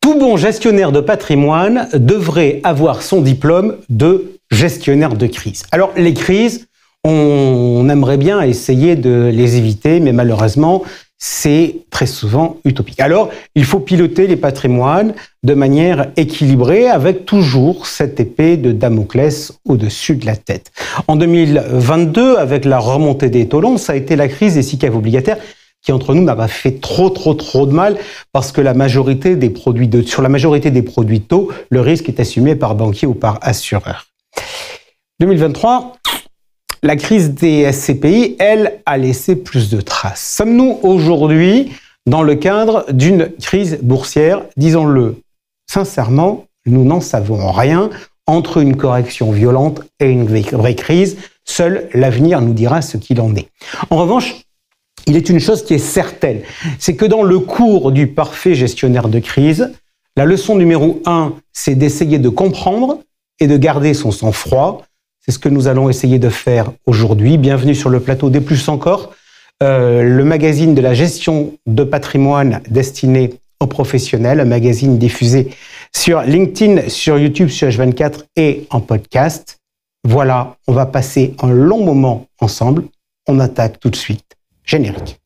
Tout bon gestionnaire de patrimoine devrait avoir son diplôme de gestionnaire de crise. Alors, les crises, on aimerait bien essayer de les éviter, mais malheureusement, c'est très souvent utopique. Alors, il faut piloter les patrimoines de manière équilibrée, avec toujours cette épée de Damoclès au-dessus de la tête. En 2022, avec la remontée des taux longs, ça a été la crise des SICAV obligataires qui, entre nous, n'a pas fait trop de mal, parce que sur la majorité des produits taux, le risque est assumé par banquier ou par assureur. 2023, la crise des SCPI, elle, a laissé plus de traces. Sommes-nous aujourd'hui dans le cadre d'une crise boursière? Disons-le sincèrement, nous n'en savons rien. Entre une correction violente et une vraie crise, seul l'avenir nous dira ce qu'il en est. En revanche, il est une chose qui est certaine, c'est que dans le cours du parfait gestionnaire de crise, la leçon numéro 1, c'est d'essayer de comprendre et de garder son sang-froid. C'est ce que nous allons essayer de faire aujourd'hui. Bienvenue sur le plateau des Plus Encore, le magazine de la gestion de patrimoine destiné aux professionnels, un magazine diffusé sur LinkedIn, sur YouTube, sur H24 et en podcast. Voilà, on va passer un long moment ensemble. On attaque tout de suite. Générique.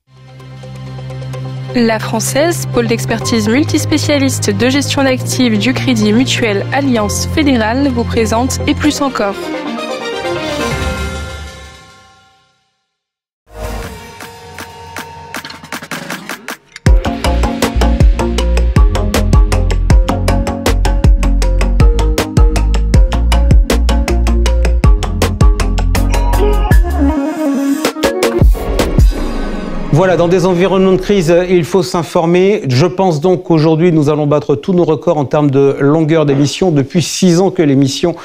La Française, pôle d'expertise multispécialiste de gestion d'actifs du Crédit Mutuel Alliance Fédérale, vous présente Et Plus Encore. Voilà, dans des environnements de crise, il faut s'informer. Je pense donc qu'aujourd'hui, nous allons battre tous nos records en termes de longueur d'émission. Depuis 6 ans que l'émission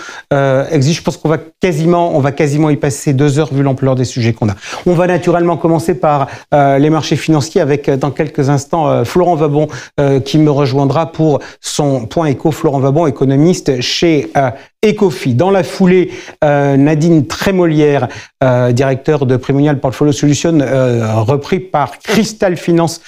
existe, je pense qu'on va quasiment y passer 2 heures vu l'ampleur des sujets qu'on a. On va naturellement commencer par les marchés financiers avec, dans quelques instants, Florent Vabon qui me rejoindra pour son point éco. Florent Vabon, économiste chez Ecofi. Dans la foulée, Nadine Trémolière, directeur de Primonial Portfolio Solutions, repris par Cristal Finance,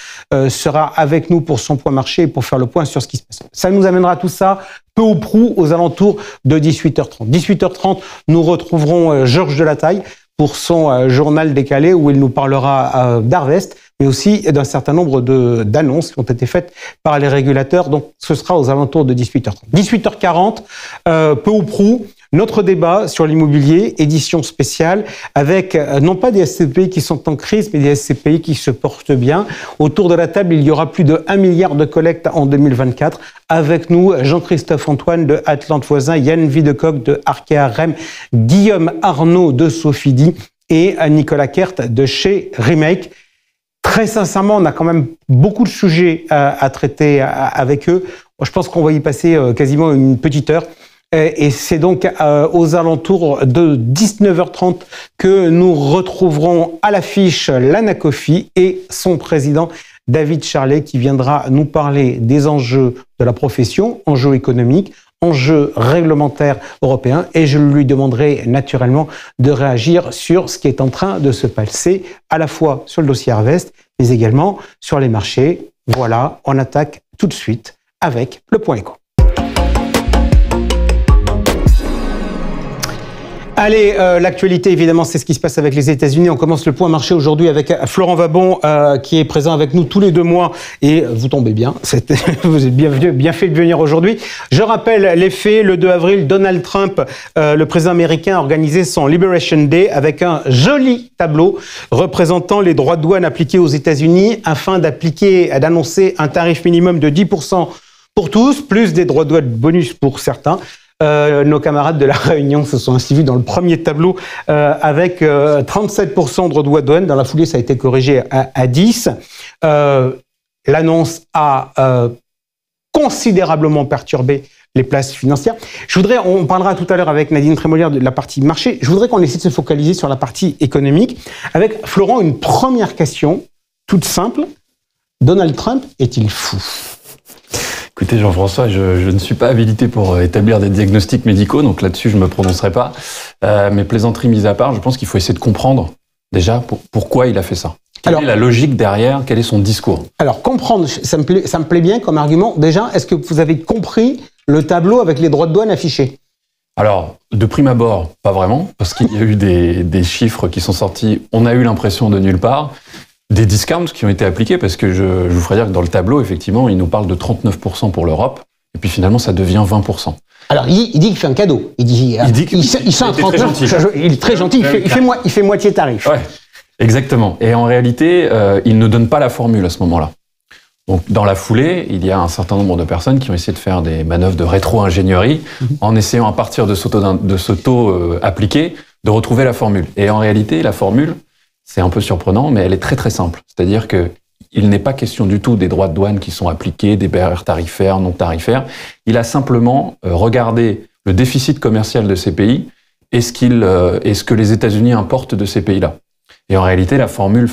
sera avec nous pour son point marché et pour faire le point sur ce qui se passe. Ça nous amènera tout ça peu ou prou aux alentours de 18h30. 18h30, nous retrouverons Georges Delataille pour son journal décalé où il nous parlera d'Harvest, mais aussi d'un certain nombre d'annonces qui ont été faites par les régulateurs. Donc, ce sera aux alentours de 18h30. 18h40, peu ou prou, notre débat sur l'immobilier, édition spéciale, avec non pas des SCPI qui sont en crise, mais des SCPI qui se portent bien. Autour de la table, il y aura plus de 1 milliard de collectes en 2024. Avec nous, Jean-Christophe Antoine de Atlante Voisin, Yann Videcoq de Arkea Rem, Guillaume Arnaud de Sophidi et Nicolas Kert de chez Remake. Très sincèrement, on a quand même beaucoup de sujets à traiter avec eux. Je pense qu'on va y passer quasiment une petite heure. Et c'est donc aux alentours de 19h30 que nous retrouverons à l'affiche l'Anacofi et son président David Charlet qui viendra nous parler des enjeux de la profession, enjeux économiques, enjeux réglementaires européens, et je lui demanderai naturellement de réagir sur ce qui est en train de se passer à la fois sur le dossier Harvest, mais également sur les marchés. Voilà, on attaque tout de suite avec le point éco. Allez, l'actualité, évidemment, c'est ce qui se passe avec les États-Unis. On commence le point marché aujourd'hui avec Florent Vabon, qui est présent avec nous tous les 2 mois. Et vous tombez bien, vous êtes bien fait de venir aujourd'hui. Je rappelle les faits. Le 2 avril, Donald Trump, le président américain, a organisé son Liberation Day avec un joli tableau représentant les droits de douane appliqués aux États-Unis afin d'annoncer un tarif minimum de 10% pour tous, plus des droits de douane bonus pour certains. Nos camarades de la Réunion se sont ainsi vus dans le premier tableau avec 37% de droits de douane. Dans la foulée, ça a été corrigé à 10%. L'annonce a considérablement perturbé les places financières. On parlera tout à l'heure avec Nadine Trémolière de la partie marché. Je voudrais qu'on essaie de se focaliser sur la partie économique. Avec Florent, une première question toute simple. Donald Trump est-il fou ? Écoutez Jean-François, je ne suis pas habilité pour établir des diagnostics médicaux, donc là-dessus je ne me prononcerai pas. Mais plaisanterie mise à part, je pense qu'il faut essayer de comprendre déjà pourquoi il a fait ça. Quelle est la logique derrière? Quel est son discours? Alors, comprendre, ça me plaît bien comme argument. Déjà, est-ce que vous avez compris le tableau avec les droits de douane affichés? Alors, de prime abord, pas vraiment, parce qu'il y a eu des chiffres qui sont sortis, on a eu l'impression de nulle part, des discounts qui ont été appliqués, parce que je vous ferai dire que dans le tableau, effectivement, il nous parle de 39% pour l'Europe, et puis finalement, ça devient 20%. Alors, il dit qu'il fait un cadeau. Il sent un 39, il est très gentil, il fait moitié tarif. Ouais, exactement. Et en réalité, il ne donne pas la formule à ce moment-là. Donc, dans la foulée, il y a un certain nombre de personnes qui ont essayé de faire des manœuvres de rétro-ingénierie en essayant, à partir de ce taux appliqué, de retrouver la formule. Et en réalité, la formule, c'est un peu surprenant, mais elle est très très simple. C'est-à-dire que il n'est pas question du tout des droits de douane qui sont appliqués, des barrières tarifaires, non tarifaires. Il a simplement regardé le déficit commercial de ces pays et ce que les États-Unis importent de ces pays-là. Et en réalité, la formule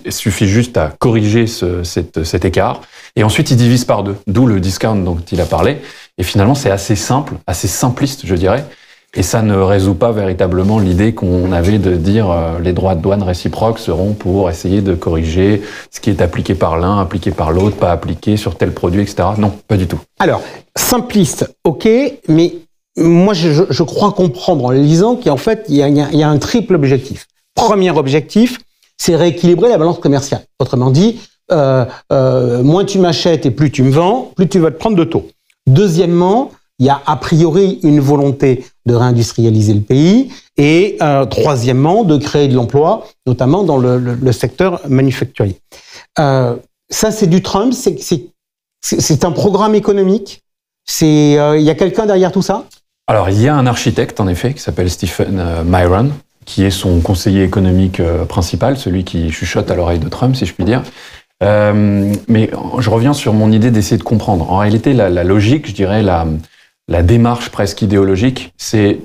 suffit juste à corriger cet écart. Et ensuite, il divise par deux, d'où le discount dont il a parlé. Et finalement, c'est assez simple, assez simpliste, je dirais. Et ça ne résout pas véritablement l'idée qu'on avait de dire les droits de douane réciproques seront pour essayer de corriger ce qui est appliqué par l'un, appliqué par l'autre, pas appliqué sur tel produit, etc. Non, pas du tout. Alors, simpliste, ok, mais moi, je crois comprendre en le lisant qu'en fait, il y a un triple objectif. Premier objectif, c'est rééquilibrer la balance commerciale. Autrement dit, moins tu m'achètes et plus tu me vends, plus tu vas te prendre de taux. Deuxièmement, il y a a priori une volonté de réindustrialiser le pays et troisièmement, de créer de l'emploi, notamment dans le secteur manufacturier. Ça, c'est du Trump, c'est un programme économique. Il y a quelqu'un derrière tout ça? Alors, il y a un architecte, en effet, qui s'appelle Stephen Miron, qui est son conseiller économique principal, celui qui chuchote à l'oreille de Trump, si je puis dire. Mais je reviens sur mon idée d'essayer de comprendre. En réalité, la logique, je dirais, la démarche presque idéologique, c'est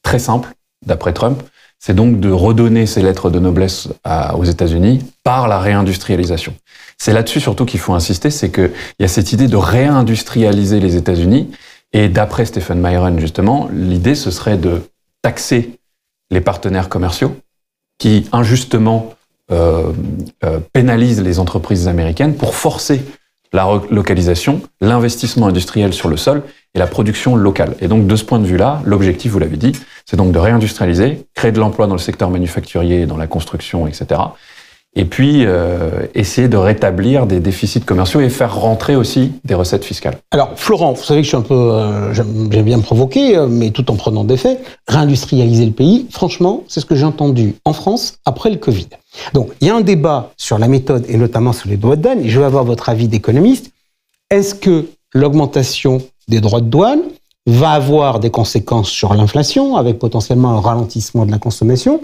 très simple, d'après Trump. C'est donc de redonner ces lettres de noblesse aux États-Unis par la réindustrialisation. C'est là-dessus surtout qu'il faut insister, c'est qu'il y a cette idée de réindustrialiser les États-Unis. Et d'après Stephen Miron, justement, l'idée, ce serait de taxer les partenaires commerciaux qui, injustement, pénalisent les entreprises américaines pour forcer la relocalisation, l'investissement industriel sur le sol et la production locale. Et donc, de ce point de vue-là, l'objectif, vous l'avez dit, c'est donc de réindustrialiser, créer de l'emploi dans le secteur manufacturier, dans la construction, etc. Et puis, essayer de rétablir des déficits commerciaux et faire rentrer aussi des recettes fiscales. Alors, Florent, vous savez que je suis un peu... j'aime bien me provoquer, mais tout en prenant des faits. Réindustrialiser le pays, franchement, c'est ce que j'ai entendu en France après le Covid. Donc, il y a un débat sur la méthode et notamment sur les droits de douane. Et je veux avoir votre avis d'économiste. Est-ce que l'augmentation des droits de douane va avoir des conséquences sur l'inflation, avec potentiellement un ralentissement de la consommation?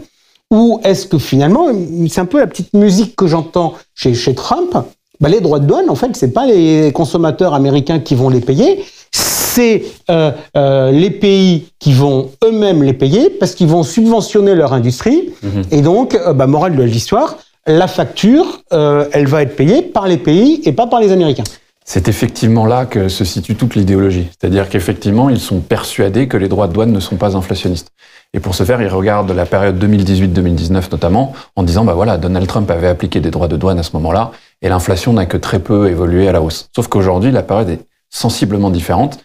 Ou est-ce que finalement, c'est un peu la petite musique que j'entends chez Trump, les droits de douane, en fait, c'est pas les consommateurs américains qui vont les payer, c'est les pays qui vont eux-mêmes les payer parce qu'ils vont subventionner leur industrie. Et donc, morale de l'histoire, la facture, elle va être payée par les pays et pas par les Américains. C'est effectivement là que se situe toute l'idéologie. C'est-à-dire qu'effectivement, ils sont persuadés que les droits de douane ne sont pas inflationnistes. Et pour ce faire, ils regardent la période 2018-2019 notamment, en disant, Donald Trump avait appliqué des droits de douane à ce moment-là, et l'inflation n'a que très peu évolué à la hausse. Sauf qu'aujourd'hui, la période est sensiblement différente.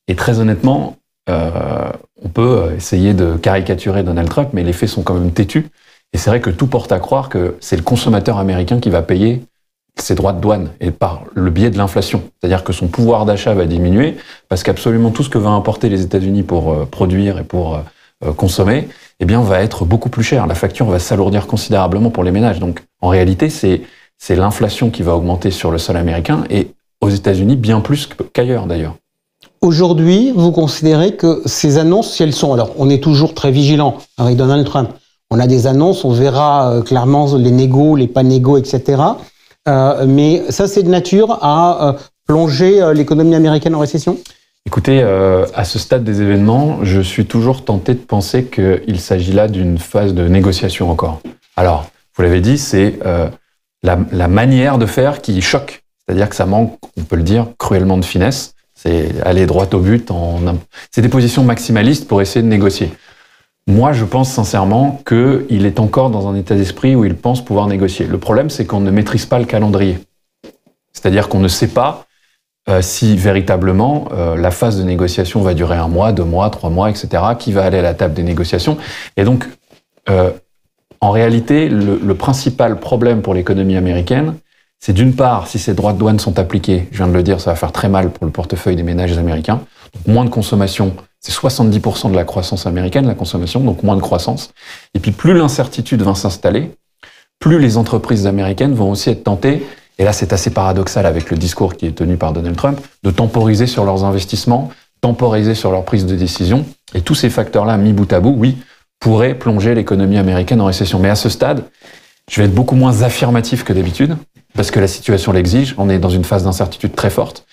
Et très honnêtement, on peut essayer de caricaturer Donald Trump, mais les faits sont quand même têtus. Et c'est vrai que tout porte à croire que c'est le consommateur américain qui va payer ses droits de douane, et par le biais de l'inflation. C'est-à-dire que son pouvoir d'achat va diminuer, parce qu'absolument tout ce que va importer les États-Unis pour produire et pour consommer, va être beaucoup plus cher. La facture va s'alourdir considérablement pour les ménages. Donc, en réalité, c'est l'inflation qui va augmenter sur le sol américain, et aux États-Unis, bien plus qu'ailleurs d'ailleurs. Aujourd'hui, vous considérez que ces annonces, si elles sont... Alors, on est toujours très vigilant avec Donald Trump. On a des annonces, on verra clairement les négos, les pas négos, etc. Mais ça, c'est de nature à plonger l'économie américaine en récession? Écoutez, à ce stade des événements, je suis toujours tenté de penser qu'il s'agit là d'une phase de négociation encore. Alors, vous l'avez dit, c'est la manière de faire qui choque. C'est-à-dire que ça manque, on peut le dire, cruellement de finesse. C'est aller droit au but. C'est des positions maximalistes pour essayer de négocier. Moi, je pense sincèrement qu'il est encore dans un état d'esprit où il pense pouvoir négocier. Le problème, c'est qu'on ne maîtrise pas le calendrier. C'est-à-dire qu'on ne sait pas si véritablement la phase de négociation va durer 1 mois, 2 mois, 3 mois, etc. Qui va aller à la table des négociations. Et donc, en réalité, le principal problème pour l'économie américaine, c'est d'une part, si ces droits de douane sont appliqués, je viens de le dire, ça va faire très mal pour le portefeuille des ménages américains. Donc, moins de consommation, c'est 70% de la croissance américaine, la consommation, donc moins de croissance. Et puis, plus l'incertitude va s'installer, plus les entreprises américaines vont aussi être tentées, et là c'est assez paradoxal avec le discours qui est tenu par Donald Trump, de temporiser sur leurs investissements, temporiser sur leur prise de décision. Et tous ces facteurs-là, mis bout à bout, oui, pourraient plonger l'économie américaine en récession. Mais à ce stade, je vais être beaucoup moins affirmatif que d'habitude, parce que la situation l'exige. On est dans une phase d'incertitude très forte.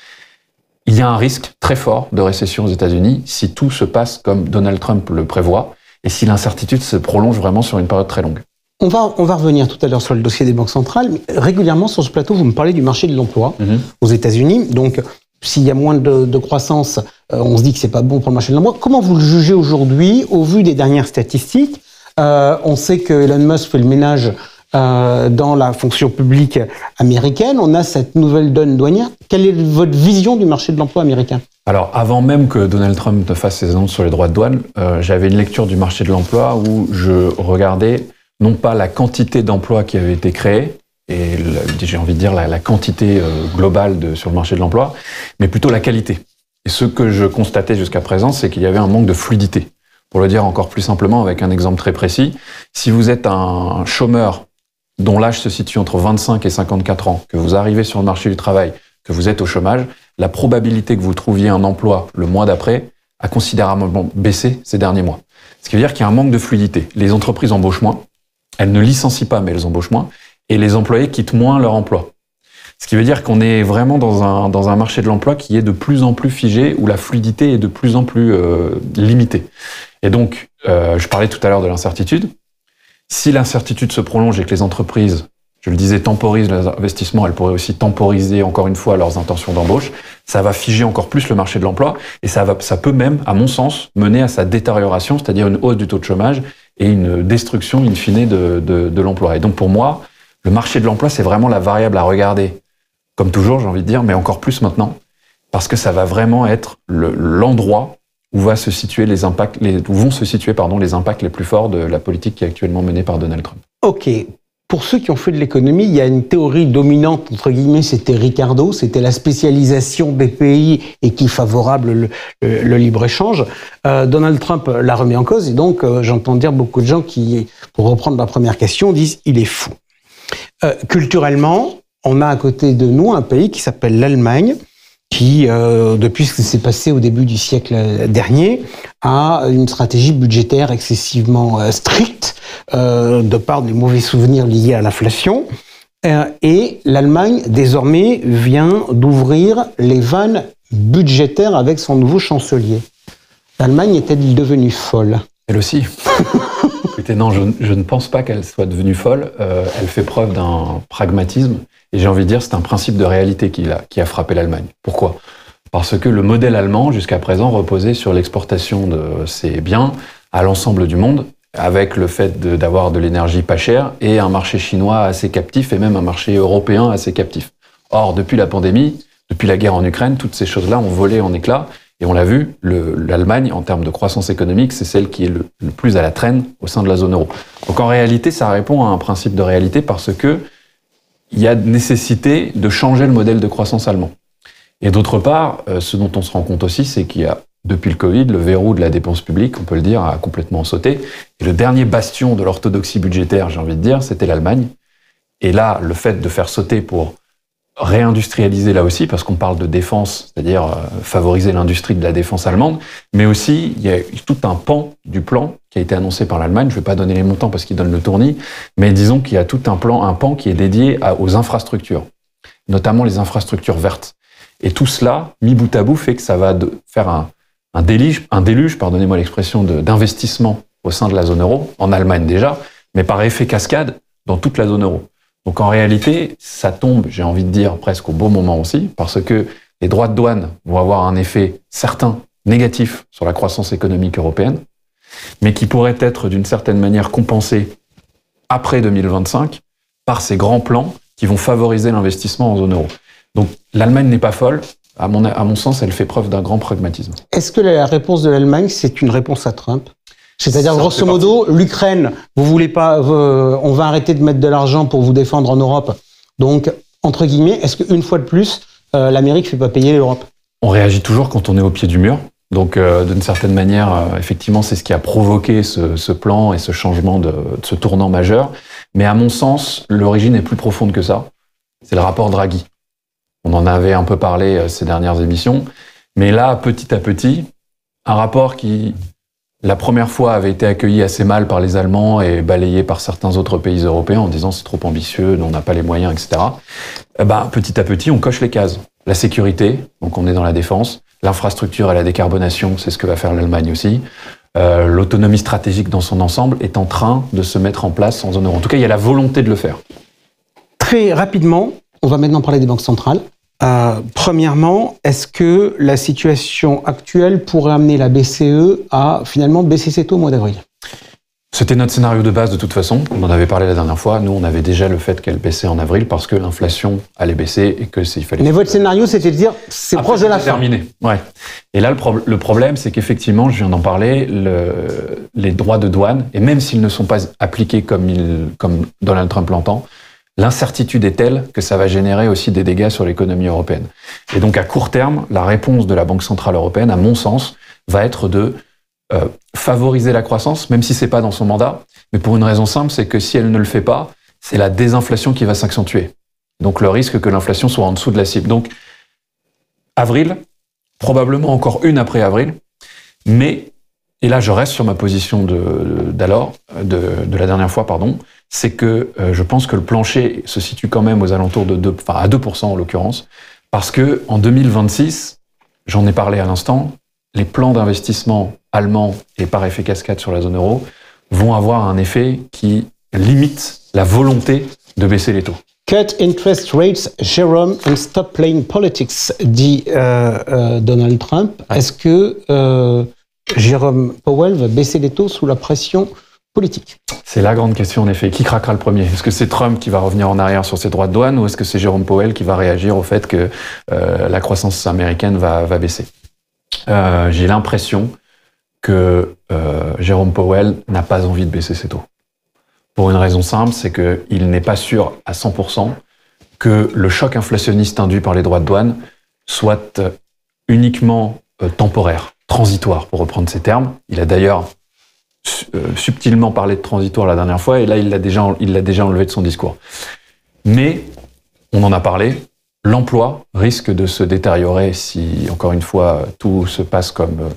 Il y a un risque très fort de récession aux États-Unis si tout se passe comme Donald Trump le prévoit et si l'incertitude se prolonge vraiment sur une période très longue. On va revenir tout à l'heure sur le dossier des banques centrales. Mais régulièrement, sur ce plateau, vous me parlez du marché de l'emploi aux États-Unis. Donc, s'il y a moins de croissance, on se dit que c'est pas bon pour le marché de l'emploi. Comment vous le jugez aujourd'hui, au vu des dernières statistiques? On sait que Elon Musk fait le ménage dans la fonction publique américaine. On a cette nouvelle donne douanière. Quelle est votre vision du marché de l'emploi américain? Alors, avant même que Donald Trump ne fasse ses annonces sur les droits de douane, j'avais une lecture du marché de l'emploi où je regardais non pas la quantité d'emplois qui avaient été créés, et j'ai envie de dire la quantité globale sur le marché de l'emploi, mais plutôt la qualité. Et ce que je constatais jusqu'à présent, c'est qu'il y avait un manque de fluidité. Pour le dire encore plus simplement, avec un exemple très précis, si vous êtes un chômeur dont l'âge se situe entre 25 et 54 ans, que vous arrivez sur le marché du travail, que vous êtes au chômage, la probabilité que vous trouviez un emploi le mois d'après a considérablement baissé ces derniers mois. Ce qui veut dire qu'il y a un manque de fluidité. Les entreprises embauchent moins, elles ne licencient pas, mais elles embauchent moins, et les employés quittent moins leur emploi. Ce qui veut dire qu'on est vraiment dans un marché de l'emploi qui est de plus en plus figé, où la fluidité est de plus en plus limitée. Et donc, je parlais tout à l'heure de l'incertitude. Si l'incertitude se prolonge et que les entreprises, je le disais, temporisent leurs investissements, elles pourraient aussi temporiser encore une fois leurs intentions d'embauche, ça va figer encore plus le marché de l'emploi et ça peut même, à mon sens, mener à sa détérioration, c'est-à-dire une hausse du taux de chômage et une destruction in fine de l'emploi. Et donc pour moi, le marché de l'emploi, c'est vraiment la variable à regarder, comme toujours, j'ai envie de dire, mais encore plus maintenant, parce que ça va vraiment être l'endroit où vont se situer les impacts les plus forts de la politique qui est actuellement menée par Donald Trump. Ok. Pour ceux qui ont fait de l'économie, il y a une théorie dominante, entre guillemets, c'était Ricardo, c'était la spécialisation des pays et qui est favorable le libre-échange. Donald Trump l'a remis en cause et donc j'entends dire beaucoup de gens qui, pour reprendre ma première question, disent « il est fou ». Culturellement, on a à côté de nous un pays qui s'appelle l'Allemagne, qui, depuis ce qui s'est passé au début du siècle dernier, a une stratégie budgétaire excessivement stricte, de par des mauvais souvenirs liés à l'inflation. Et l'Allemagne, désormais, vient d'ouvrir les vannes budgétaires avec son nouveau chancelier. L'Allemagne est-elle devenue folle? Elle aussi. Écoutez, non, je ne pense pas qu'elle soit devenue folle. Elle fait preuve d'un pragmatisme. Et j'ai envie de dire, c'est un principe de réalité qui a frappé l'Allemagne. Pourquoi? Parce que le modèle allemand, jusqu'à présent, reposait sur l'exportation de ses biens à l'ensemble du monde, avec le fait d'avoir de l'énergie pas chère et un marché chinois assez captif et même un marché européen assez captif. Or, depuis la pandémie, depuis la guerre en Ukraine, toutes ces choses-là ont volé en éclats. Et on l'a vu, l'Allemagne, en termes de croissance économique, c'est celle qui est le plus à la traîne au sein de la zone euro. Donc en réalité, ça répond à un principe de réalité parce que il y a nécessité de changer le modèle de croissance allemand. Et d'autre part, ce dont on se rend compte aussi, c'est qu'il y a, depuis le Covid, le verrou de la dépense publique, on peut le dire, a complètement sauté. Et le dernier bastion de l'orthodoxie budgétaire, j'ai envie de dire, c'était l'Allemagne. Et là, le fait de faire sauter pour réindustrialiser là aussi, parce qu'on parle de défense, c'est-à-dire favoriser l'industrie de la défense allemande, mais aussi, il y a tout un pan du plan qui a été annoncé par l'Allemagne. Je ne vais pas donner les montants parce qu'ils donnent le tournis, mais disons qu'il y a tout un pan qui est dédié aux infrastructures, notamment les infrastructures vertes. Et tout cela, mis bout à bout, fait que ça va faire un déluge, pardonnez-moi l'expression, d'investissement au sein de la zone euro, en Allemagne déjà, mais par effet cascade dans toute la zone euro. Donc en réalité, ça tombe, j'ai envie de dire, presque au bon moment aussi, parce que les droits de douane vont avoir un effet certain négatif sur la croissance économique européenne. mais qui pourrait être d'une certaine manière compensée après 2025 par ces grands plans qui vont favoriser l'investissement en zone euro. Donc l'Allemagne n'est pas folle. À mon sens, elle fait preuve d'un grand pragmatisme. Est-ce que la réponse de l'Allemagne, c'est une réponse à Trump ? C'est-à-dire, grosso modo, l'Ukraine, vous voulez pas, on va arrêter de mettre de l'argent pour vous défendre en Europe. Donc, entre guillemets, est-ce qu'une fois de plus, l'Amérique ne fait pas payer l'Europe ? On réagit toujours quand on est au pied du mur. Donc, d'une certaine manière, effectivement, c'est ce qui a provoqué ce plan et ce changement de ce tournant majeur. Mais à mon sens, l'origine est plus profonde que ça. C'est le rapport Draghi. On en avait un peu parlé ces dernières émissions. Mais là, petit à petit, un rapport qui, la première fois, avait été accueilli assez mal par les Allemands et balayé par certains autres pays européens en disant c'est trop ambitieux, on n'a pas les moyens, etc. Petit à petit, on coche les cases. La sécurité, donc on est dans la défense. L'infrastructure et la décarbonation, c'est ce que va faire l'Allemagne aussi. L'autonomie stratégique dans son ensemble est en train de se mettre en place en zone euro. En tout cas, il y a la volonté de le faire. Très rapidement, on va maintenant parler des banques centrales. Premièrement, est-ce que la situation actuelle pourrait amener la BCE à finalement baisser ses taux au mois d'avril ? C'était notre scénario de base de toute façon. On en avait parlé la dernière fois. Nous, on avait déjà le fait qu'elle baissait en avril parce que l'inflation allait baisser et que il fallait. Mais votre scénario, c'était de dire c'est proche de la fin. Terminé. Ouais. Et là, le problème, c'est qu'effectivement, je viens d'en parler, les droits de douane, et même s'ils ne sont pas appliqués comme Donald Trump l'entend, l'incertitude est telle que ça va générer aussi des dégâts sur l'économie européenne. Et donc, à court terme, la réponse de la Banque centrale européenne, à mon sens, va être de favoriser la croissance, même si c'est pas dans son mandat, mais pour une raison simple, c'est que si elle ne le fait pas, c'est la désinflation qui va s'accentuer. Donc le risque que l'inflation soit en dessous de la cible. Donc avril, probablement encore une après avril, mais, et là je reste sur ma position de la dernière fois, c'est que je pense que le plancher se situe quand même aux alentours de à 2% en l'occurrence, parce que en 2026, j'en ai parlé à l'instant, les plans d'investissement allemands et par effet cascade sur la zone euro vont avoir un effet qui limite la volonté de baisser les taux. Cut interest rates, Jerome, and stop playing politics, dit Donald Trump. Ouais. Est-ce que Jerome Powell va baisser les taux sous la pression politique ? C'est la grande question en effet. Qui craquera le premier ? Est-ce que c'est Trump qui va revenir en arrière sur ses droits de douane ou est-ce que c'est Jerome Powell qui va réagir au fait que la croissance américaine va baisser ? J'ai l'impression que Jerome Powell n'a pas envie de baisser ses taux. Pour une raison simple, c'est qu'il n'est pas sûr à 100% que le choc inflationniste induit par les droits de douane soit uniquement temporaire, transitoire, pour reprendre ces termes. Il a d'ailleurs subtilement parlé de transitoire la dernière fois, et là, il l'a déjà enlevé de son discours. Mais, on en a parlé, l'emploi risque de se détériorer si, encore une fois, tout se passe comme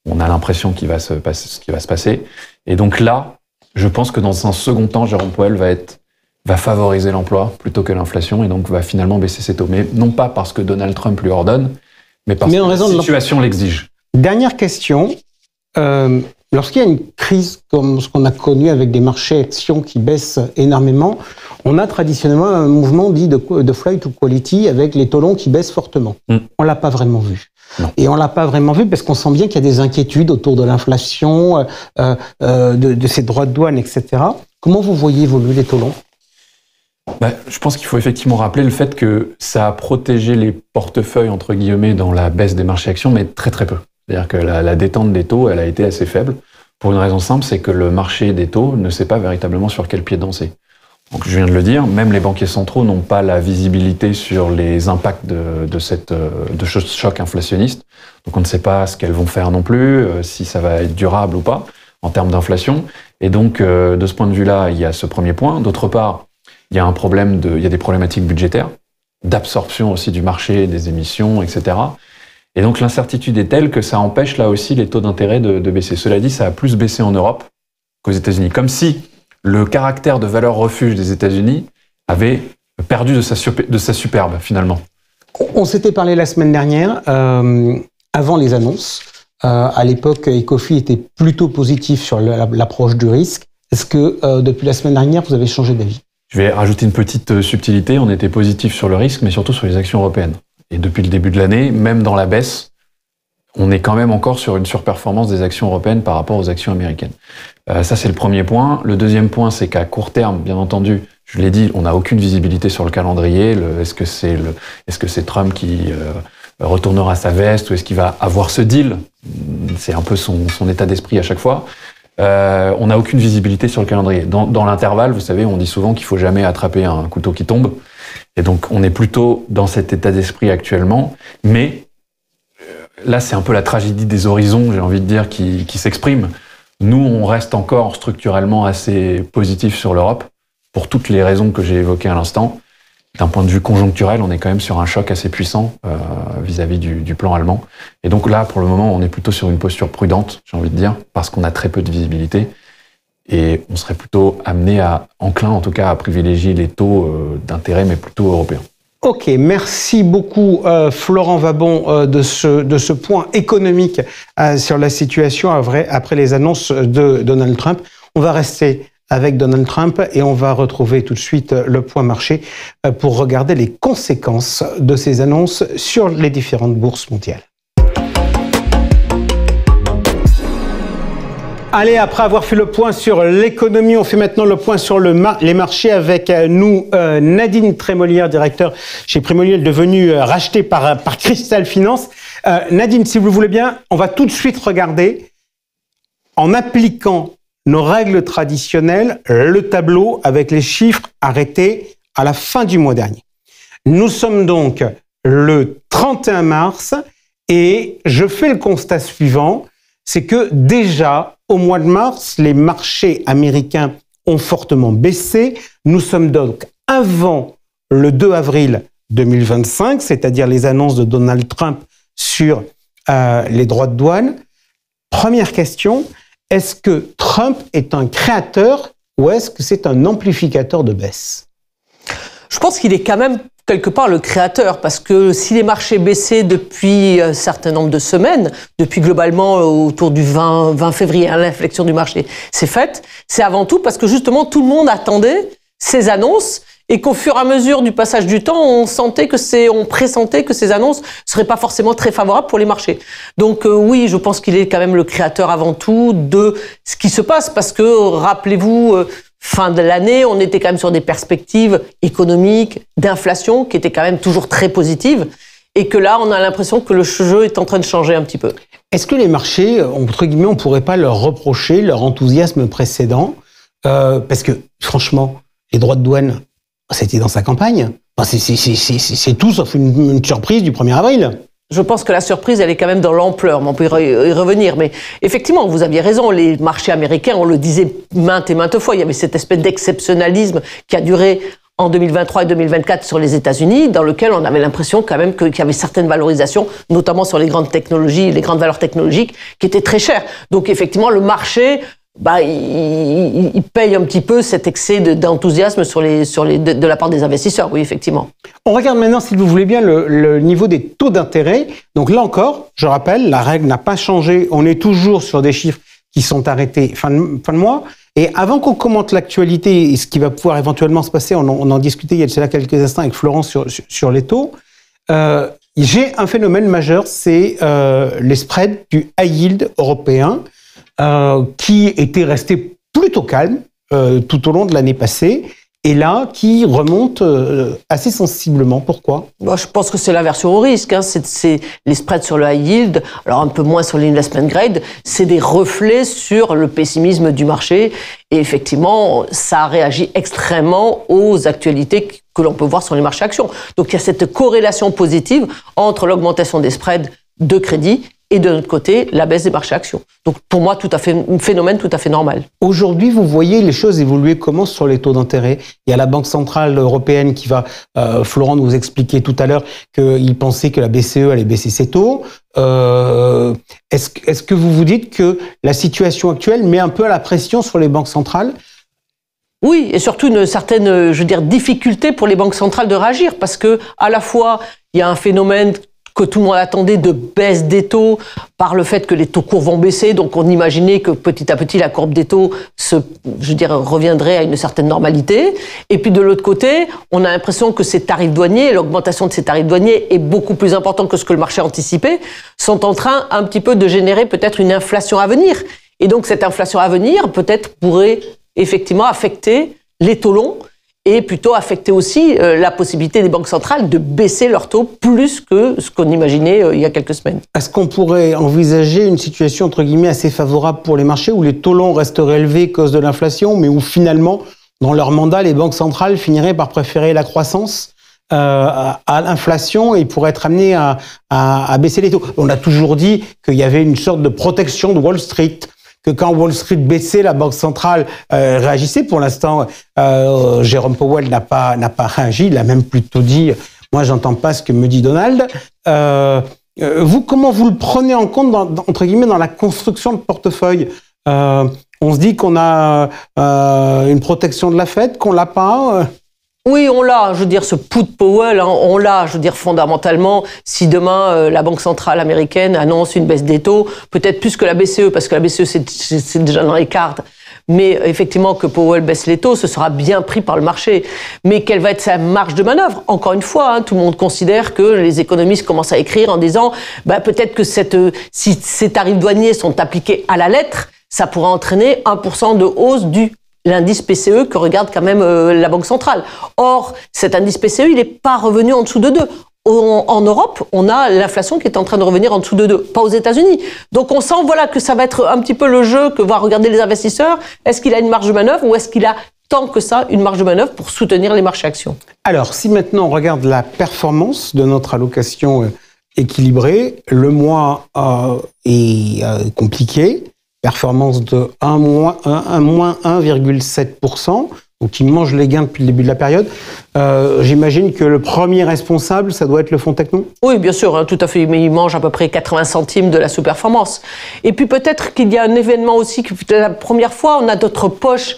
on a l'impression qu'il va se passer. Et donc là, je pense que dans un second temps, Jérôme Powell va favoriser l'emploi plutôt que l'inflation et donc va finalement baisser ses taux. Mais non pas parce que Donald Trump lui ordonne, mais parce que la situation l'exige. Dernière question. Lorsqu'il y a une crise comme ce qu'on a connu avec des marchés actions qui baissent énormément, on a traditionnellement un mouvement dit de flight to quality avec les taux longs qui baissent fortement. On l'a pas vraiment vu. Non. Et on l'a pas vraiment vu parce qu'on sent bien qu'il y a des inquiétudes autour de l'inflation, de ces droits de douane, etc. Comment vous voyez évoluer les taux longs ? Je pense qu'il faut effectivement rappeler le fait que ça a protégé les portefeuilles, entre guillemets, dans la baisse des marchés actions, mais très très peu. C'est-à-dire que la détente des taux, elle a été assez faible. Pour une raison simple, c'est que le marché des taux ne sait pas véritablement sur quel pied danser. Donc je viens de le dire, même les banquiers centraux n'ont pas la visibilité sur les impacts de ce choc inflationniste. Donc on ne sait pas ce qu'elles vont faire non plus, si ça va être durable ou pas en termes d'inflation. Et donc de ce point de vue-là, il y a ce premier point. D'autre part, il y a il y a des problématiques budgétaires, d'absorption aussi du marché, des émissions, etc. Et donc l'incertitude est telle que ça empêche là aussi les taux d'intérêt de baisser. Cela dit, ça a plus baissé en Europe qu'aux États-Unis. Comme si le caractère de valeur refuge des États-Unis avait perdu de sa superbe, finalement. On s'était parlé la semaine dernière, avant les annonces. À l'époque, Ecofi était plutôt positif sur l'approche du risque. Est-ce que depuis la semaine dernière, vous avez changé d'avis ? Je vais rajouter une petite subtilité. On était positif sur le risque, mais surtout sur les actions européennes. Et depuis le début de l'année, même dans la baisse, on est quand même encore sur une surperformance des actions européennes par rapport aux actions américaines. Ça, c'est le premier point. Le deuxième point, c'est qu'à court terme, bien entendu, je l'ai dit, on n'a aucune visibilité sur le calendrier. Est-ce que c'est Trump qui retournera sa veste ou est-ce qu'il va avoir ce deal? C'est un peu son état d'esprit à chaque fois. On n'a aucune visibilité sur le calendrier. Dans l'intervalle, vous savez, on dit souvent qu'il faut jamais attraper un couteau qui tombe. Et donc, on est plutôt dans cet état d'esprit actuellement. Mais là, c'est un peu la tragédie des horizons, j'ai envie de dire, qui s'exprime. Nous, on reste encore structurellement assez positif sur l'Europe, pour toutes les raisons que j'ai évoquées à l'instant. D'un point de vue conjoncturel, on est quand même sur un choc assez puissant vis-à-vis du plan allemand. Et donc là, pour le moment, on est plutôt sur une posture prudente, j'ai envie de dire, parce qu'on a très peu de visibilité. Et on serait plutôt enclin en tout cas, à privilégier les taux d'intérêt, mais plutôt européens. Ok, merci beaucoup Florent Wabon de ce point économique sur la situation après les annonces de Donald Trump. On va rester avec Donald Trump et on va retrouver tout de suite le point marché pour regarder les conséquences de ces annonces sur les différentes bourses mondiales. Allez, après avoir fait le point sur l'économie, on fait maintenant le point sur les marchés avec nous Nadine Trémolière, directeur chez Primonial, devenue rachetée par Cristal Finance. Nadine, si vous le voulez bien, on va tout de suite regarder, en appliquant nos règles traditionnelles, le tableau avec les chiffres arrêtés à la fin du mois dernier. Nous sommes donc le 31 mars et je fais le constat suivant, c'est que déjà, au mois de mars, les marchés américains ont fortement baissé. Nous sommes donc avant le 2 avril 2025, c'est-à-dire les annonces de Donald Trump sur les droits de douane. Première question, est-ce que Trump est un créateur ou est-ce que c'est un amplificateur de baisse? Je pense qu'il est quand même quelque part le créateur, parce que si les marchés baissaient depuis un certain nombre de semaines, depuis globalement autour du 20 février, l'inflexion du marché s'est faite, c'est avant tout parce que justement tout le monde attendait ces annonces et qu'au fur et à mesure du passage du temps, on pressentait que ces annonces seraient pas forcément très favorables pour les marchés. Donc oui, je pense qu'il est quand même le créateur avant tout de ce qui se passe, parce que rappelez-vous, fin de l'année, on était quand même sur des perspectives économiques, d'inflation, qui étaient quand même toujours très positives, et que là, on a l'impression que le jeu est en train de changer un petit peu. Est-ce que les marchés, entre guillemets, on ne pourrait pas leur reprocher leur enthousiasme précédent parce que, franchement, les droits de douane, c'était dans sa campagne. Enfin, c'est tout sauf une surprise du 1er avril. Je pense que la surprise, elle est quand même dans l'ampleur, mais on peut y revenir. Mais effectivement, vous aviez raison, les marchés américains, on le disait maintes et maintes fois, il y avait cette espèce d'exceptionnalisme qui a duré en 2023 et 2024 sur les États-Unis, dans lequel on avait l'impression quand même qu'il y avait certaines valorisations, notamment sur les grandes technologies, les grandes valeurs technologiques, qui étaient très chères. Donc effectivement, le marché, il paye un petit peu cet excès d'enthousiasme de la part des investisseurs, oui, effectivement. On regarde maintenant, si vous voulez bien, le niveau des taux d'intérêt. Donc là encore, je rappelle, la règle n'a pas changé. On est toujours sur des chiffres qui sont arrêtés fin de mois. Et avant qu'on commente l'actualité et ce qui va pouvoir éventuellement se passer, on en discutait il y a de cela quelques instants avec Florence sur les taux. J'ai un phénomène majeur, c'est les spreads du high yield européen, qui était resté plutôt calme tout au long de l'année passée, et là, qui remonte assez sensiblement. Pourquoi ? Je pense que c'est l'aversion au risque. C'est les spreads sur le high yield, alors un peu moins sur l'investment grade, c'est des reflets sur le pessimisme du marché. Et effectivement, ça réagit extrêmement aux actualités que l'on peut voir sur les marchés actions. Donc il y a cette corrélation positive entre l'augmentation des spreads de crédit et de notre côté, la baisse des marchés actions. Donc pour moi, un phénomène tout à fait normal. Aujourd'hui, vous voyez les choses évoluer comment sur les taux d'intérêt ? Il y a la Banque Centrale Européenne qui va, Florent nous expliquait tout à l'heure qu'il pensait que la BCE allait baisser ses taux. Est-ce que vous vous dites que la situation actuelle met un peu à la pression sur les banques centrales ? Oui, et surtout une certaine, difficulté pour les banques centrales de réagir, parce que à la fois, il y a un phénomène que tout le monde attendait de baisse des taux par le fait que les taux courts vont baisser. Donc on imaginait que petit à petit la courbe des taux reviendrait à une certaine normalité. Et puis de l'autre côté, on a l'impression que ces tarifs douaniers, l'augmentation de ces tarifs douaniers est beaucoup plus importante que ce que le marché anticipait, sont en train un petit peu de générer peut-être une inflation à venir. Et donc cette inflation à venir peut-être pourrait effectivement affecter les taux longs et plutôt affecter aussi la possibilité des banques centrales de baisser leurs taux plus que ce qu'on imaginait il y a quelques semaines. Est-ce qu'on pourrait envisager une situation entre guillemets assez favorable pour les marchés où les taux longs resteraient élevés à cause de l'inflation, mais où finalement, dans leur mandat, les banques centrales finiraient par préférer la croissance à l'inflation et pourraient être amenées à baisser les taux? On a toujours dit qu'il y avait une sorte de protection de Wall Street, que quand Wall Street baissait, la Banque centrale réagissait. Pour l'instant, Jérôme Powell n'a pas réagi. Il a même plutôt dit « Moi, j'entends pas ce que me dit Donald ». Vous, comment vous le prenez en compte, entre guillemets, dans la construction de portefeuille? On se dit qu'on a une protection de la Fed, qu'on l'a pas Oui, on l'a. Je veux dire, ce put Powell, hein, on l'a. Je veux dire, fondamentalement, si demain la Banque centrale américaine annonce une baisse des taux, peut-être plus que la BCE, parce que la BCE c'est déjà dans les cartes. Mais effectivement, que Powell baisse les taux, ce sera bien pris par le marché. Mais quelle va être sa marge de manœuvre? Encore une fois, hein, tout le monde considère que les économistes commencent à écrire en disant, peut-être que si ces tarifs douaniers sont appliqués à la lettre, ça pourrait entraîner 1% de hausse du l'indice PCE que regarde quand même la Banque centrale. Or, cet indice PCE, il n'est pas revenu en dessous de 2. En Europe, on a l'inflation qui est en train de revenir en dessous de 2, pas aux États-Unis. Donc on sent que ça va être un petit peu le jeu que vont regarder les investisseurs. Est-ce qu'il a une marge de manœuvre ou est-ce qu'il a tant que ça une marge de manœuvre pour soutenir les marchés actions? Alors, si maintenant on regarde la performance de notre allocation équilibrée, le mois est compliqué. Performance de moins 1,7%, donc il mange les gains depuis le début de la période. J'imagine que le premier responsable, ça doit être le fonds Techno? Oui, bien sûr, hein, tout à fait, mais il mange à peu près 80 centimes de la sous-performance. Et puis peut-être qu'il y a un événement aussi, que la première fois, on a d'autres poches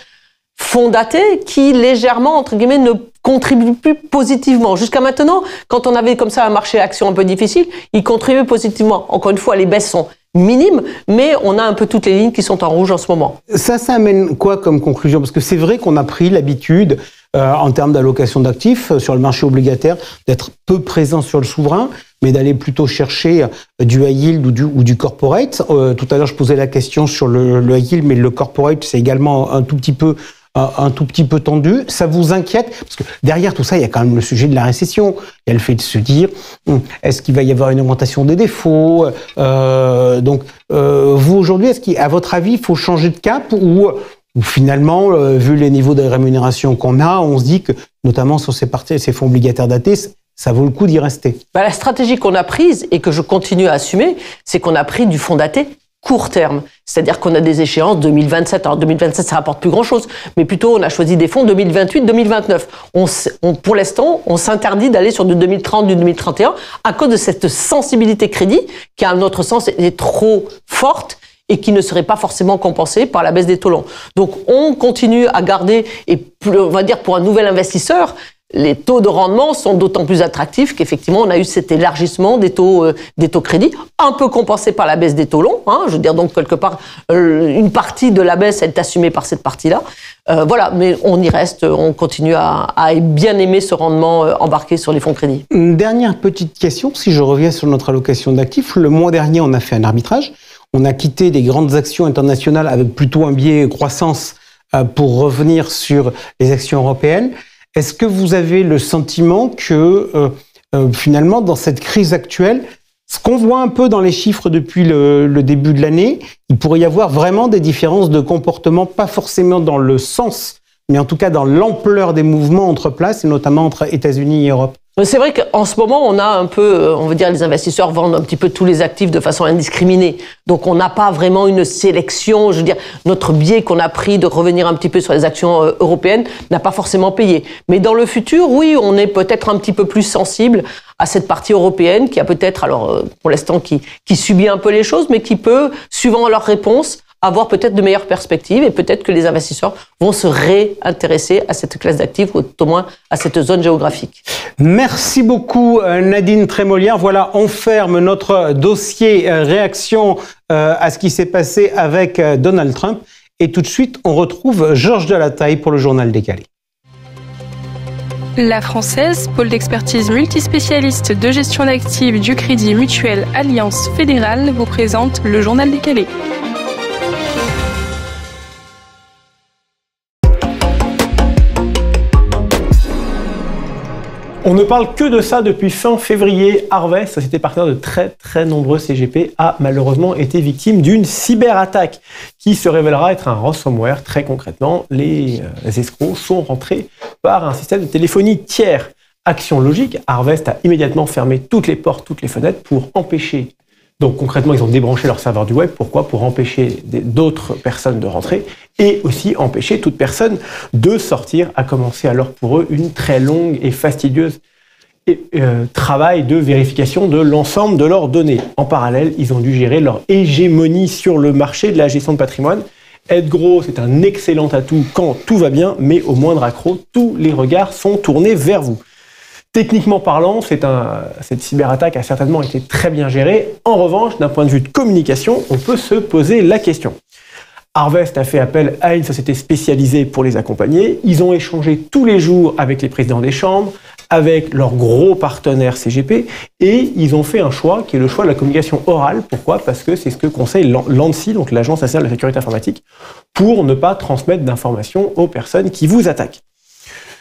fonds datés qui, légèrement, entre guillemets, ne contribuent plus positivement. Jusqu'à maintenant, quand on avait comme ça un marché action un peu difficile, ils contribuaient positivement. Encore une fois, les baisses sont minimes, mais on a un peu toutes les lignes qui sont en rouge en ce moment. Ça amène quoi comme conclusion? Parce que c'est vrai qu'on a pris l'habitude, en termes d'allocation d'actifs sur le marché obligataire, d'être peu présent sur le souverain, mais d'aller plutôt chercher du high yield ou du corporate. Tout à l'heure, je posais la question sur le high yield, mais le corporate, c'est également un tout petit peu tendu. Ça vous inquiète? Parce que derrière tout ça, il y a quand même le sujet de la récession. Il y a le fait de se dire, est-ce qu'il va y avoir une augmentation des défauts? Vous, aujourd'hui, est-ce qu'à votre avis, il faut changer de cap ou finalement, vu les niveaux de rémunération qu'on a, on se dit que, notamment sur ces fonds obligataires datés, ça vaut le coup d'y rester? La stratégie qu'on a prise et que je continue à assumer, c'est qu'on a pris du fonds daté court terme. C'est-à-dire qu'on a des échéances 2027. Alors 2027, ça rapporte plus grand-chose, mais plutôt on a choisi des fonds 2028-2029. Pour l'instant, on s'interdit d'aller sur du 2030, du 2031 à cause de cette sensibilité crédit qui, à notre sens, est trop forte et qui ne serait pas forcément compensée par la baisse des taux longs. Donc on continue à garder, et on va dire pour un nouvel investisseur, les taux de rendement sont d'autant plus attractifs qu'effectivement, on a eu cet élargissement des taux crédit, un peu compensé par la baisse des taux longs. Je veux dire, donc, quelque part, une partie de la baisse est assumée par cette partie-là. Voilà, mais on y reste, on continue à bien aimer ce rendement embarqué sur les fonds crédit. Une dernière petite question, si je reviens sur notre allocation d'actifs. Le mois dernier, on a fait un arbitrage. On a quitté des grandes actions internationales avec plutôt un biais croissance pour revenir sur les actions européennes. Est-ce que vous avez le sentiment que finalement, dans cette crise actuelle, ce qu'on voit un peu dans les chiffres depuis le début de l'année, il pourrait y avoir vraiment des différences de comportement, pas forcément dans le sens, mais en tout cas dans l'ampleur des mouvements entre places, et notamment entre États-Unis et Europe? C'est vrai qu'en ce moment, on a un peu, on veut dire, les investisseurs vendent un petit peu tous les actifs de façon indiscriminée. Donc, on n'a pas vraiment une sélection. Je veux dire, notre biais qu'on a pris de revenir un petit peu sur les actions européennes n'a pas forcément payé. Mais dans le futur, oui, on est peut-être un petit peu plus sensible à cette partie européenne qui a peut-être, alors, pour l'instant, qui subit un peu les choses, mais qui peut, suivant leur réponse, avoir peut-être de meilleures perspectives et peut-être que les investisseurs vont se réintéresser à cette classe d'actifs ou au moins à cette zone géographique. Merci beaucoup Nadine Trémolière. Voilà, on ferme notre dossier réaction à ce qui s'est passé avec Donald Trump. Et tout de suite, on retrouve Georges Delataille pour le Journal décalé. La Française, pôle d'expertise multispécialiste de gestion d'actifs du Crédit Mutuel Alliance Fédérale, vous présente le Journal décalé. On ne parle que de ça depuis fin février. Harvest, société partenaire de très nombreux CGP, a malheureusement été victime d'une cyberattaque qui se révélera être un ransomware. Très concrètement, les escrocs sont rentrés par un système de téléphonie tiers. Action logique, Harvest a immédiatement fermé toutes les portes, toutes les fenêtres pour empêcher. Donc concrètement, ils ont débranché leur serveur du web. Pourquoi ? Pour empêcher d'autres personnes de rentrer et aussi empêcher toute personne de sortir, à commencer alors pour eux une très longue et fastidieuse travail de vérification de l'ensemble de leurs données. En parallèle, ils ont dû gérer leur hégémonie sur le marché de la gestion de patrimoine. Être gros, c'est un excellent atout quand tout va bien, mais au moindre accroc, tous les regards sont tournés vers vous. Techniquement parlant, cette cyberattaque a certainement été très bien gérée. En revanche, d'un point de vue de communication, on peut se poser la question. Harvest a fait appel à une société spécialisée pour les accompagner. Ils ont échangé tous les jours avec les présidents des chambres, avec leurs gros partenaires CGP, et ils ont fait un choix qui est le choix de la communication orale. Pourquoi ? Parce que c'est ce que conseille l'ANSSI, donc l'Agence nationale de la sécurité informatique, pour ne pas transmettre d'informations aux personnes qui vous attaquent.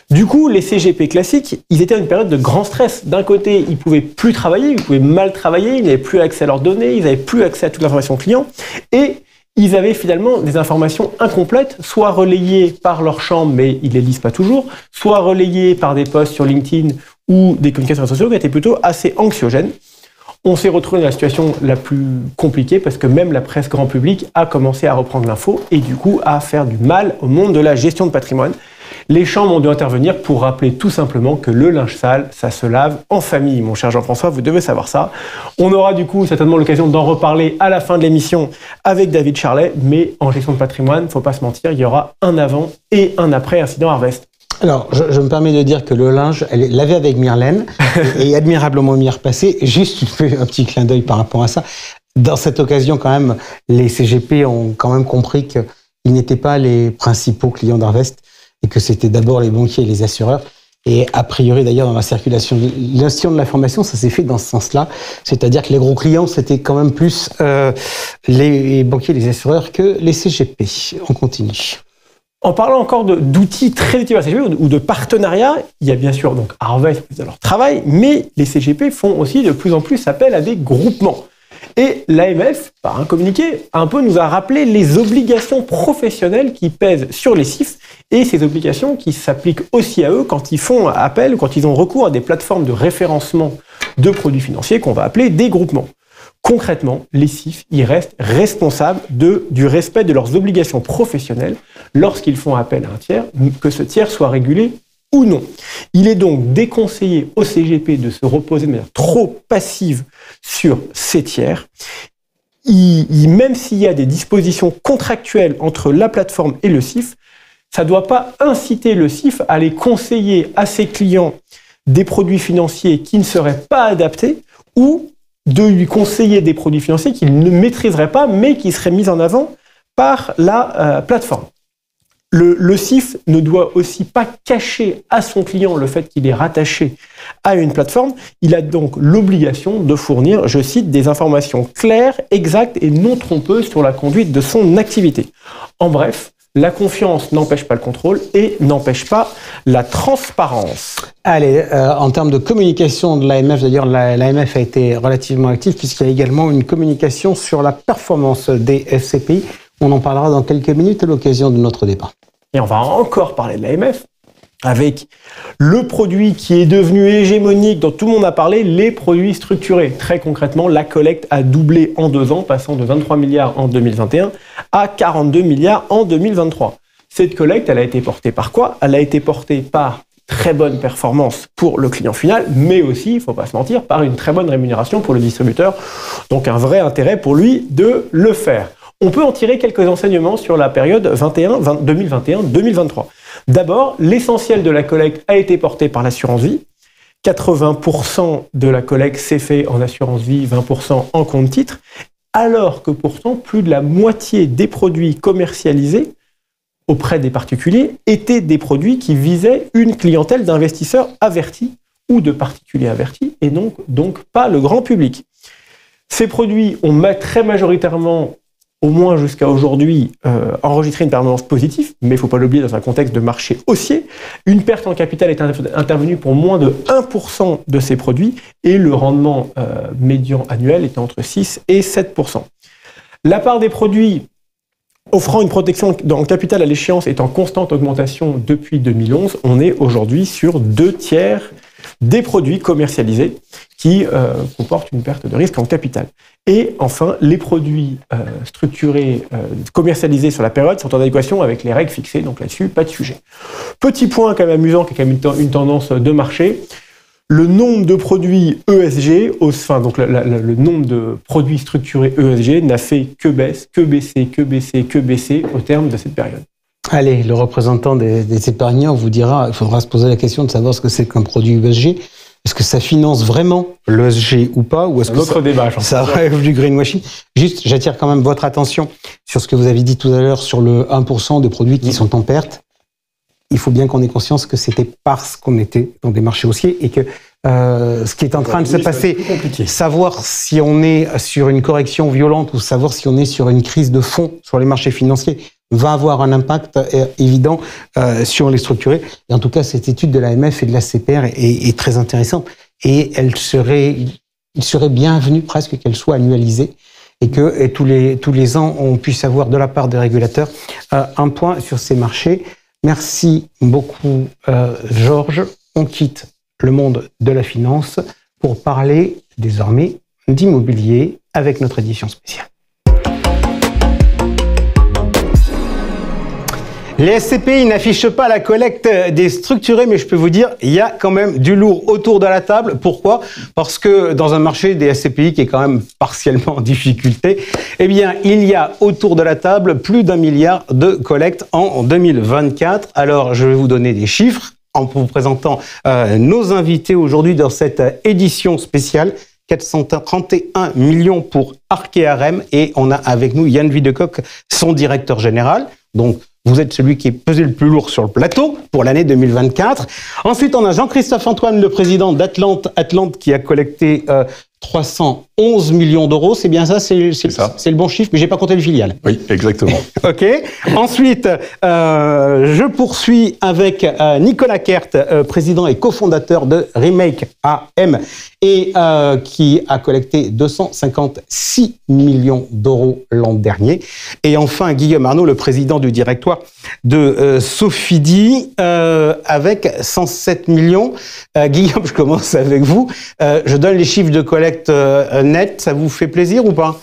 Du coup, les CGP classiques, ils étaient à une période de grand stress. D'un côté, ils pouvaient plus travailler, ils pouvaient mal travailler, ils n'avaient plus accès à leurs données, ils n'avaient plus accès à toute l'information client, et ils avaient finalement des informations incomplètes, soit relayées par leur chambre, mais ils les lisent pas toujours, soit relayées par des posts sur LinkedIn ou des communications sociales qui étaient plutôt assez anxiogènes. On s'est retrouvé dans la situation la plus compliquée parce que même la presse grand public a commencé à reprendre l'info et du coup à faire du mal au monde de la gestion de patrimoine. Les chambres ont dû intervenir pour rappeler tout simplement que le linge sale, ça se lave en famille. Mon cher Jean-François, vous devez savoir ça. On aura du coup certainement l'occasion d'en reparler à la fin de l'émission avec David Charlet, mais en gestion de patrimoine, il ne faut pas se mentir, il y aura un avant et un après incident Harvest. Alors, je me permets de dire que le linge, elle est lavé avec Myrlène et admirablement bien repassé. Juste un petit clin d'œil par rapport à ça. Dans cette occasion, quand même, les CGP ont quand même compris qu'ils n'étaient pas les principaux clients d'Harvest et que c'était d'abord les banquiers et les assureurs. Et a priori, d'ailleurs, dans la circulation, l'institution de l'information, ça s'est fait dans ce sens-là. C'est-à-dire que les gros clients, c'était quand même plus les banquiers et les assureurs que les CGP. On continue. En parlant encore d'outils très utiles à la CGP ou de partenariats, il y a bien sûr donc Harvest dans leur travail, mais les CGP font aussi de plus en plus appel à des groupements. Et l'AMF, par un communiqué, nous a rappelé les obligations professionnelles qui pèsent sur les CIF et ces obligations qui s'appliquent aussi à eux quand ils font appel ou quand ils ont recours à des plateformes de référencement de produits financiers qu'on va appeler des groupements. Concrètement, les CIF, ils restent responsables du respect de leurs obligations professionnelles lorsqu'ils font appel à un tiers, que ce tiers soit régulé ou non. Il est donc déconseillé au CGP de se reposer de manière trop passive sur ces tiers. Même s'il y a des dispositions contractuelles entre la plateforme et le CIF, ça ne doit pas inciter le CIF à aller conseiller à ses clients des produits financiers qui ne seraient pas adaptés ou de lui conseiller des produits financiers qu'il ne maîtriserait pas, mais qui seraient mis en avant par la plateforme. Le CIF ne doit aussi pas cacher à son client le fait qu'il est rattaché à une plateforme. Il a donc l'obligation de fournir, je cite, des informations claires, exactes et non trompeuses sur la conduite de son activité. En bref, la confiance n'empêche pas le contrôle et n'empêche pas la transparence. Allez, en termes de communication de l'AMF, d'ailleurs, l'AMF a été relativement active puisqu'il y a également une communication sur la performance des FCPI. On en parlera dans quelques minutes à l'occasion de notre débat. Et on va encore parler de l'AMF avec le produit qui est devenu hégémonique, dont tout le monde a parlé, les produits structurés. Très concrètement, la collecte a doublé en 2 ans, passant de 23 milliards en 2021 à 42 milliards en 2023. Cette collecte, elle a été portée par quoi ? Elle a été portée par très bonne performance pour le client final, mais aussi, il ne faut pas se mentir, par une très bonne rémunération pour le distributeur. Donc un vrai intérêt pour lui de le faire. On peut en tirer quelques enseignements sur la période 2021-2023. D'abord, l'essentiel de la collecte a été porté par l'assurance vie. 80% de la collecte s'est fait en assurance vie, 20% en compte titre, alors que pourtant plus de la moitié des produits commercialisés auprès des particuliers étaient des produits qui visaient une clientèle d'investisseurs avertis ou de particuliers avertis, et donc pas le grand public. Ces produits ont très majoritairement, au moins jusqu'à aujourd'hui, enregistré une performance positive, mais il ne faut pas l'oublier dans un contexte de marché haussier. Une perte en capital est intervenue pour moins de 1% de ces produits, et le rendement médian annuel était entre 6 et 7%. La part des produits offrant une protection en capital à l'échéance est en constante augmentation depuis 2011. On est aujourd'hui sur 2/3 des produits commercialisés qui comportent une perte de risque en capital. Et enfin, les produits structurés, commercialisés sur la période sont en adéquation avec les règles fixées, donc là-dessus, pas de sujet. Petit point quand même amusant, qui est quand même une tendance de marché, le nombre de produits ESG, donc le nombre de produits structurés ESG n'a fait que baisser au terme de cette période. Allez, le représentant des épargnants vous dira, il faudra se poser la question de savoir ce que c'est qu'un produit ESG. Est-ce que ça finance vraiment l'ESG ou pas, ou est-ce que ça rêve du greenwashing? Juste, j'attire quand même votre attention sur ce que vous avez dit tout à l'heure sur le 1% des produits qui sont en perte. Il faut bien qu'on ait conscience que c'était parce qu'on était dans des marchés haussiers et que ce qui est en train de se passer, savoir si on est sur une correction violente ou savoir si on est sur une crise de fond sur les marchés financiers va avoir un impact évident sur les structurés. Et en tout cas, cette étude de l'AMF et de la CPR est très intéressante et il serait bienvenu presque qu'elle soit annualisée et que tous les ans, on puisse avoir de la part des régulateurs un point sur ces marchés. Merci beaucoup, Georges. On quitte le monde de la finance pour parler désormais d'immobilier avec notre édition spéciale. Les SCPI n'affichent pas la collecte des structurés, mais je peux vous dire, il y a quand même du lourd autour de la table. Pourquoi? Parce que dans un marché des SCPI qui est quand même partiellement en difficulté, eh bien, il y a autour de la table plus d'1 milliard de collectes en 2024. Alors, je vais vous donner des chiffres en vous présentant nos invités aujourd'hui dans cette édition spéciale. 431 millions pour Arkéarem et on a avec nous Yann Videcoq, son directeur général. Donc, vous êtes celui qui est pesé le plus lourd sur le plateau pour l'année 2024. Ensuite, on a Jean-Christophe Antoine, le président d'Atlante, qui a collecté 311 millions d'euros. C'est bien ça, c'est le bon chiffre, mais j'ai pas compté le filiale. Oui, exactement. OK. Ensuite, je poursuis avec Nicolas Kert, président et cofondateur de Remake AM, et qui a collecté 256 millions d'euros l'an dernier. Et enfin, Guillaume Arnaud, le président du directoire de Sofidy, avec 107 millions. Guillaume, je commence avec vous. Je donne les chiffres de collecte nette. Ça vous fait plaisir ou pas?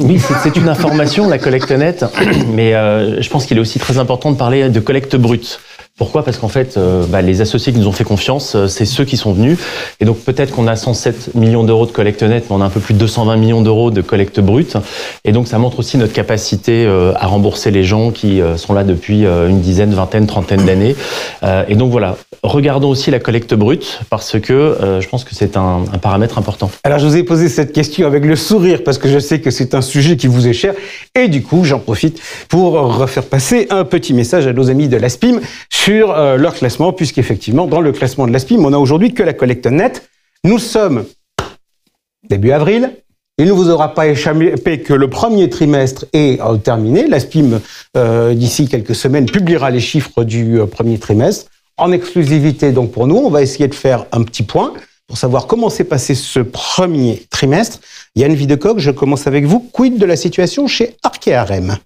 Oui, c'est une information, la collecte nette, mais je pense qu'il est aussi très important de parler de collecte brute. Pourquoi? Parce qu'en fait, les associés qui nous ont fait confiance, c'est ceux qui sont venus. Et donc peut-être qu'on a 107 millions d'euros de collecte nette, mais on a un peu plus de 220 millions d'euros de collecte brute. Et donc ça montre aussi notre capacité à rembourser les gens qui sont là depuis une dizaine, vingtaine, trentaine d'années. Et donc voilà, regardons aussi la collecte brute, parce que je pense que c'est un paramètre important. Alors je vous ai posé cette question avec le sourire, parce que je sais que c'est un sujet qui vous est cher. Et du coup, j'en profite pour refaire passer un petit message à nos amis de l'ASPIM sur leur classement, puisqu'effectivement, dans le classement de l'ASPIM, on n'a aujourd'hui que la collecte nette. Nous sommes début avril. Il ne vous aura pas échappé que le premier trimestre est terminé. L'ASPIM, d'ici quelques semaines, publiera les chiffres du premier trimestre. En exclusivité, donc, pour nous, on va essayer de faire un petit point pour savoir comment s'est passé ce premier trimestre. Yann Videcoq, je commence avec vous. Quid de la situation chez Arkéarem?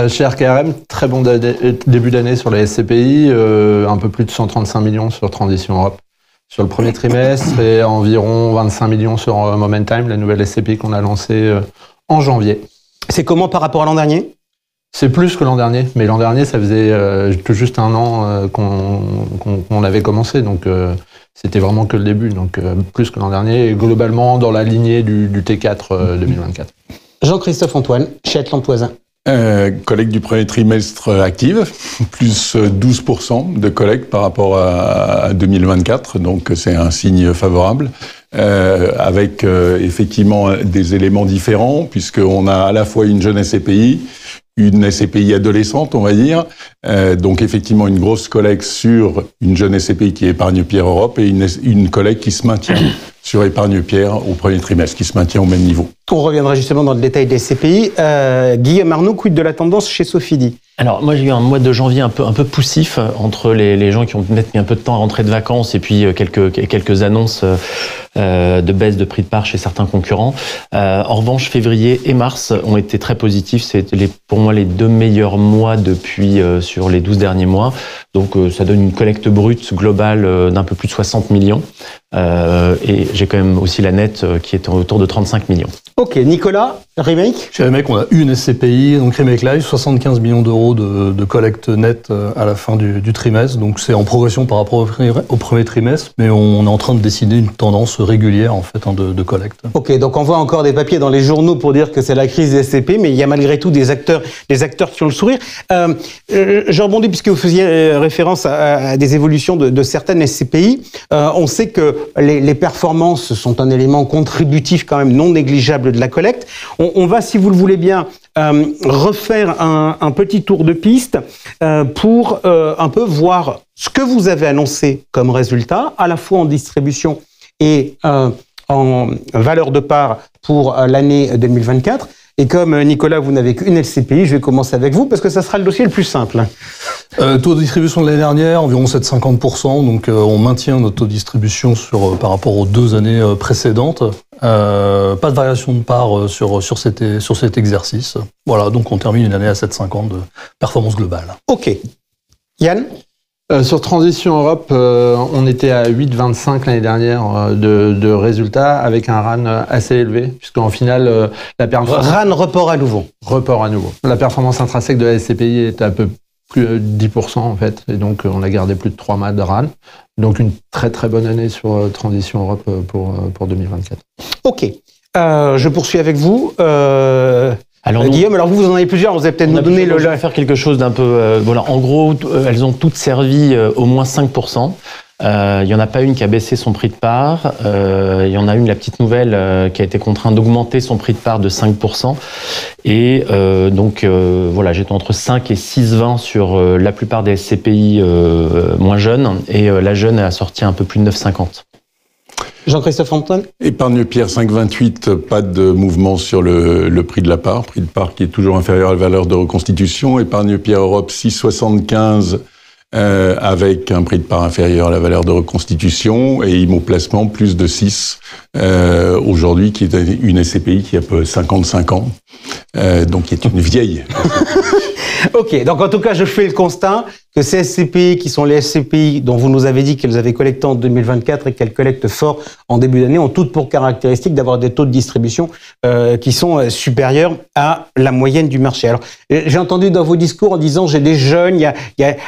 Chez Arkéarem, très bon début d'année sur les SCPI, un peu plus de 135 millions sur Transition Europe sur le premier trimestre et environ 25 millions sur Momentum, la nouvelle SCPI qu'on a lancée en janvier. C'est comment par rapport à l'an dernier? C'est plus que l'an dernier, mais l'an dernier, ça faisait tout juste un an qu'on avait commencé, donc c'était vraiment que le début, donc plus que l'an dernier, et globalement dans la lignée du T4 2024. Jean-Christophe Antoine, chez Atlantoisin. Collecte du premier trimestre active, plus 12% de collecte par rapport à 2024, donc c'est un signe favorable, avec effectivement des éléments différents, puisqu'on a à la fois une jeune SCPI, une SCPI adolescente, on va dire, donc effectivement une grosse collecte sur une jeune SCPI qui est Épargne Pierre Europe et une collecte qui se maintient sur Épargne Pierre au premier trimestre, qui se maintient au même niveau. On reviendra justement dans le détail des SCPI. Guillaume Arnaud, quid de la tendance chez Sofidy? Alors moi j'ai eu un mois de janvier un peu poussif entre les gens qui ont peut-être mis un peu de temps à rentrer de vacances et puis quelques annonces de baisse de prix de part chez certains concurrents. En revanche, février et mars ont été très positifs. C'est pour moi les 2 meilleurs mois depuis sur les 12 derniers mois. Donc ça donne une collecte brute globale d'un peu plus de 60 millions. Et j'ai quand même aussi la nette qui est autour de 35 millions. Ok, Nicolas, Remake? Chez Remake, on a une SCPI, donc Remake Live, 75 millions d'euros de collecte nette à la fin du trimestre. Donc c'est en progression par rapport au premier trimestre, mais on est en train de dessiner une tendance régulière en fait de collecte. Ok, donc on voit encore des papiers dans les journaux pour dire que c'est la crise des SCP, mais il y a malgré tout des acteurs qui ont le sourire. Je rebondis puisque vous faisiez référence à des évolutions de certaines SCPI. On sait que les performances sont un élément contributif quand même non négligeable de la collecte. On va, si vous le voulez bien, refaire un petit tour de piste pour un peu voir ce que vous avez annoncé comme résultat, à la fois en distribution et en valeur de part pour l'année 2024. Et comme Nicolas, vous n'avez qu'une SCPI, je vais commencer avec vous parce que ça sera le dossier le plus simple. Taux de distribution de l'année dernière, environ 7,50%. Donc on maintient notre taux de distribution par rapport aux 2 années précédentes. Pas de variation de part sur cet exercice. Voilà, donc on termine une année à 7,50 de performance globale. Ok. Yann? Sur Transition Europe, on était à 8,25 l'année dernière de résultats avec un RAN assez élevé, puisqu'en finale, la performance... RAN report à nouveau. Report à nouveau. La performance intrinsèque de la SCPI est à peu plus de 10% en fait, et donc on a gardé plus de 3 mois de RAN. Donc une très très bonne année sur Transition Europe pour 2024. Ok. Je poursuis avec vous. Alors, Guillaume, alors vous en avez plusieurs, vous allez peut-être nous donner le... Je vais faire quelque chose d'un peu... voilà, en gros, elles ont toutes servi au moins 5%. Il n'y en a pas une qui a baissé son prix de part. Il y en a une, la petite nouvelle, qui a été contrainte d'augmenter son prix de part de 5%. Et donc, voilà, j'étais entre 5 et 6,20 sur la plupart des SCPI moins jeunes. Et la jeune a sorti un peu plus de 9,50. Jean-Christophe Antoine? Épargne Pierre 5,28, pas de mouvement sur le prix de part qui est toujours inférieur à la valeur de reconstitution. Épargne Pierre Europe 6,75 avec un prix de part inférieur à la valeur de reconstitution et Immo Placement plus de 6 aujourd'hui, qui est une SCPI qui a peu 55 ans, donc qui est une vieille. Ok, donc en tout cas, je fais le constat que ces SCPI, qui sont les SCPI dont vous nous avez dit qu'elles avaient collecté en 2024 et qu'elles collectent fort en début d'année, ont toutes pour caractéristique d'avoir des taux de distribution qui sont supérieurs à la moyenne du marché. Alors, j'ai entendu dans vos discours en disant j'ai des jeunes,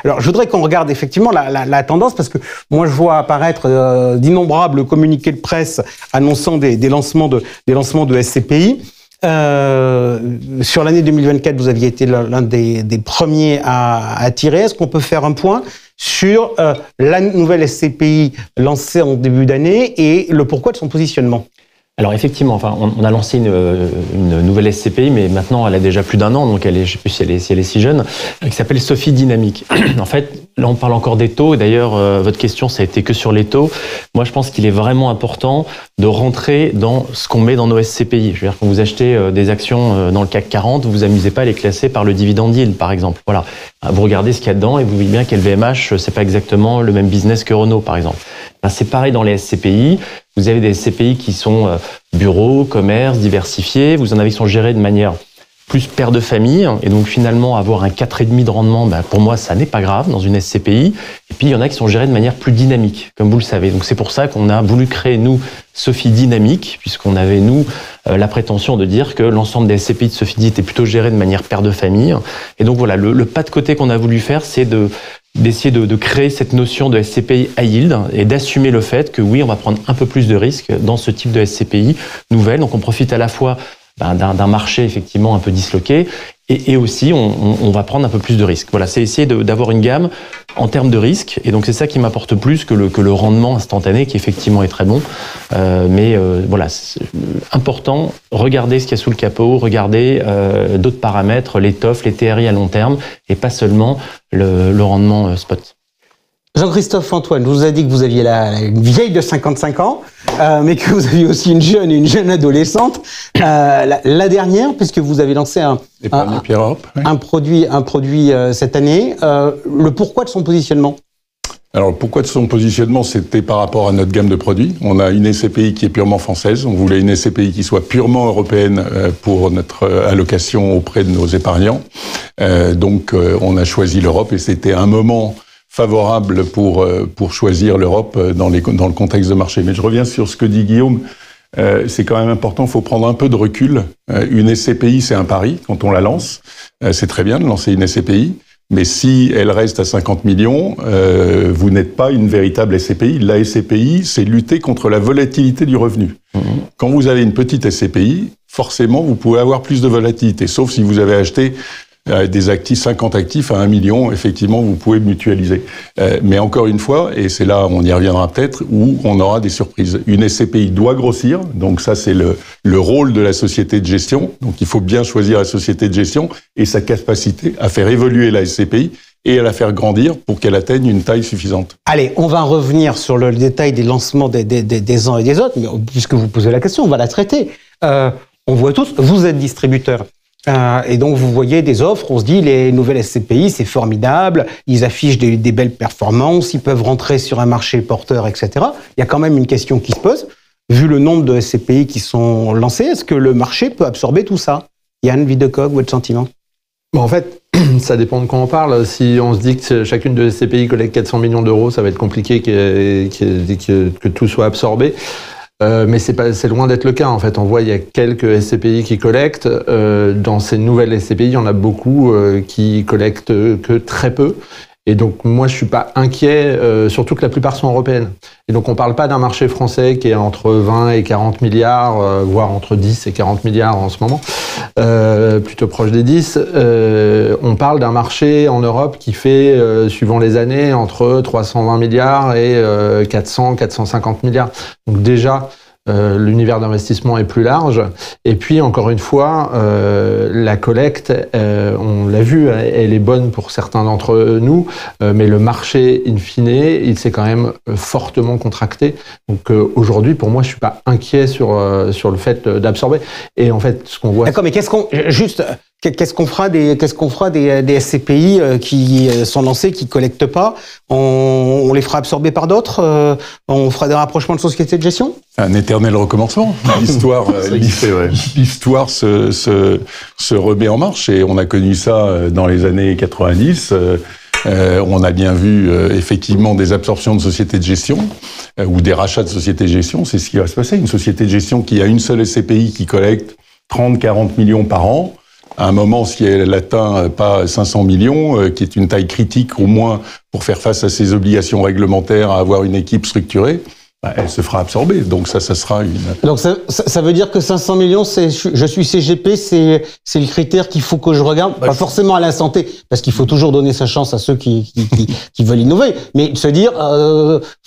Alors, je voudrais qu'on regarde effectivement la tendance, parce que moi, je vois apparaître d'innombrables communiqués de presse annonçant des lancements de SCPI. Sur l'année 2024, vous aviez été l'un des premiers à tirer. Est-ce qu'on peut faire un point sur la nouvelle SCPI lancée en début d'année et le pourquoi de son positionnement? Alors effectivement, enfin, on a lancé une nouvelle SCPI, mais maintenant elle a déjà plus d'1 an, donc je ne sais plus si elle est si jeune, qui s'appelle Sophie Dynamique. En fait, là on parle encore des taux, et d'ailleurs votre question ça a été que sur les taux. Moi je pense qu'il est vraiment important de rentrer dans ce qu'on met dans nos SCPI. Je veux dire, quand vous achetez des actions dans le CAC 40, vous vous amusez pas à les classer par le dividend yield, par exemple. Voilà, vous regardez ce qu'il y a dedans et vous voyez bien qu'LVMH, c'est pas exactement le même business que Renault, par exemple. Ben, c'est pareil dans les SCPI. Vous avez des SCPI qui sont bureaux, commerce, diversifiés. Vous en avez qui sont gérés de manière plus père de famille. Et donc finalement, avoir un 4,5 de rendement, ben, pour moi, ça n'est pas grave dans une SCPI. Et puis il y en a qui sont gérés de manière plus dynamique, comme vous le savez. Donc c'est pour ça qu'on a voulu créer, nous, Sophie Dynamique, puisqu'on avait, nous, la prétention de dire que l'ensemble des SCPI de Sophie étaient plutôt gérés de manière père de famille. Et donc voilà, le pas de côté qu'on a voulu faire, c'est d'essayer de créer cette notion de SCPI high yield et d'assumer le fait que oui, on va prendre un peu plus de risques dans ce type de SCPI nouvelle. Donc on profite à la fois d'un marché effectivement un peu disloqué. Et aussi, on va prendre un peu plus de risques. Voilà, c'est essayer d'avoir une gamme en termes de risques. Et donc, c'est ça qui m'apporte plus que le rendement instantané, qui effectivement est très bon. Voilà, c'est important. Regardez ce qu'il y a sous le capot, regardez d'autres paramètres, les TOF, les TRI à long terme, et pas seulement le rendement spot. Jean-Christophe Antoine, je vous ai dit que vous aviez une vieille de 55 ans, mais que vous aviez aussi une jeune adolescente. La dernière, puisque vous avez lancé un produit cette année. Le pourquoi de son positionnement? Alors, pourquoi de son positionnement, c'était par rapport à notre gamme de produits. On a une SCPI qui est purement française. On voulait une SCPI qui soit purement européenne pour notre allocation auprès de nos épargnants. Donc, on a choisi l'Europe et c'était un moment favorable pour choisir l'Europe dans le contexte de marché. Mais je reviens sur ce que dit Guillaume. C'est quand même important, il faut prendre un peu de recul. Une SCPI, c'est un pari quand on la lance. C'est très bien de lancer une SCPI. Mais si elle reste à 50 millions, vous n'êtes pas une véritable SCPI. La SCPI, c'est lutter contre la volatilité du revenu. Quand vous avez une petite SCPI, forcément, vous pouvez avoir plus de volatilité. Sauf si vous avez acheté des actifs, 50 actifs à 1 million, effectivement, vous pouvez mutualiser. Mais encore une fois, et c'est là, on y reviendra peut-être, où on aura des surprises. Une SCPI doit grossir, donc ça, c'est le rôle de la société de gestion. Donc il faut bien choisir la société de gestion et sa capacité à faire évoluer la SCPI et à la faire grandir pour qu'elle atteigne une taille suffisante. Allez, on va revenir sur le détail des lancements des uns et des autres, mais puisque vous posez la question, on va la traiter. On voit tous, vous êtes distributeur. Et donc vous voyez des offres, on se dit les nouvelles SCPI c'est formidable, ils affichent des belles performances, ils peuvent rentrer sur un marché porteur, etc. Il y a quand même une question qui se pose, vu le nombre de SCPI qui sont lancés, est-ce que le marché peut absorber tout ça? Yann Videcoq, votre sentiment? Bon, en fait, ça dépend de quoi on parle. Si on se dit que chacune de SCPI collecte 400 millions d'euros, ça va être compliqué que tout soit absorbé. Mais c'est loin d'être le cas. En fait, on voit il y a quelques SCPI qui collectent. Dans ces nouvelles SCPI, il y en a beaucoup qui collectent que très peu. Et donc moi, je suis pas inquiet, surtout que la plupart sont européennes. Et donc on parle pas d'un marché français qui est entre 20 et 40 milliards, voire entre 10 et 40 milliards en ce moment, plutôt proche des 10. On parle d'un marché en Europe qui fait, suivant les années, entre 320 milliards et 450 milliards. Donc déjà, l'univers d'investissement est plus large. Et puis, encore une fois, la collecte, on l'a vu, elle est bonne pour certains d'entre nous, mais le marché, in fine, il s'est quand même fortement contracté. Donc aujourd'hui, pour moi, je suis pas inquiet sur le fait d'absorber. Et en fait, ce qu'on voit... D'accord, mais qu'est-ce qu'on fera des SCPI qui sont lancés, qui collectent pas? On les fera absorber par d'autres? On fera des rapprochements de sociétés de gestion? Un éternel recommencement. L'histoire se remet en marche et on a connu ça dans les années 90. On a bien vu effectivement des absorptions de sociétés de gestion ou des rachats de sociétés de gestion. C'est ce qui va se passer. Une société de gestion qui a une seule SCPI qui collecte 30-40 millions par an, à un moment, si elle n'atteint pas 500 millions, qui est une taille critique au moins pour faire face à ses obligations réglementaires, à avoir une équipe structurée, elle se fera absorber. Donc ça sera une... Donc ça veut dire que 500 millions, je suis CGP, c'est le critère qu'il faut que je regarde, pas forcément à l'instant T, parce qu'il faut toujours donner sa chance à ceux qui veulent innover, mais se dire,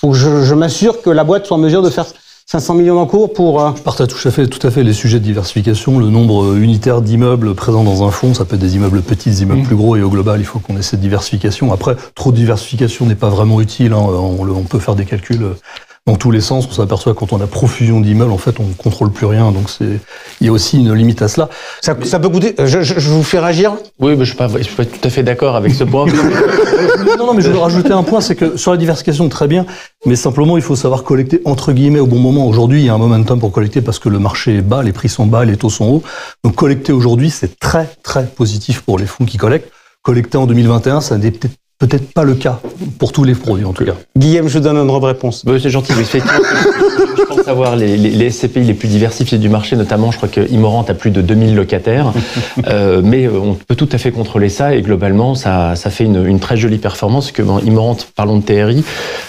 faut que je m'assure que la boîte soit en mesure de faire 500 millions d'encours pour... Je partage tout à fait les sujets de diversification, le nombre unitaire d'immeubles présents dans un fonds, ça peut être des immeubles petits, des immeubles plus gros, et au global, il faut qu'on ait cette diversification. Après, trop de diversification n'est pas vraiment utile, hein. On peut faire des calculs dans tous les sens. On s'aperçoit que quand on a profusion d'immeubles, en fait, on ne contrôle plus rien. Donc il y a aussi une limite à cela. Ça peut goûter. Je vous fais réagir. Oui, mais je suis pas tout à fait d'accord avec ce point. non, mais je veux rajouter un point, c'est que sur la diversification, très bien, mais simplement, il faut savoir collecter entre guillemets au bon moment. Aujourd'hui, il y a un momentum pour collecter parce que le marché est bas, les prix sont bas, les taux sont hauts. Donc collecter aujourd'hui, c'est très, très positif pour les fonds qui collectent. Collecter en 2021, ça n'est peut-être pas le cas pour tous les produits, en tout cas. Guillaume, je vous donne une autre réponse. C'est gentil, mais effectivement, je pense avoir les SCPI les plus diversifiés du marché, notamment, je crois que Immorente a plus de 2000 locataires, mais on peut tout à fait contrôler ça, et globalement, ça fait une très jolie performance, que Immorente, parlons de TRI,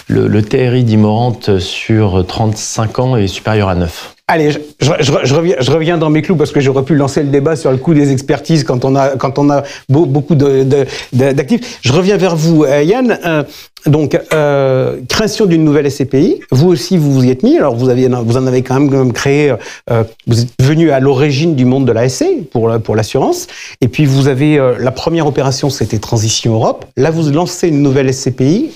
le TRI d'Immorente sur 35 ans est supérieur à 9. Allez, je reviens dans mes clous parce que j'aurais pu lancer le débat sur le coût des expertises quand on a beaucoup d'actifs. Je reviens vers vous, Yann. Donc, création d'une nouvelle SCPI. Vous aussi, vous vous y êtes mis. Alors, vous en avez quand même créé. Vous êtes venu à l'origine du monde de la SC pour l'assurance. Et puis, vous avez la première opération, c'était Transition Europe. Là, vous lancez une nouvelle SCPI.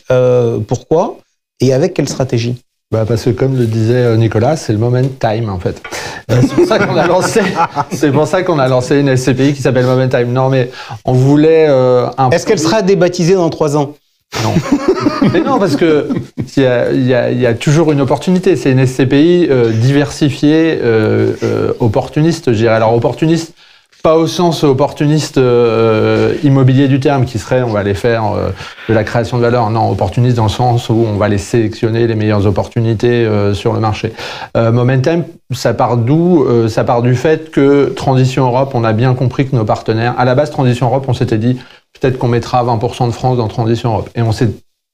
Pourquoi et avec quelle stratégie? Parce que comme le disait Nicolas, c'est le moment time en fait. C'est pour ça qu'on a lancé une SCPI qui s'appelle Moment Time. Non mais on voulait Est-ce qu'elle sera débaptisée dans 3 ans? Non. Mais non, parce que il y a toujours une opportunité. C'est une SCPI diversifiée, opportuniste, je dirais. Alors opportuniste, pas au sens opportuniste immobilier du terme, qui serait on va aller faire de la création de valeur. Non, opportuniste dans le sens où on va les sélectionner les meilleures opportunités sur le marché. Momentum, ça part d'où? Ça part du fait que Transition Europe, on a bien compris que nos partenaires, à la base Transition Europe, on s'était dit peut-être qu'on mettra 20% de France dans Transition Europe. Et on s'est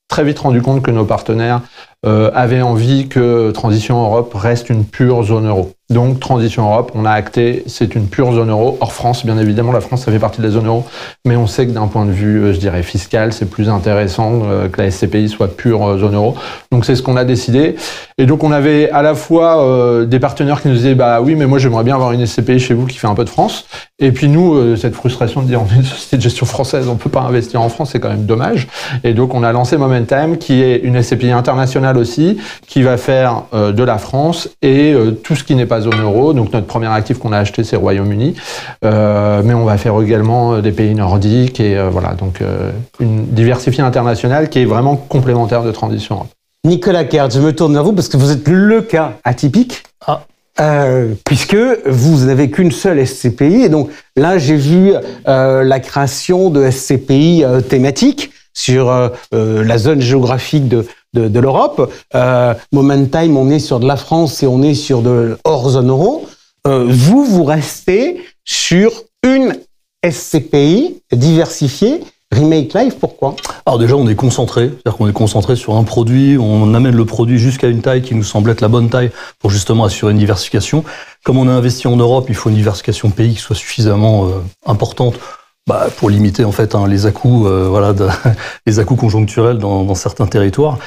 très vite rendu compte que nos partenaires avaient envie que Transition Europe reste une pure zone euro. Donc, Transition Europe, on a acté, c'est une pure zone euro. Hors France, bien évidemment, la France, ça fait partie de la zone euro. Mais on sait que d'un point de vue, je dirais, fiscal, c'est plus intéressant que la SCPI soit pure zone euro. Donc, c'est ce qu'on a décidé. Et donc, on avait à la fois des partenaires qui nous disaient, bah oui, mais moi, j'aimerais bien avoir une SCPI chez vous qui fait un peu de France. Et puis, nous, cette frustration de dire, on est une société de gestion française, on peut pas investir en France, c'est quand même dommage. Et donc, on a lancé Momentum, qui est une SCPI internationale aussi, qui va faire de la France et tout ce qui n'est pas zone euro. Donc notre premier actif qu'on a acheté, c'est Royaume-Uni, mais on va faire également des pays nordiques et voilà, donc une diversifiée internationale qui est vraiment complémentaire de Transition Europe. Nicolas Kert, je me tourne vers vous parce que vous êtes le cas atypique. Puisque vous n'avez qu'une seule SCPI, et donc là j'ai vu la création de SCPI thématiques sur la zone géographique de l'Europe. Momentum, on est sur de la France et on est sur de hors zone euro. Vous restez sur une SCPI diversifiée. Remake Life, pourquoi? Alors déjà, on est concentré, c'est-à-dire qu'on est concentré sur un produit, on amène le produit jusqu'à une taille qui nous semble être la bonne taille pour justement assurer une diversification. Comme on a investi en Europe, il faut une diversification de pays qui soit suffisamment importante pour limiter en fait les à-coups, les à-coups conjoncturels dans certains territoires.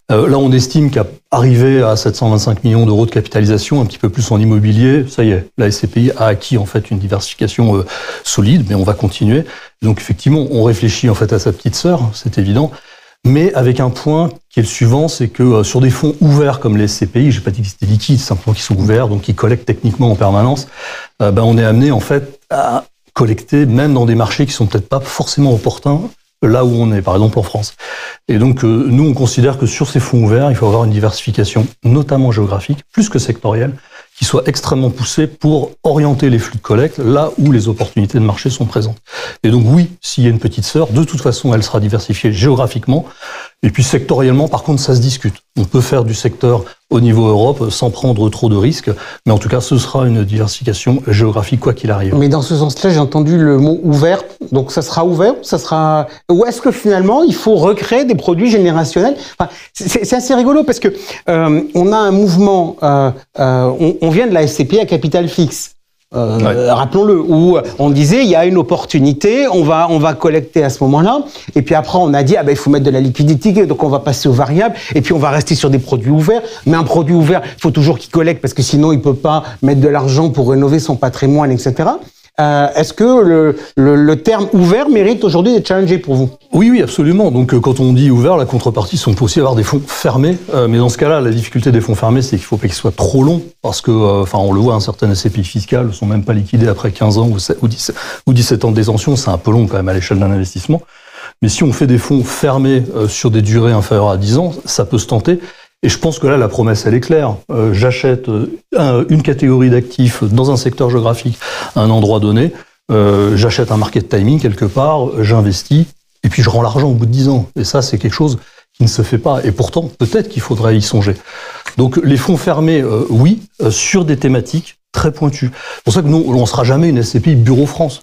Là, on estime qu'arriver à 725 millions d'euros de capitalisation, un petit peu plus en immobilier, ça y est, la SCPI a acquis en fait une diversification solide, mais on va continuer. Donc effectivement, on réfléchit en fait à sa petite sœur, c'est évident, mais avec un point qui est le suivant, c'est que sur des fonds ouverts comme les SCPI, j'ai pas dit que c'était liquide, c'est simplement qu'ils sont ouverts, donc qui collectent techniquement en permanence, on est amené en fait à collecter même dans des marchés qui sont peut-être pas forcément opportuns là où on est, par exemple en France. Et donc nous on considère que sur ces fonds ouverts, il faut avoir une diversification, notamment géographique, plus que sectorielle, qui soit extrêmement poussée pour orienter les flux de collecte là où les opportunités de marché sont présentes. Et donc oui, s'il y a une petite sœur, de toute façon elle sera diversifiée géographiquement. Et puis sectoriellement, par contre, ça se discute. On peut faire du secteur au niveau Europe sans prendre trop de risques, mais en tout cas, ce sera une diversification géographique quoi qu'il arrive. Mais dans ce sens-là, j'ai entendu le mot ouvert. Donc ça sera ouvert, ça sera. Ou est-ce que finalement, il faut recréer des produits générationnels? Enfin, c'est assez rigolo parce que on a un mouvement. On vient de la SCPI à capital fixe. Rappelons-le, où on disait il y a une opportunité, on va collecter à ce moment-là, et puis après on a dit il faut mettre de la liquidité, donc on va passer aux variables, et puis on va rester sur des produits ouverts. Mais un produit ouvert, il faut toujours qu'il collecte parce que sinon il peut pas mettre de l'argent pour rénover son patrimoine, etc. Est-ce que le terme ouvert mérite aujourd'hui d'être challengé pour vous? Oui, absolument. Donc, quand on dit ouvert, la contrepartie, c'est qu'on peut aussi avoir des fonds fermés. Mais dans ce cas-là, la difficulté des fonds fermés, c'est qu'il faut pas qu'ils soient trop longs, parce que, on le voit, certaines SCPI fiscales sont même pas liquidées après 15 ans ou 17 ans de détention. C'est un peu long quand même à l'échelle d'un investissement. Mais si on fait des fonds fermés sur des durées inférieures à 10 ans, ça peut se tenter. Et je pense que là, la promesse, elle est claire. J'achète une catégorie d'actifs dans un secteur géographique à un endroit donné. J'achète un market timing quelque part, j'investis, et puis je rends l'argent au bout de 10 ans. Et ça, c'est quelque chose qui ne se fait pas. Et pourtant, peut-être qu'il faudrait y songer. Donc, les fonds fermés, oui, sur des thématiques très pointues. C'est pour ça que nous, on ne sera jamais une SCPI Bureau France.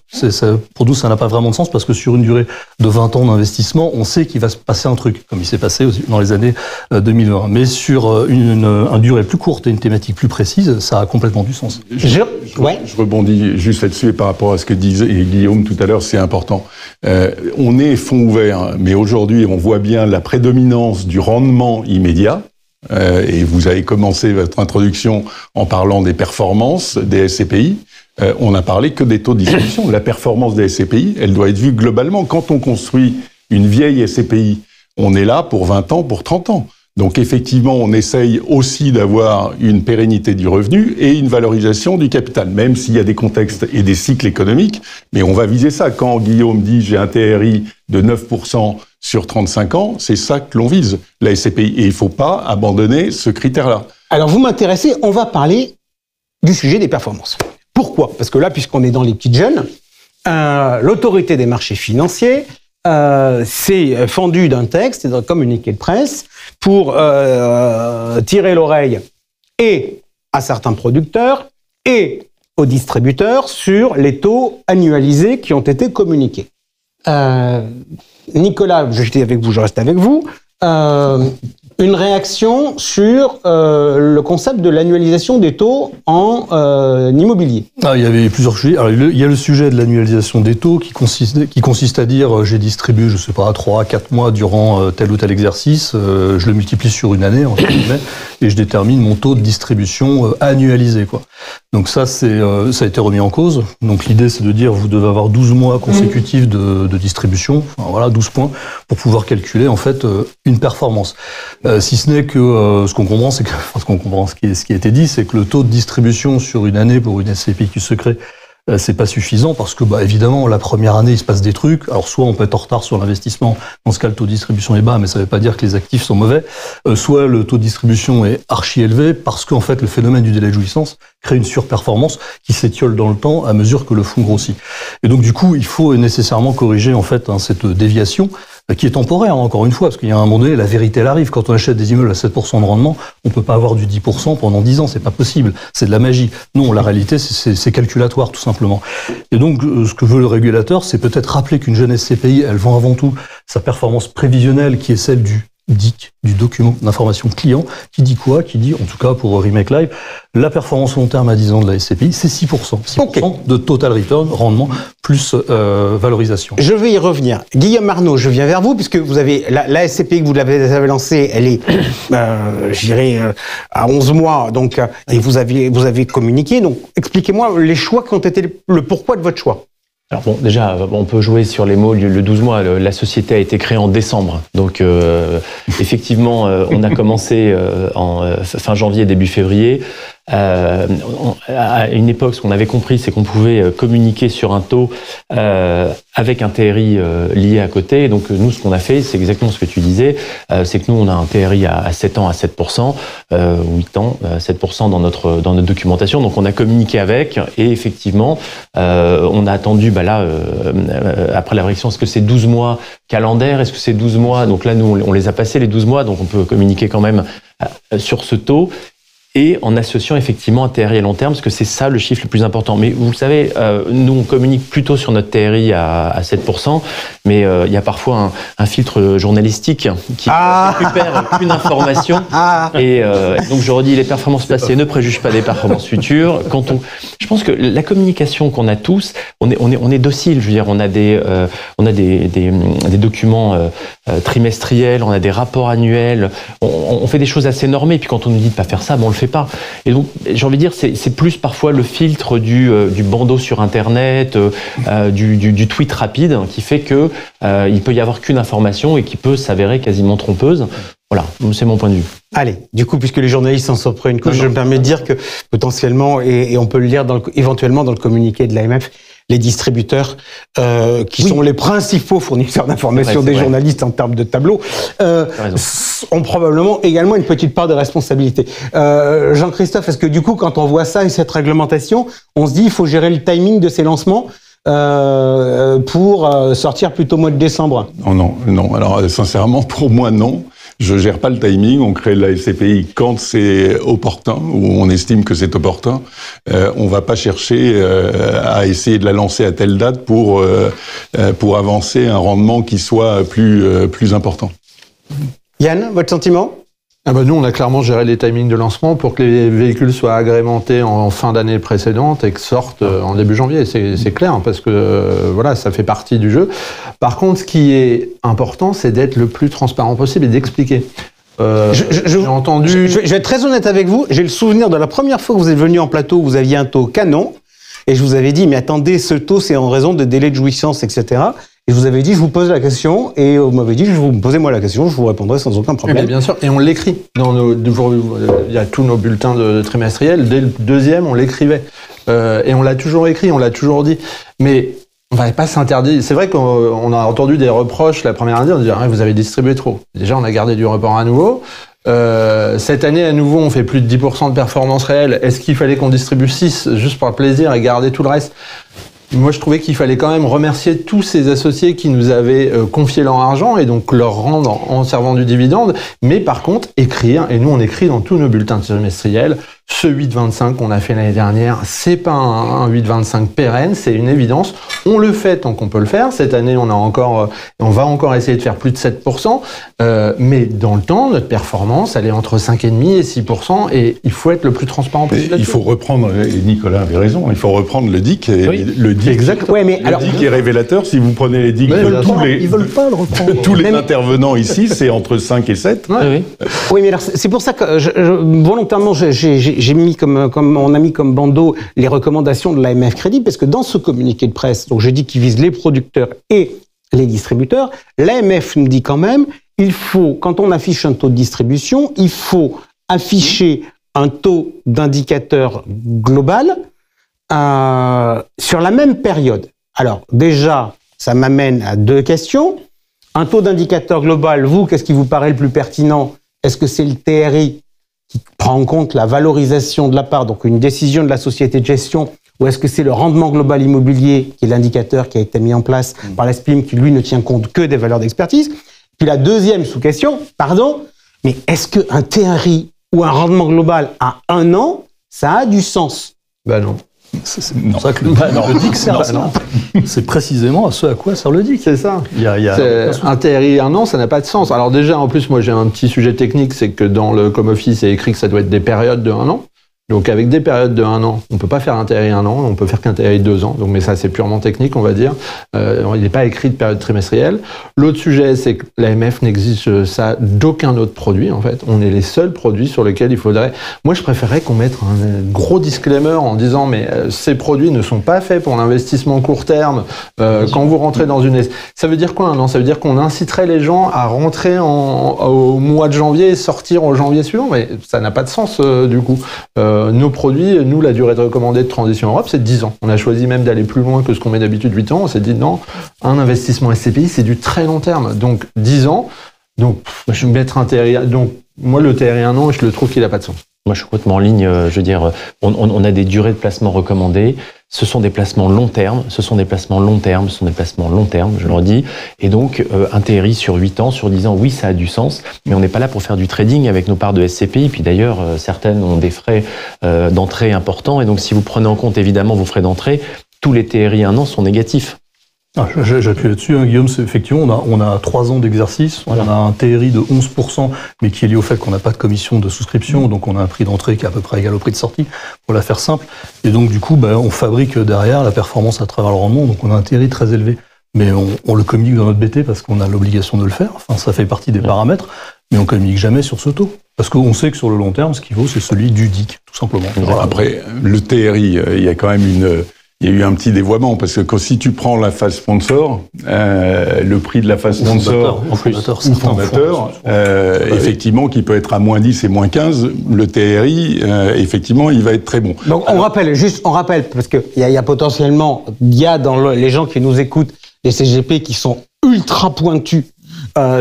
Pour nous, ça n'a pas vraiment de sens parce que sur une durée de 20 ans d'investissement, on sait qu'il va se passer un truc, comme il s'est passé dans les années 2020. Mais sur une durée plus courte et une thématique plus précise, ça a complètement du sens. Je rebondis juste là-dessus et par rapport à ce que disait Guillaume tout à l'heure, c'est important. On est fonds ouverts, mais aujourd'hui, on voit bien la prédominance du rendement immédiat. Et vous avez commencé votre introduction en parlant des performances des SCPI. On n'a parlé que des taux de distribution. La performance des SCPI, elle doit être vue globalement. Quand on construit une vieille SCPI, on est là pour 20 ans, pour 30 ans. Donc effectivement, on essaye aussi d'avoir une pérennité du revenu et une valorisation du capital, même s'il y a des contextes et des cycles économiques. Mais on va viser ça. Quand Guillaume dit « j'ai un TRI de 9% sur 35 ans », c'est ça que l'on vise, la SCPI. Et il ne faut pas abandonner ce critère-là. Alors vous m'intéressez, on va parler du sujet des performances. Pourquoi ? Parce que là, puisqu'on est dans les petites jeunes, l'autorité des marchés financiers s'est fendue d'un texte et d'un communiqué de presse pour tirer l'oreille et à certains producteurs et aux distributeurs sur les taux annualisés qui ont été communiqués. Nicolas, je reste avec vous. Une réaction sur le concept de l'annualisation des taux en immobilier. Il y avait plusieurs sujets. Alors, il y a le sujet de l'annualisation des taux qui consiste à dire j'ai distribué, je sais pas, 3 à 4 mois durant tel ou tel exercice, je le multiplie sur une année, entre guillemets, et je détermine mon taux de distribution annualisé, quoi. Donc ça a été remis en cause. Donc l'idée, c'est de dire vous devez avoir 12 mois consécutifs de distribution, enfin, voilà, 12 points, pour pouvoir calculer en fait une performance. Si ce n'est que ce qu'on comprend, ce qui a été dit, c'est que le taux de distribution sur une année pour une SCPI qui se crée, c'est pas suffisant parce que, évidemment, la première année, il se passe des trucs. Alors, soit on peut être en retard sur l'investissement. Dans ce cas, le taux de distribution est bas, mais ça veut pas dire que les actifs sont mauvais. Soit le taux de distribution est archi élevé parce qu'en fait, le phénomène du délai de jouissance crée une surperformance qui s'étiole dans le temps à mesure que le fonds grossit. Et donc, du coup, il faut nécessairement corriger, en fait, cette déviation qui est temporaire, encore une fois, parce qu'il y a un moment donné, la vérité, elle arrive. Quand on achète des immeubles à 7% de rendement, on peut pas avoir du 10% pendant 10 ans, c'est pas possible. C'est de la magie. Non, la réalité, c'est calculatoire, tout simplement. Et donc, ce que veut le régulateur, c'est peut-être rappeler qu'une jeune SCPI, elle vend avant tout sa performance prévisionnelle, qui est celle du DIC, du document d'information client, qui dit quoi ? Qui dit, en tout cas pour Remake Live, la performance long terme à 10 ans de la SCPI, c'est 6%. 6% de total return, rendement, plus valorisation. Je vais y revenir. Guillaume Arnaud, je viens vers vous, puisque vous avez la SCPI que vous avez lancée, elle est, je dirais, à 11 mois, donc, et vous avez communiqué. Donc, expliquez-moi les choix qui ont été, le pourquoi de votre choix. Alors bon, déjà, on peut jouer sur les mots. Le 12 mois, la société a été créée en décembre. Donc, effectivement, on a commencé en fin janvier, début février. À une époque, ce qu'on avait compris, c'est qu'on pouvait communiquer sur un taux avec un TRI lié à côté. Et donc, nous, ce qu'on a fait, c'est exactement ce que tu disais, c'est que nous, on a un TRI à 7 ans à 7%, 8 ans à 7% dans notre documentation. Donc, on a communiqué avec, et effectivement, on a attendu, après la réaction, est-ce que c'est 12 mois calendaire, est-ce que c'est 12 mois? Donc là, nous, on les a passés, les 12 mois, donc on peut communiquer quand même sur ce taux. Et en associant effectivement un TRI à long terme, parce que c'est ça le chiffre le plus important. Mais vous le savez, nous on communique plutôt sur notre TRI à 7%, mais il y a parfois un filtre journalistique qui récupère une information. Et donc je redis, les performances passées ne préjugent pas des performances futures. Je pense que la communication qu'on a tous, on est docile. Je veux dire, on a des documents trimestriels, on a des rapports annuels, on fait des choses assez normées. Et puis quand on nous dit de pas faire ça, on le fait pas. Et donc, j'ai envie de dire, c'est plus parfois le filtre du bandeau sur Internet, du tweet rapide, qui fait que il peut y avoir qu'une information et qui peut s'avérer quasiment trompeuse. Voilà, c'est mon point de vue. Allez, du coup, puisque les journalistes s'en sont pris une couche, je me permets de dire que potentiellement, et on peut le lire éventuellement dans le communiqué de l'AMF, les distributeurs qui sont les principaux fournisseurs d'informations des journalistes en termes de tableaux ont probablement également une petite part de responsabilité. Jean-Christophe, est-ce que du coup, quand on voit ça et cette réglementation, on se dit il faut gérer le timing de ces lancements pour sortir plutôt au mois de décembre? Non. Alors, sincèrement, pour moi, non. Je gère pas le timing, on crée la SCPI quand c'est opportun, ou on estime que c'est opportun. On va pas chercher à essayer de la lancer à telle date pour avancer un rendement qui soit plus important. Yann, votre sentiment ? Nous, on a clairement géré les timings de lancement pour que les véhicules soient agrémentés en fin d'année précédente et que sortent en début janvier. C'est clair, parce que voilà, ça fait partie du jeu. Par contre, ce qui est important, c'est d'être le plus transparent possible et d'expliquer. J'ai entendu... Je vais être très honnête avec vous. J'ai le souvenir de la première fois que vous êtes venu en plateau, vous aviez un taux canon. Et je vous avais dit, mais attendez, ce taux, c'est en raison de délais de jouissance, etc. Et je vous avais dit, je vous pose la question, et vous m'avez dit, vous me posez moi la question, je vous répondrai sans aucun problème. Mais bien sûr, et on l'écrit. Il y a tous nos bulletins de trimestriels. Dès le deuxième, on l'écrivait. Et on l'a toujours écrit, on l'a toujours dit. Mais on va pas s'interdire. C'est vrai qu'on a entendu des reproches la première année, on dit, vous avez distribué trop. Déjà, on a gardé du report à nouveau. Cette année, à nouveau, on fait plus de 10% de performance réelle. Est-ce qu'il fallait qu'on distribue 6 juste pour le plaisir et garder tout le reste ? Moi, je trouvais qu'il fallait quand même remercier tous ces associés qui nous avaient confié leur argent et donc leur rendre en servant du dividende. Mais par contre, écrire, et nous, on écrit dans tous nos bulletins trimestriels, ce 8,25 qu'on a fait l'année dernière, c'est pas un 8,25 pérenne, c'est une évidence. On le fait tant qu'on peut le faire. Cette année, on va encore essayer de faire plus de 7%. Mais dans le temps, notre performance, elle est entre 5,5 et 6%. Et il faut être le plus transparent possible. Il faut reprendre, et Nicolas avait raison, il faut reprendre le DIC. Oui. Le DIC, exactement. Ouais, mais le DIC est révélateur. Si vous prenez les DIC, ils veulent pas le reprendre. tous les intervenants ici, c'est entre 5 et 7. Oui, mais alors, c'est pour ça que volontairement, j'ai mis on a mis comme bandeau les recommandations de l'AMF Crédit, parce que dans ce communiqué de presse, donc je dis qu'il vise les producteurs et les distributeurs, l'AMF nous dit quand même, quand on affiche un taux de distribution, il faut afficher un taux d'indicateur global sur la même période. Alors déjà, ça m'amène à 2 questions. Un taux d'indicateur global, vous, qu'est-ce qui vous paraît le plus pertinent ? Est-ce que c'est le TRI qui prend en compte la valorisation de la part, donc une décision de la société de gestion, ou est-ce que c'est le rendement global immobilier qui est l'indicateur qui a été mis en place par la SPIM qui, lui, ne tient compte que des valeurs d'expertise ? Puis la deuxième sous-question, mais est-ce qu'un TRI ou un rendement global à 1 an, ça a du sens ? Non. C'est pour ça que le DIC sert à ça. C'est précisément à ce à quoi sert le DIC. C'est ça. Un TRI 1 an, ça n'a pas de sens. Alors déjà, en plus, moi j'ai un petit sujet technique, c'est que dans le Comme Office, c'est écrit que ça doit être des périodes de 1 an. Donc avec des périodes de 1 an, on peut pas faire un TRI 1 an, on peut faire qu'un TRI 2 ans. Donc, mais ça c'est purement technique, on va dire. Il n'est pas écrit de période trimestrielle. L'autre sujet, c'est que l'AMF n'exige ça d'aucun autre produit. En fait, on est les seuls produits sur lesquels il faudrait. Moi, je préférerais qu'on mette un gros disclaimer en disant mais ces produits ne sont pas faits pour l'investissement court terme. Quand vous rentrez dans une, ça veut dire quoi 1 an ? Ça veut dire qu'on inciterait les gens à rentrer au mois de janvier et sortir au janvier suivant. Mais ça n'a pas de sens du coup. Nos produits, nous, la durée de recommandée de Transition Europe, c'est 10 ans. On a choisi même d'aller plus loin que ce qu'on met d'habitude 8 ans. On s'est dit, non, un investissement SCPI, c'est du très long terme. Donc, 10 ans. Donc, je vais mettre un TRI. Donc, moi, le TRI 1 an, je le trouve qu'il n'a pas de sens. Moi, je suis complètement en ligne. Je veux dire, on a des durées de placement recommandées. Ce sont des placements long terme. Ce sont des placements long terme. Ce sont des placements long terme, je le redis. Et donc, un TRI sur 8 ans, sur 10 ans, oui, ça a du sens. Mais on n'est pas là pour faire du trading avec nos parts de SCPI. Puis d'ailleurs, certaines ont des frais d'entrée importants. Et donc, si vous prenez en compte, évidemment, vos frais d'entrée, tous les TRI 1 an sont négatifs. J'appuie là-dessus, hein, Guillaume. Effectivement, on a 3 ans d'exercice. Voilà. On a un TRI de 11%, mais qui est lié au fait qu'on n'a pas de commission de souscription. Donc, on a un prix d'entrée qui est à peu près égal au prix de sortie, pour la faire simple. Et donc, du coup, on fabrique derrière la performance à travers le rendement. Donc, on a un TRI très élevé. Mais on le communique dans notre BT parce qu'on a l'obligation de le faire. Enfin, ça fait partie des paramètres. Mais on communique jamais sur ce taux. Parce qu'on sait que sur le long terme, ce qui vaut, c'est celui du DIC, tout simplement. Voilà. Après, le TRI, il y a quand même il y a eu un petit dévoiement, parce que si tu prends la phase sponsor, le prix de la phase sponsor ou fondateur, effectivement, qui peut être à moins 10 et moins 15, le TRI, effectivement, il va être très bon. Donc, on rappelle, parce qu'il y a potentiellement, dans les gens qui nous écoutent, les CGP qui sont ultra pointus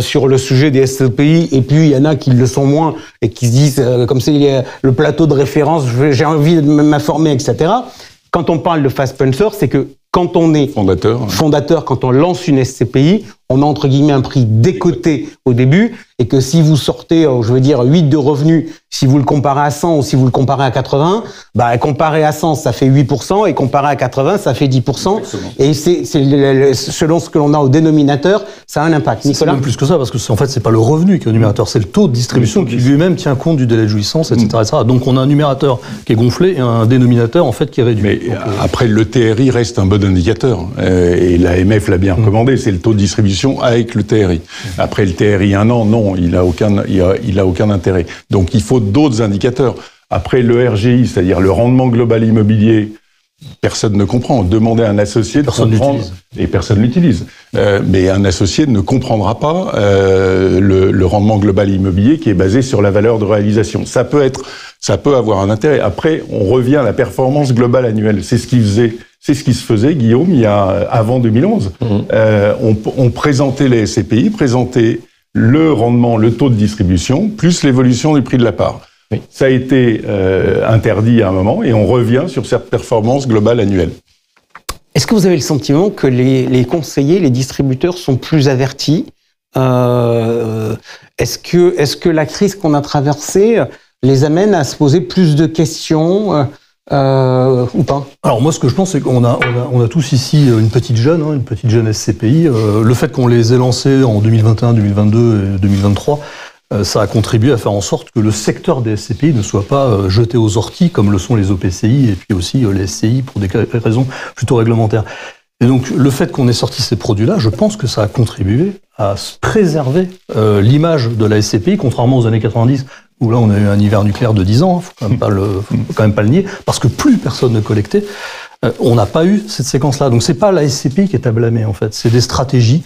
sur le sujet des SCPI, et puis il y en a qui le sont moins, et qui se disent, comme c'est le plateau de référence, j'ai envie de m'informer, etc. Quand on parle de phase sponsor, c'est que quand on est fondateur, quand on lance une SCPI, on met entre guillemets un prix décoté au début, et que si vous sortez, je veux dire, 8 de revenus, si vous le comparez à 100 ou si vous le comparez à 80, bah, comparé à 100, ça fait 8%, et comparé à 80, ça fait 10%. Exactement. Et selon ce que l'on a au dénominateur, ça a un impact. Nicolas ? C'est même plus que ça, parce que en fait, c'est pas le revenu qui est au numérateur, c'est le taux de distribution qui lui-même tient compte du délai de jouissance, etc., etc. Donc on a un numérateur qui est gonflé et un dénominateur, en fait, qui est réduit. Mais donc, après, le TRI reste un bon indicateur. Et l'AMF l'a bien recommandé, c'est le taux de distribution avec le TRI. Après le TRI 1 an, non, il a aucun intérêt. Donc il faut d'autres indicateurs. Après le RGI, c'est-à-dire le rendement global immobilier, personne ne comprend. Demandez à un associé de comprendre, et personne l'utilise. Mais un associé ne comprendra pas le rendement global immobilier qui est basé sur la valeur de réalisation. Ça peut avoir un intérêt. Après, on revient à la performance globale annuelle. C'est ce qui se faisait, Guillaume, avant 2011. On présentait les SCPI, présentait le rendement, le taux de distribution, plus l'évolution du prix de la part. Oui. Ça a été interdit à un moment, et on revient sur cette performance globale annuelle. Est-ce que vous avez le sentiment que les conseillers, les distributeurs sont plus avertis ? Est-ce que la crise qu'on a traversée les amène à se poser plus de questions ou pas? Alors moi, ce que je pense, c'est qu'on a tous ici une petite jeune SCPI. Le fait qu'on les ait lancés en 2021, 2022 et 2023, ça a contribué à faire en sorte que le secteur des SCPI ne soit pas jeté aux orties comme le sont les OPCI et puis aussi les SCI pour des raisons plutôt réglementaires. Et donc le fait qu'on ait sorti ces produits-là, je pense que ça a contribué à préserver l'image de la SCPI, contrairement aux années 90 où là on a eu un hiver nucléaire de 10 ans, faut quand même pas le nier, parce que plus personne ne collectait. On n'a pas eu cette séquence-là. Donc c'est pas la SCPI qui est à blâmer en fait. C'est des stratégies,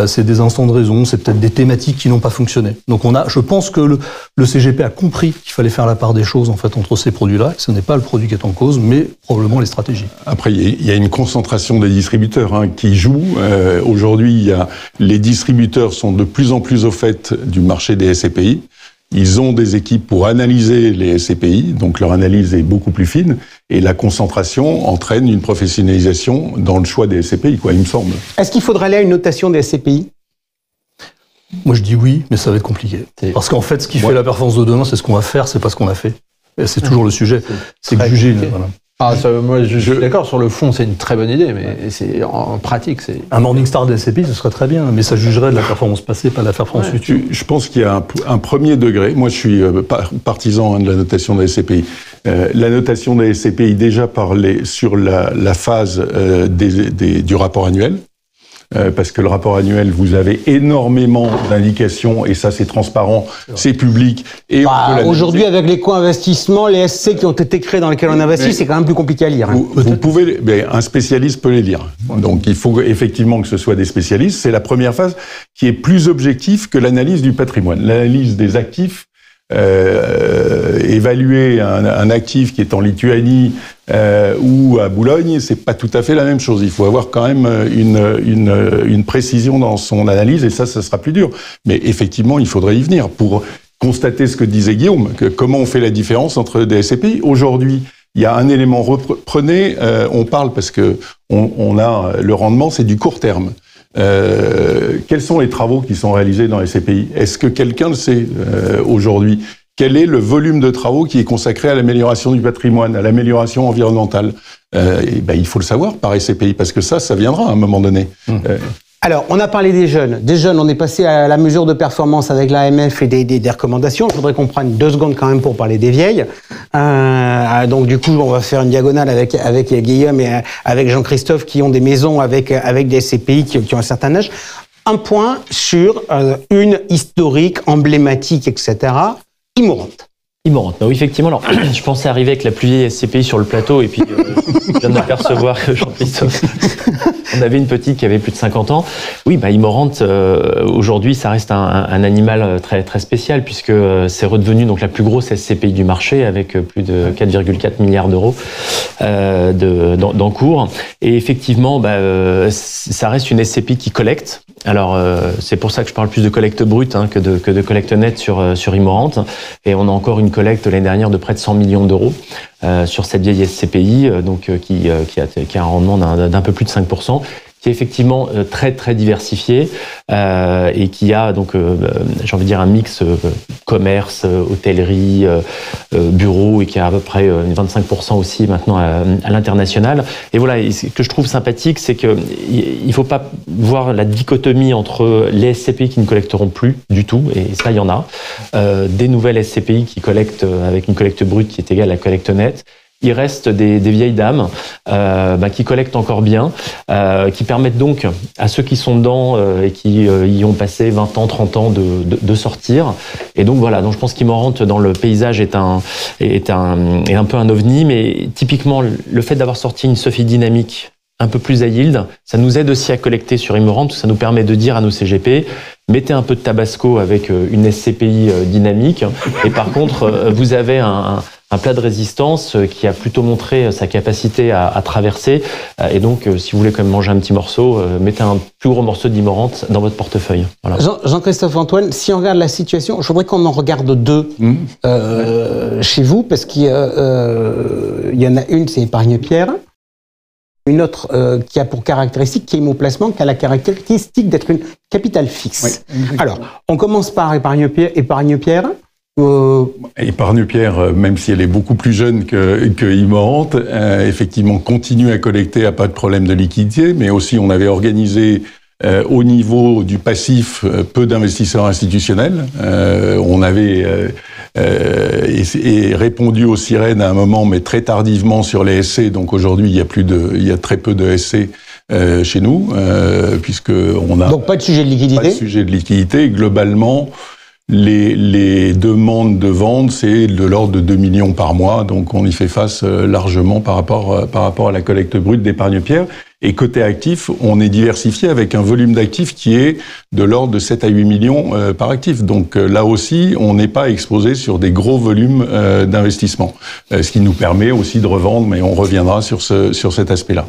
c'est des instants de raison, c'est peut-être des thématiques qui n'ont pas fonctionné. Donc je pense que le CGP a compris qu'il fallait faire la part des choses en fait entre ces produits-là, que ce n'est pas le produit qui est en cause, mais probablement les stratégies. Après, il y a une concentration des distributeurs qui joue. Aujourd'hui, les distributeurs sont de plus en plus au fait du marché des SCPI. Ils ont des équipes pour analyser les SCPI, donc leur analyse est beaucoup plus fine, et la concentration entraîne une professionnalisation dans le choix des SCPI, il me semble. Est-ce qu'il faudrait aller à une notation des SCPI ? Moi je dis oui, mais ça va être compliqué. Parce qu'en fait, ce qui fait la performance de demain, c'est ce qu'on va faire, c'est pas ce qu'on a fait. Et c'est toujours le sujet, c'est que juger. Voilà. Moi, je suis d'accord, sur le fond, c'est une très bonne idée, mais c'est en pratique, c'est... Un Morningstar des SCPI, ce serait très bien, mais ça jugerait de la performance passée, pas de la performance future. Je pense qu'il y a un premier degré. Moi, je suis partisan de la notation des SCPI. La notation des SCPI, déjà sur la phase du rapport annuel. Parce que le rapport annuel, vous avez énormément d'indications, et ça c'est transparent, c'est public. Et aujourd'hui, avec les co-investissements, les SC qui ont été créés dans lesquels on investit, c'est quand même plus compliqué à lire. Vous pouvez, un spécialiste peut les lire. Donc il faut effectivement que ce soit des spécialistes. C'est la première phase qui est plus objective que l'analyse du patrimoine. L'analyse des actifs, évaluer un actif qui est en Lituanie ou à Boulogne, c'est pas tout à fait la même chose. Il faut avoir quand même une précision dans son analyse, et ça sera plus dur. Mais effectivement, il faudrait y venir pour constater ce que disait Guillaume, que comment on fait la différence entre des SCPI. Aujourd'hui, il y a un élément, reprenez, on parle parce que on a le rendement, c'est du court terme. Quels sont les travaux qui sont réalisés dans les SCPI? Est-ce que quelqu'un le sait aujourd'hui? Quel est le volume de travaux qui est consacré à l'amélioration du patrimoine, à l'amélioration environnementale? Il faut le savoir par SCPI, parce que ça viendra à un moment donné. Alors, on a parlé des jeunes. Des jeunes, on est passé à la mesure de performance avec l'AMF et des recommandations. Je voudrais qu'on prenne 2 secondes quand même pour parler des vieilles. Donc, du coup, on va faire une diagonale avec Guillaume et avec Jean-Christophe qui ont des maisons avec des SCPI qui ont un certain âge. Un point sur une historique, emblématique, etc., Immorente. Oui, effectivement. Alors, je pensais arriver avec la plus vieille SCPI sur le plateau, et puis je viens d'apercevoir que Jean-Christophe, on avait une petite qui avait plus de 50 ans. Oui, Immorente, aujourd'hui, ça reste un animal très, très spécial, puisque c'est redevenu donc la plus grosse SCPI du marché, avec plus de 4,4 milliards d'euros d'encours. Et effectivement, ça reste une SCPI qui collecte. Alors, c'est pour ça que je parle plus de collecte brute que de collecte nette sur Immorente. Et on a encore une collecte l'année dernière de près de 100 millions d'euros sur cette vieille SCPI, qui a un rendement d'un peu plus de 5%. qui est effectivement très très diversifié et qui a donc, j'ai envie de dire, un mix commerce, hôtellerie, bureau, et qui a à peu près 25% aussi maintenant à l'international. Et voilà, et ce que je trouve sympathique, c'est que il faut pas voir la dichotomie entre les SCPI qui ne collecteront plus du tout, et ça il y en a, des nouvelles SCPI qui collectent avec une collecte brute qui est égale à la collecte nette. Il reste des vieilles dames qui collectent encore bien, qui permettent donc à ceux qui sont dedans et qui y ont passé 20 ans, 30 ans de sortir. Et donc voilà, donc je pense qu'Immorente dans le paysage est un peu un ovni, mais typiquement le fait d'avoir sorti une SOFI dynamique un peu plus à yield, ça nous aide aussi à collecter sur Immorente, ça nous permet de dire à nos CGP, mettez un peu de Tabasco avec une SCPI dynamique, et par contre, vous avez un plat de résistance qui a plutôt montré sa capacité à traverser, et donc si vous voulez quand même manger un petit morceau, mettez un plus gros morceau d'Immorente dans votre portefeuille. Voilà. Jean-Christophe Antoine, si on regarde la situation, je voudrais qu'on en regarde deux chez vous, parce qu'il y en a une, c'est Épargne-Pierre. Une autre qui a pour caractéristique, qui est Imo Placement, qui a la caractéristique d'être une capitale fixe. Oui, alors, on commence par Épargne-Pierre. Épargne-Pierre, même si elle est beaucoup plus jeune que Immorente, effectivement continue à collecter à pas de problème de liquidité, mais aussi on avait organisé au niveau du passif peu d'investisseurs institutionnels. On avait répondu aux sirènes à un moment, mais très tardivement sur les SC. Donc aujourd'hui, il y a très peu de SC chez nous, puisque on a donc pas de sujet de liquidité. Pas de sujet de liquidité. Globalement, les demandes de vente, c'est de l'ordre de 2 millions par mois. Donc on y fait face largement par rapport à la collecte brute d'Épargne-Pierre. Et côté actif, on est diversifié avec un volume d'actifs qui est de l'ordre de 7 à 8 millions par actif. Donc là aussi, on n'est pas exposé sur des gros volumes d'investissement. Ce qui nous permet aussi de revendre, mais on reviendra sur cet aspect-là.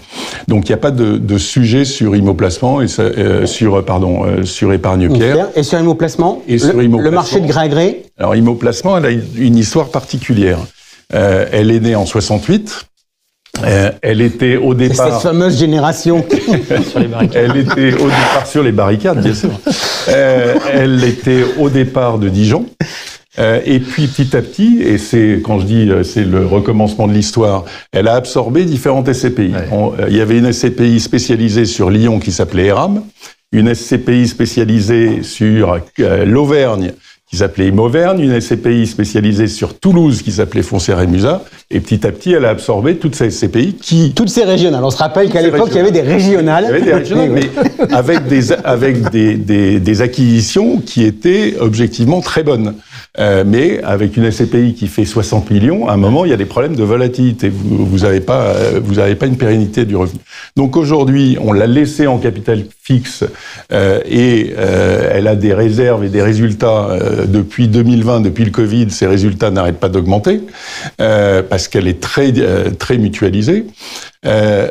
Donc il n'y a pas de sujet sur Imo Placement et sur Épargne-Pierre. Et sur Imo Placement, le marché de gré à gré. Alors Imo Placement, elle a une histoire particulière. Elle est née en 68. Elle était au départ... C'est cette fameuse génération sur les barricades. Elle était au départ sur les barricades, bien sûr. Elle était au départ de Dijon. Et puis petit à petit, et c'est quand je dis c'est le recommencement de l'histoire, elle a absorbé différentes SCPI. Ouais. Il y avait une SCPI spécialisée sur Lyon qui s'appelait ERAM, une SCPI spécialisée sur l'Auvergne qui s'appelait Imauvergne, une SCPI spécialisée sur Toulouse qui s'appelait Foncière et Musa, et petit à petit, elle a absorbé toutes ces SCPI qui... Toutes ces régionales. On se rappelle qu'à l'époque, il y avait des régionales. Il y avait des régionales, mais avec des acquisitions qui étaient objectivement très bonnes. Mais avec une SCPI qui fait 60 millions, à un moment, il y a des problèmes de volatilité. Vous n'avez pas une pérennité du revenu. Donc aujourd'hui, on l'a laissée en capital fixe et elle a des réserves et des résultats depuis 2020, depuis le Covid, ces résultats n'arrêtent pas d'augmenter parce qu'elle est très mutualisée.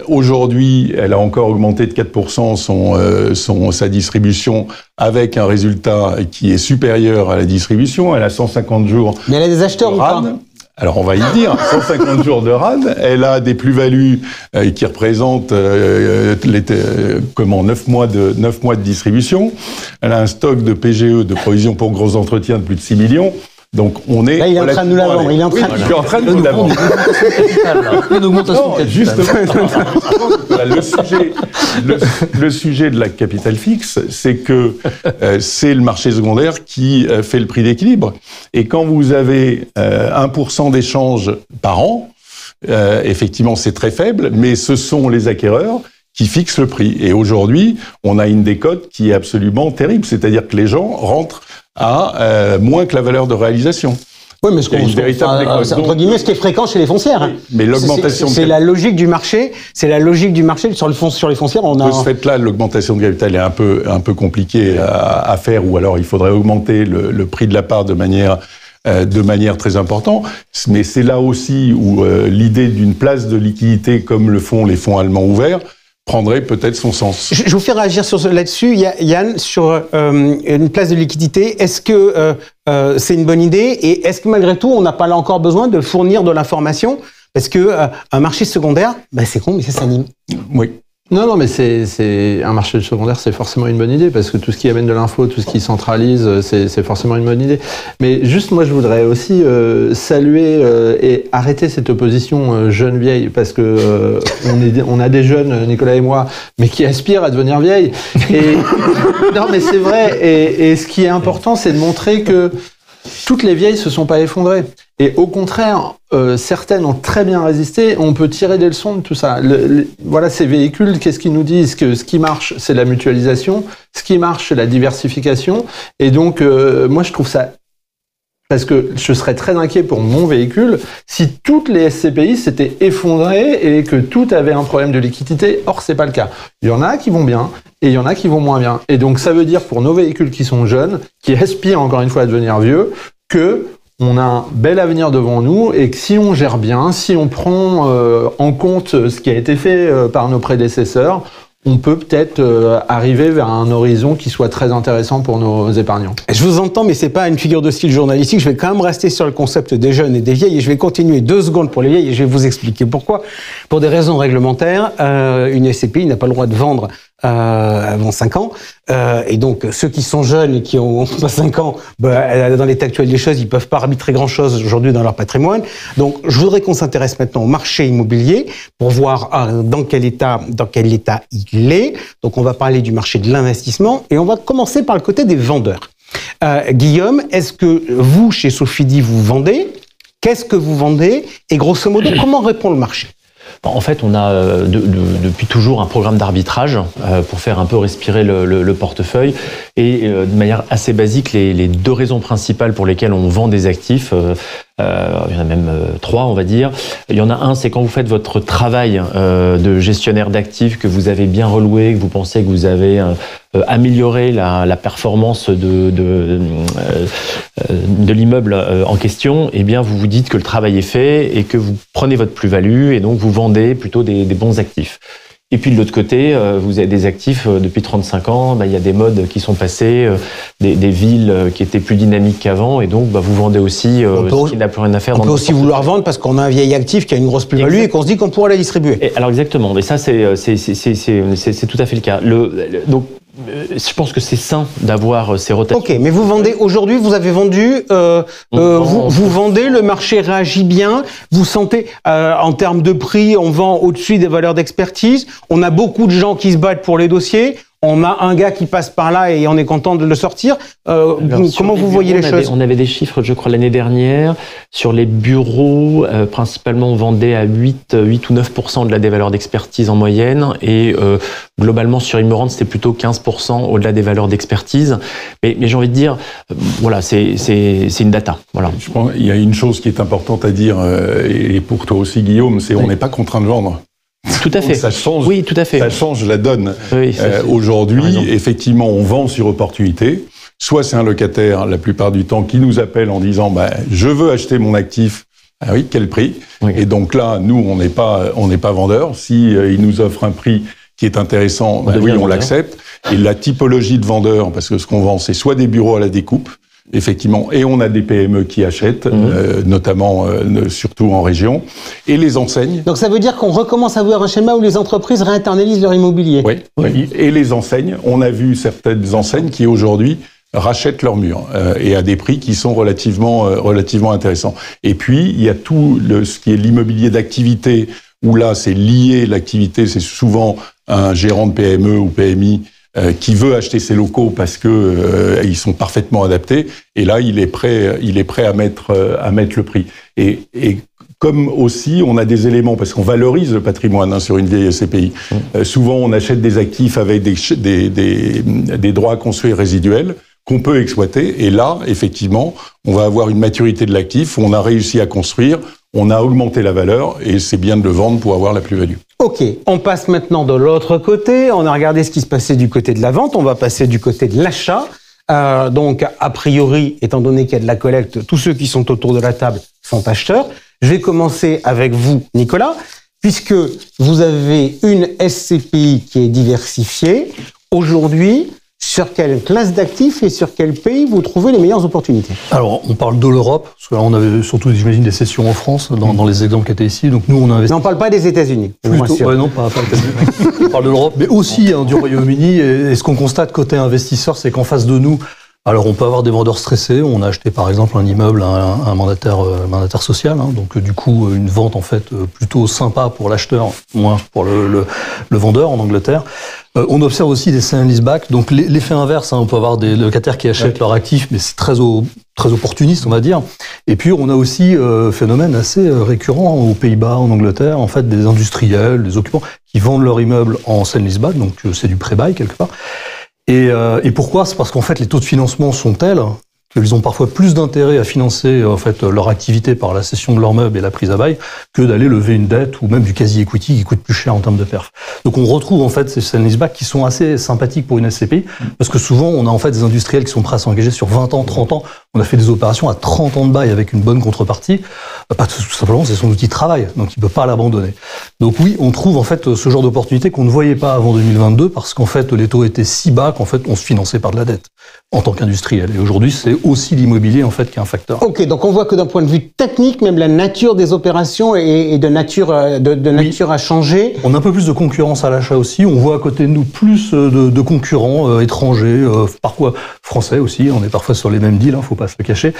Aujourd'hui, elle a encore augmenté de 4% sa distribution avec un résultat qui est supérieur à la distribution. Elle a 150 jours. Mais elle a des acheteurs ou pas ? Alors on va y dire, 150 jours de RAN, elle a des plus-values qui représentent 9 mois de distribution. Elle a un stock de PGE, de provisions pour gros entretien, de plus de 6 millions. Donc on est... Là, il est en train de nous la vendre. Je suis en train de nous la vendre. Une augmentation de justement, le sujet de la capitale fixe, c'est que c'est le marché secondaire qui fait le prix d'équilibre. Et quand vous avez 1% d'échange par an, effectivement c'est très faible, mais ce sont les acquéreurs qui fixent le prix. Et aujourd'hui, on a une décote qui est absolument terrible, c'est-à-dire que les gens rentrent à moins que la valeur de réalisation. Oui, mais c'est entre guillemets ce qui est fréquent chez les foncières. Oui, mais l'augmentation, c'est la logique du marché. C'est la logique du marché sur les foncières. On a de ce fait-là, l'augmentation de capital est un peu compliquée à faire, ou alors il faudrait augmenter le prix de la part de manière très importante. Mais c'est là aussi où l'idée d'une place de liquidité, comme le font les fonds allemands ouverts, prendrait peut-être son sens. Je vous fais réagir là-dessus, Yann, sur une place de liquidité. Est-ce que c'est une bonne idée et est-ce que malgré tout, on n'a pas là encore besoin de fournir de l'information? Parce que un marché secondaire, c'est con, mais ça s'anime. Oui. Non, mais c'est un marché secondaire, c'est forcément une bonne idée, parce que tout ce qui amène de l'info, tout ce qui centralise, c'est forcément une bonne idée. Mais juste, moi, je voudrais aussi saluer et arrêter cette opposition jeune-vieille, parce que on a des jeunes, Nicolas et moi, mais qui aspirent à devenir vieilles. Et non, mais c'est vrai. Et ce qui est important, c'est de montrer que toutes les vieilles se sont pas effondrées. Et au contraire, certaines ont très bien résisté. On peut tirer des leçons de tout ça. Voilà, ces véhicules, qu'est-ce qu'ils nous disent? Que ce qui marche, c'est la mutualisation. Ce qui marche, c'est la diversification. Et donc, moi, je trouve ça... Parce que je serais très inquiet pour mon véhicule si toutes les SCPI s'étaient effondrées et que tout avait un problème de liquidité. Or, c'est pas le cas. Il y en a qui vont bien et il y en a qui vont moins bien. Et donc, ça veut dire pour nos véhicules qui sont jeunes, qui aspirent encore une fois à devenir vieux, que on a un bel avenir devant nous et que si on gère bien, si on prend en compte ce qui a été fait par nos prédécesseurs, on peut peut-être arriver vers un horizon qui soit très intéressant pour nos épargnants. Je vous entends, mais c'est pas une figure de style journalistique. Je vais quand même rester sur le concept des jeunes et des vieilles et je vais continuer 2 secondes pour les vieilles et je vais vous expliquer pourquoi. Pour des raisons réglementaires, une SCPI n'a pas le droit de vendre avant 5 ans. Et donc, ceux qui sont jeunes et qui ont pas 5 ans, dans l'état actuel des choses, ils peuvent pas arbitrer grand-chose aujourd'hui dans leur patrimoine. Donc, je voudrais qu'on s'intéresse maintenant au marché immobilier pour voir dans quel état il est. Donc, on va parler du marché de l'investissement et on va commencer par le côté des vendeurs. Guillaume, est-ce que vous, chez Sofidy, vous vendez? Qu'est-ce que vous vendez? Et grosso modo, comment répond le marché? En fait, on a depuis toujours un programme d'arbitrage pour faire un peu respirer le portefeuille. Et de manière assez basique, les 2 raisons principales pour lesquelles on vend des actifs, il y en a même 3, on va dire. Il y en a un, c'est quand vous faites votre travail de gestionnaire d'actifs, que vous avez bien reloué, que vous pensez que vous avez amélioré la performance de l'immeuble en question, eh bien vous vous dites que le travail est fait et que vous prenez votre plus-value et donc vous vendez plutôt des bons actifs. Et puis de l'autre côté, vous avez des actifs depuis 35 ans, il y a des modes qui sont passés, des villes qui étaient plus dynamiques qu'avant, et donc vous vendez aussi ce qui n'a plus rien à faire. On peut aussi vouloir vendre parce qu'on a un vieil actif qui a une grosse plus-value et qu'on se dit qu'on pourra la distribuer. Et alors exactement, mais ça c'est tout à fait le cas. Donc je pense que c'est sain d'avoir ces rotations. Ok, mais vous vendez aujourd'hui, vous avez vendu, vous vendez, le marché réagit bien, vous sentez en termes de prix, on vend au-dessus des valeurs d'expertise, on a beaucoup de gens qui se battent pour les dossiers, on a un gars qui passe par là et on est content de le sortir. Comment vous voyez les choses? On avait des chiffres, je crois, l'année dernière. Sur les bureaux, principalement, on vendait à 8 ou 9% de la des valeurs d'expertise en moyenne. Et globalement, sur Immorand, c'était plutôt 15% au-delà des valeurs d'expertise. Mais j'ai envie de dire, voilà, c'est une data. Voilà. Je pense qu'il y a une chose qui est importante à dire, et pour toi aussi, Guillaume, c'est on n'est pas contraint de vendre. Tout à fait. Ça change, oui, tout à fait. Ça change la donne. Oui, aujourd'hui, effectivement, on vend sur opportunité. Soit c'est un locataire, la plupart du temps, qui nous appelle en disant je veux acheter mon actif. Ah oui, quel prix? Oui. Et donc là, nous, on n'est pas vendeur. Si il nous offre un prix qui est intéressant, oui, on l'accepte. Et la typologie de vendeur, parce que ce qu'on vend, c'est soit des bureaux à la découpe, effectivement, et on a des PME qui achètent, notamment, surtout en région, et les enseignes. Donc ça veut dire qu'on recommence à voir un schéma où les entreprises réinternalisent leur immobilier. Oui, et les enseignes, on a vu certaines enseignes qui aujourd'hui rachètent leurs murs et à des prix qui sont relativement intéressants. Et puis il y a tout ce qui est l'immobilier d'activité, où là c'est lié, l'activité c'est souvent un gérant de PME ou PMI qui veut acheter ses locaux parce que ils sont parfaitement adaptés, et là il est prêt à mettre le prix. Et comme aussi on a des éléments, parce qu'on valorise le patrimoine sur une vieille SCPI. Souvent on achète des actifs avec des droits à construire résiduels qu'on peut exploiter, et là effectivement on va avoir une maturité de l'actif, on a réussi à construire, on a augmenté la valeur, et c'est bien de le vendre pour avoir la plus-value. Ok, on passe maintenant de l'autre côté, on a regardé ce qui se passait du côté de la vente, on va passer du côté de l'achat. Donc a priori, étant donné qu'il y a de la collecte, tous ceux qui sont autour de la table sont acheteurs. Je vais commencer avec vous, Nicolas, puisque vous avez une SCPI qui est diversifiée. Aujourd'hui, sur quelle classe d'actifs et sur quel pays vous trouvez les meilleures opportunités? Alors, on parle de l'Europe, parce que là, on avait surtout, j'imagine, des sessions en France, dans les exemples qui étaient ici. Donc, nous, on a investi. Non, on ne parle pas des États-Unis. Plutôt, non, pas États-Unis. On parle de l'Europe, mais aussi du Royaume-Uni. Et ce qu'on constate côté investisseur, c'est qu'en face de nous, alors on peut avoir des vendeurs stressés. On a acheté par exemple un immeuble à un mandataire social, donc du coup une vente en fait plutôt sympa pour l'acheteur, moins pour le vendeur en Angleterre. On observe aussi des sale and leaseback, donc l'effet inverse. On peut avoir des locataires qui achètent leur actif, mais c'est très opportuniste, on va dire. Et puis on a aussi phénomène assez récurrent aux Pays-Bas, en Angleterre, en fait des industriels, des occupants qui vendent leur immeuble en sale and leaseback, donc c'est du pré-bail quelque part. Et pourquoi? C'est parce qu'en fait, les taux de financement sont tels qu'ils ont parfois plus d'intérêt à financer en fait leur activité par la cession de leur meuble et la prise à bail que d'aller lever une dette ou même du quasi-equity qui coûte plus cher en termes de perf. Donc on retrouve en fait ces sale and leaseback qui sont assez sympathiques pour une SCPI parce que souvent on a en fait des industriels qui sont prêts à s'engager sur 20 ans, 30 ans. On a fait des opérations à 30 ans de bail avec une bonne contrepartie. Pas tout simplement, c'est son outil de travail, donc il peut pas l'abandonner. Donc oui, on trouve en fait ce genre d'opportunité qu'on ne voyait pas avant 2022 parce qu'en fait les taux étaient si bas qu'en fait on se finançait par de la dette en tant qu'industriel. Et aujourd'hui, c'est aussi l'immobilier en fait qui est un facteur. Ok, donc on voit que d'un point de vue technique, même la nature des opérations est de nature à changer. On a un peu plus de concurrence à l'achat aussi. On voit à côté de nous plus de concurrents étrangers, parfois français aussi. On est parfois sur les mêmes deals, faut pas se le cacher.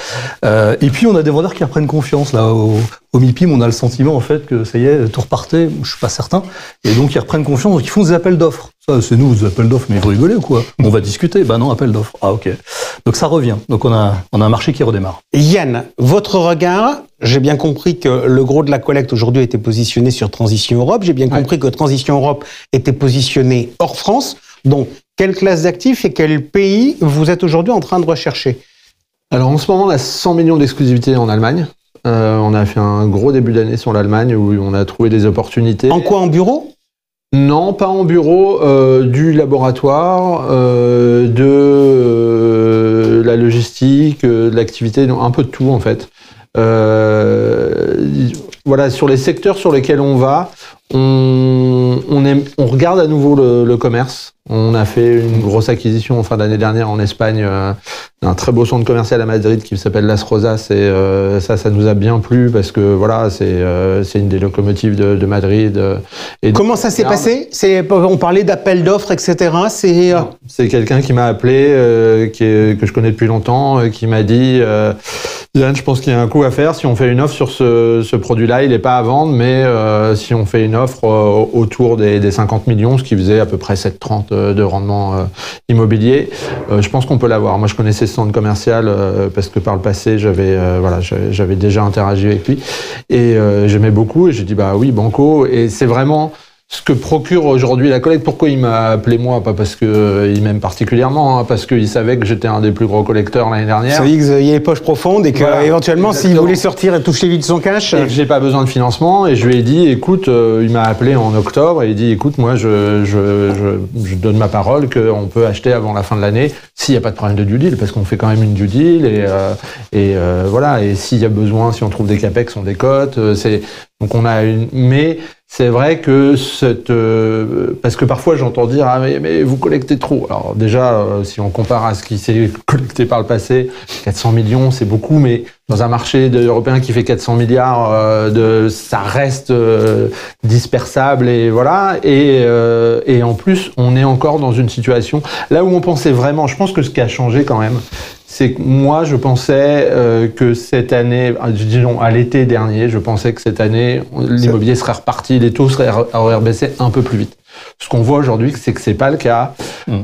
Et puis on a des vendeurs qui reprennent confiance là. Au MIPIM, on a le sentiment en fait que ça y est, tout repartait. Je suis pas certain. Et donc ils reprennent confiance. Donc ils font des appels d'offres. Ça, c'est nous, des appels d'offres. Mais vous rigolez ou quoi? On va discuter. Ben non, appel d'offres. Ah ok. Donc ça revient. Donc on a un marché qui redémarre. Yann, votre regard. J'ai bien compris que le gros de la collecte aujourd'hui était positionné sur Transition Europe. J'ai bien compris que Transition Europe était positionné hors France. Donc quelle classe d'actifs et quel pays vous êtes aujourd'hui en train de rechercher? Alors en ce moment, on a 100 millions d'exclusivité en Allemagne. On a fait un gros début d'année sur l'Allemagne où on a trouvé des opportunités. En quoi? En bureau? Non, pas en bureau, du laboratoire, de la logistique, de l'activité, un peu de tout en fait. Voilà, sur les secteurs sur lesquels on va, on regarde à nouveau le commerce. On a fait une grosse acquisition en fin d'année dernière en Espagne, un très beau centre commercial à Madrid qui s'appelle Las Rosas, et ça nous a bien plu parce que voilà, c'est une des locomotives de Madrid. Comment ça s'est passé? On parlait d'appel d'offres, etc. C'est quelqu'un qui m'a appelé, que je connais depuis longtemps, qui m'a dit Yann, je pense qu'il y a un coup à faire. Si on fait une offre sur ce produit-là, il n'est pas à vendre, mais si on fait une offre autour des 50 millions, ce qui faisait à peu près 7,30 de rendement immobilier, je pense qu'on peut l'avoir. Moi, je connaissais ce centre commercial parce que par le passé, j'avais déjà interagi avec lui et j'aimais beaucoup. Et j'ai dit bah oui, banco. Et c'est vraiment ce que procure aujourd'hui la collecte. Pourquoi il m'a appelé moi? Pas parce qu'il m'aime particulièrement, parce qu'il savait que j'étais un des plus gros collecteurs l'année dernière. Ça veut dire qu'il y a les poches profondes et qu'éventuellement, s'il voulait sortir et toucher vite son cash... Et que j'ai pas besoin de financement. Et je lui ai dit, écoute, il m'a appelé en octobre et il dit, écoute, moi, je donne ma parole qu'on peut acheter avant la fin de l'année s'il n'y a pas de problème de due deal, parce qu'on fait quand même une due deal et voilà. Et s'il y a besoin, si on trouve des capex, on décote. Donc on a mais c'est vrai que parce que parfois j'entends dire mais vous collectez trop. Alors déjà si on compare à ce qui s'est collecté par le passé, 400 millions c'est beaucoup, mais dans un marché européen qui fait 400 milliards, ça reste dispersable et voilà. Et en plus on est encore dans une situation là où on pensait vraiment. Je pense que ce qui a changé quand même, c'est que moi, je pensais que cette année, disons à l'été dernier, je pensais que cette année, l'immobilier serait reparti, les taux auraient baissé un peu plus vite. Ce qu'on voit aujourd'hui, c'est que c'est pas le cas.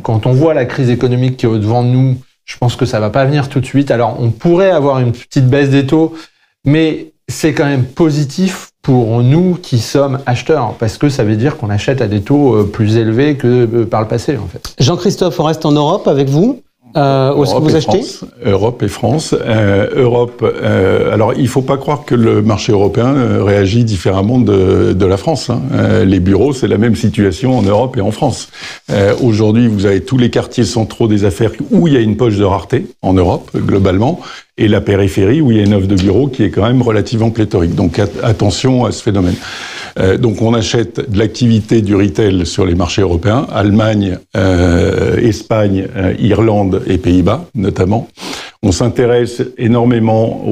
Quand on voit la crise économique qui est au-devant de nous, je pense que ça va pas venir tout de suite. Alors, on pourrait avoir une petite baisse des taux, mais c'est quand même positif pour nous qui sommes acheteurs, parce que ça veut dire qu'on achète à des taux plus élevés que par le passé, en fait. Jean-Christophe, on reste en Europe avec vous. Où est-ce que vous achetez? Europe et France. Alors, il ne faut pas croire que le marché européen réagit différemment de la France. Les bureaux, c'est la même situation en Europe et en France. Aujourd'hui, vous avez tous les quartiers centraux des affaires où il y a une poche de rareté, en Europe, globalement, et la périphérie où il y a une offre de bureaux qui est quand même relativement pléthorique. Donc, attention à ce phénomène. Donc on achète de l'activité du retail sur les marchés européens, Allemagne, Espagne, Irlande et Pays-Bas notamment. On s'intéresse énormément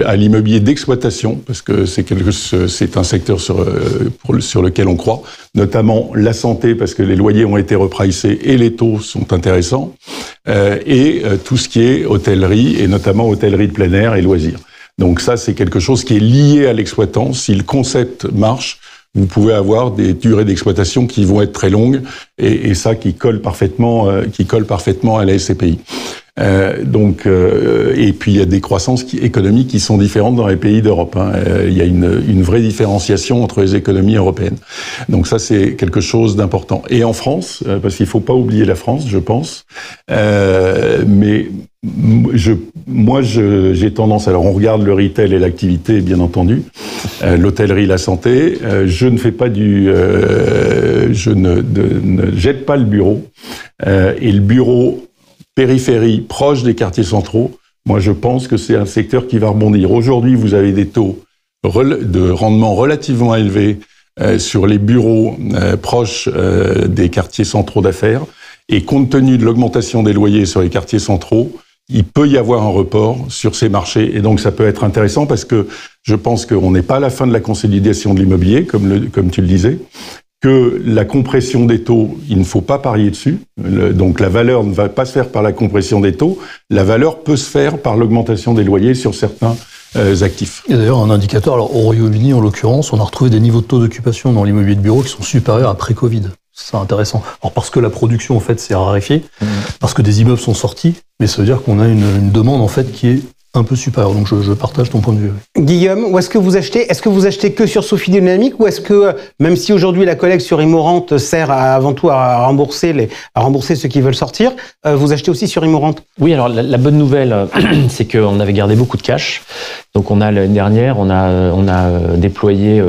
à l'immobilier d'exploitation parce que c'est un secteur sur lequel on croit, notamment la santé parce que les loyers ont été repricés et les taux sont intéressants, et tout ce qui est hôtellerie et notamment hôtellerie de plein air et loisirs. Donc ça, c'est quelque chose qui est lié à l'exploitant. Si le concept marche, vous pouvez avoir des durées d'exploitation qui vont être très longues et ça qui colle parfaitement à la SCPI. Et puis il y a des croissances économiques qui sont différentes dans les pays d'Europe. Il y a une vraie différenciation entre les économies européennes. Donc ça, c'est quelque chose d'important. Et en France, parce qu'il faut pas oublier la France, je pense. Mais j'ai tendance. Alors on regarde le retail et l'activité, bien entendu, l'hôtellerie, la santé. Je ne fais pas je ne jette pas le bureau. Et le bureau périphérie, proche des quartiers centraux, moi je pense que c'est un secteur qui va rebondir. Aujourd'hui, vous avez des taux de rendement relativement élevés sur les bureaux proches des quartiers centraux d'affaires, et compte tenu de l'augmentation des loyers sur les quartiers centraux, il peut y avoir un report sur ces marchés, et donc ça peut être intéressant parce que je pense qu'on n'est pas à la fin de la consolidation de l'immobilier, comme tu le disais, que la compression des taux, il ne faut pas parier dessus. Donc la valeur ne va pas se faire par la compression des taux, la valeur peut se faire par l'augmentation des loyers sur certains actifs. Et d'ailleurs, un indicateur, alors au Royaume-Uni en l'occurrence, on a retrouvé des niveaux de taux d'occupation dans l'immobilier de bureau qui sont supérieurs à pré-Covid. C'est intéressant. Alors parce que la production en fait s'est raréfiée, parce que des immeubles sont sortis, mais ça veut dire qu'on a une demande en fait qui est un peu supérieur. Donc je partage ton point de vue. Guillaume, où est-ce que vous achetez? Est-ce que vous achetez que sur Sophie Dynamique, ou est-ce que, même si aujourd'hui la collecte sur Immorente sert avant tout à rembourser ceux qui veulent sortir, vous achetez aussi sur Immorente? Oui, alors la bonne nouvelle, c'est qu'on avait gardé beaucoup de cash. Donc l'année dernière, on a déployé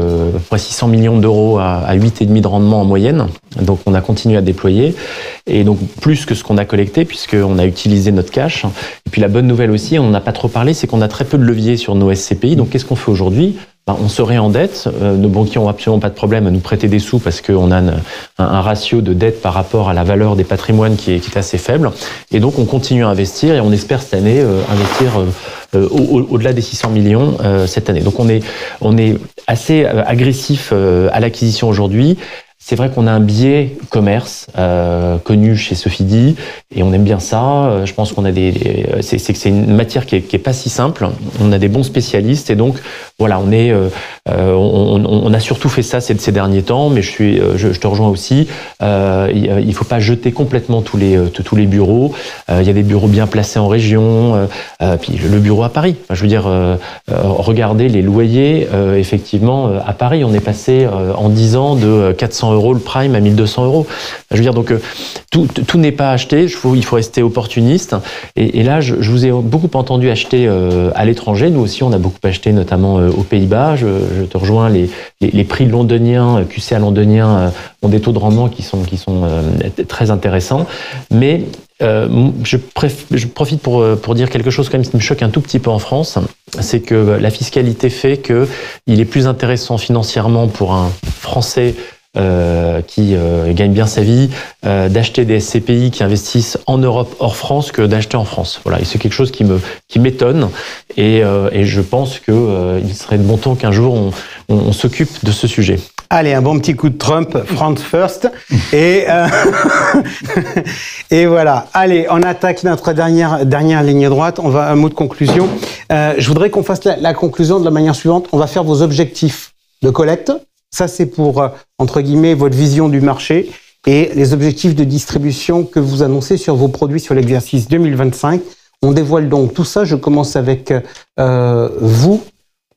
près 600 millions d'euros à 8,5 de rendement en moyenne. Donc on a continué à déployer, et donc plus que ce qu'on a collecté, puisqu'on a utilisé notre cash. Et puis la bonne nouvelle aussi, on n'en a pas trop parlé, c'est qu'on a très peu de levier sur nos SCPI. Donc qu'est-ce qu'on fait aujourd'hui? On se réendette. Nos banquiers n'ont absolument pas de problème à nous prêter des sous parce qu'on a un ratio de dette par rapport à la valeur des patrimoines qui est assez faible. Et donc on continue à investir, et on espère cette année investir au-delà des 600 millions cette année. Donc on est assez agressif à l'acquisition aujourd'hui. C'est vrai qu'on a un biais commerce connu chez Sofidy, et on aime bien ça. Je pense qu'on a c'est une matière qui est pas si simple. On a des bons spécialistes, et donc voilà, on a surtout fait ça ces derniers temps. Mais je te rejoins aussi. Il faut pas jeter complètement tous les bureaux. Il y a des bureaux bien placés en région. Puis le bureau à Paris. Enfin, je veux dire, regardez les loyers. Effectivement, à Paris, on est passé en 10 ans de 400 € le prime à 1200 €. Je veux dire, donc tout n'est pas acheté. Il faut rester opportuniste. Et là, je vous ai beaucoup entendu acheter à l'étranger. Nous aussi, on a beaucoup acheté, notamment aux Pays-Bas. Je te rejoins. Les prix londoniens, QCA londoniens, ont des taux de rendement qui sont très intéressants. Mais je profite pour dire quelque chose quand même qui me choque un tout petit peu en France, c'est que la fiscalité fait que il est plus intéressant financièrement pour un Français qui gagne bien sa vie d'acheter des SCPI qui investissent en Europe hors France que d'acheter en France. Voilà, et c'est quelque chose qui m'étonne, et je pense que il serait de bon ton qu'un jour on s'occupe de ce sujet. Allez, un bon petit coup de Trump, France first, et voilà. Allez, on attaque notre dernière ligne droite. On va un mot de conclusion. Je voudrais qu'on fasse la conclusion de la manière suivante. On va faire vos objectifs de collecte. Ça, c'est pour, entre guillemets, votre vision du marché, et les objectifs de distribution que vous annoncez sur vos produits sur l'exercice 2025. On dévoile donc tout ça. Je commence avec vous,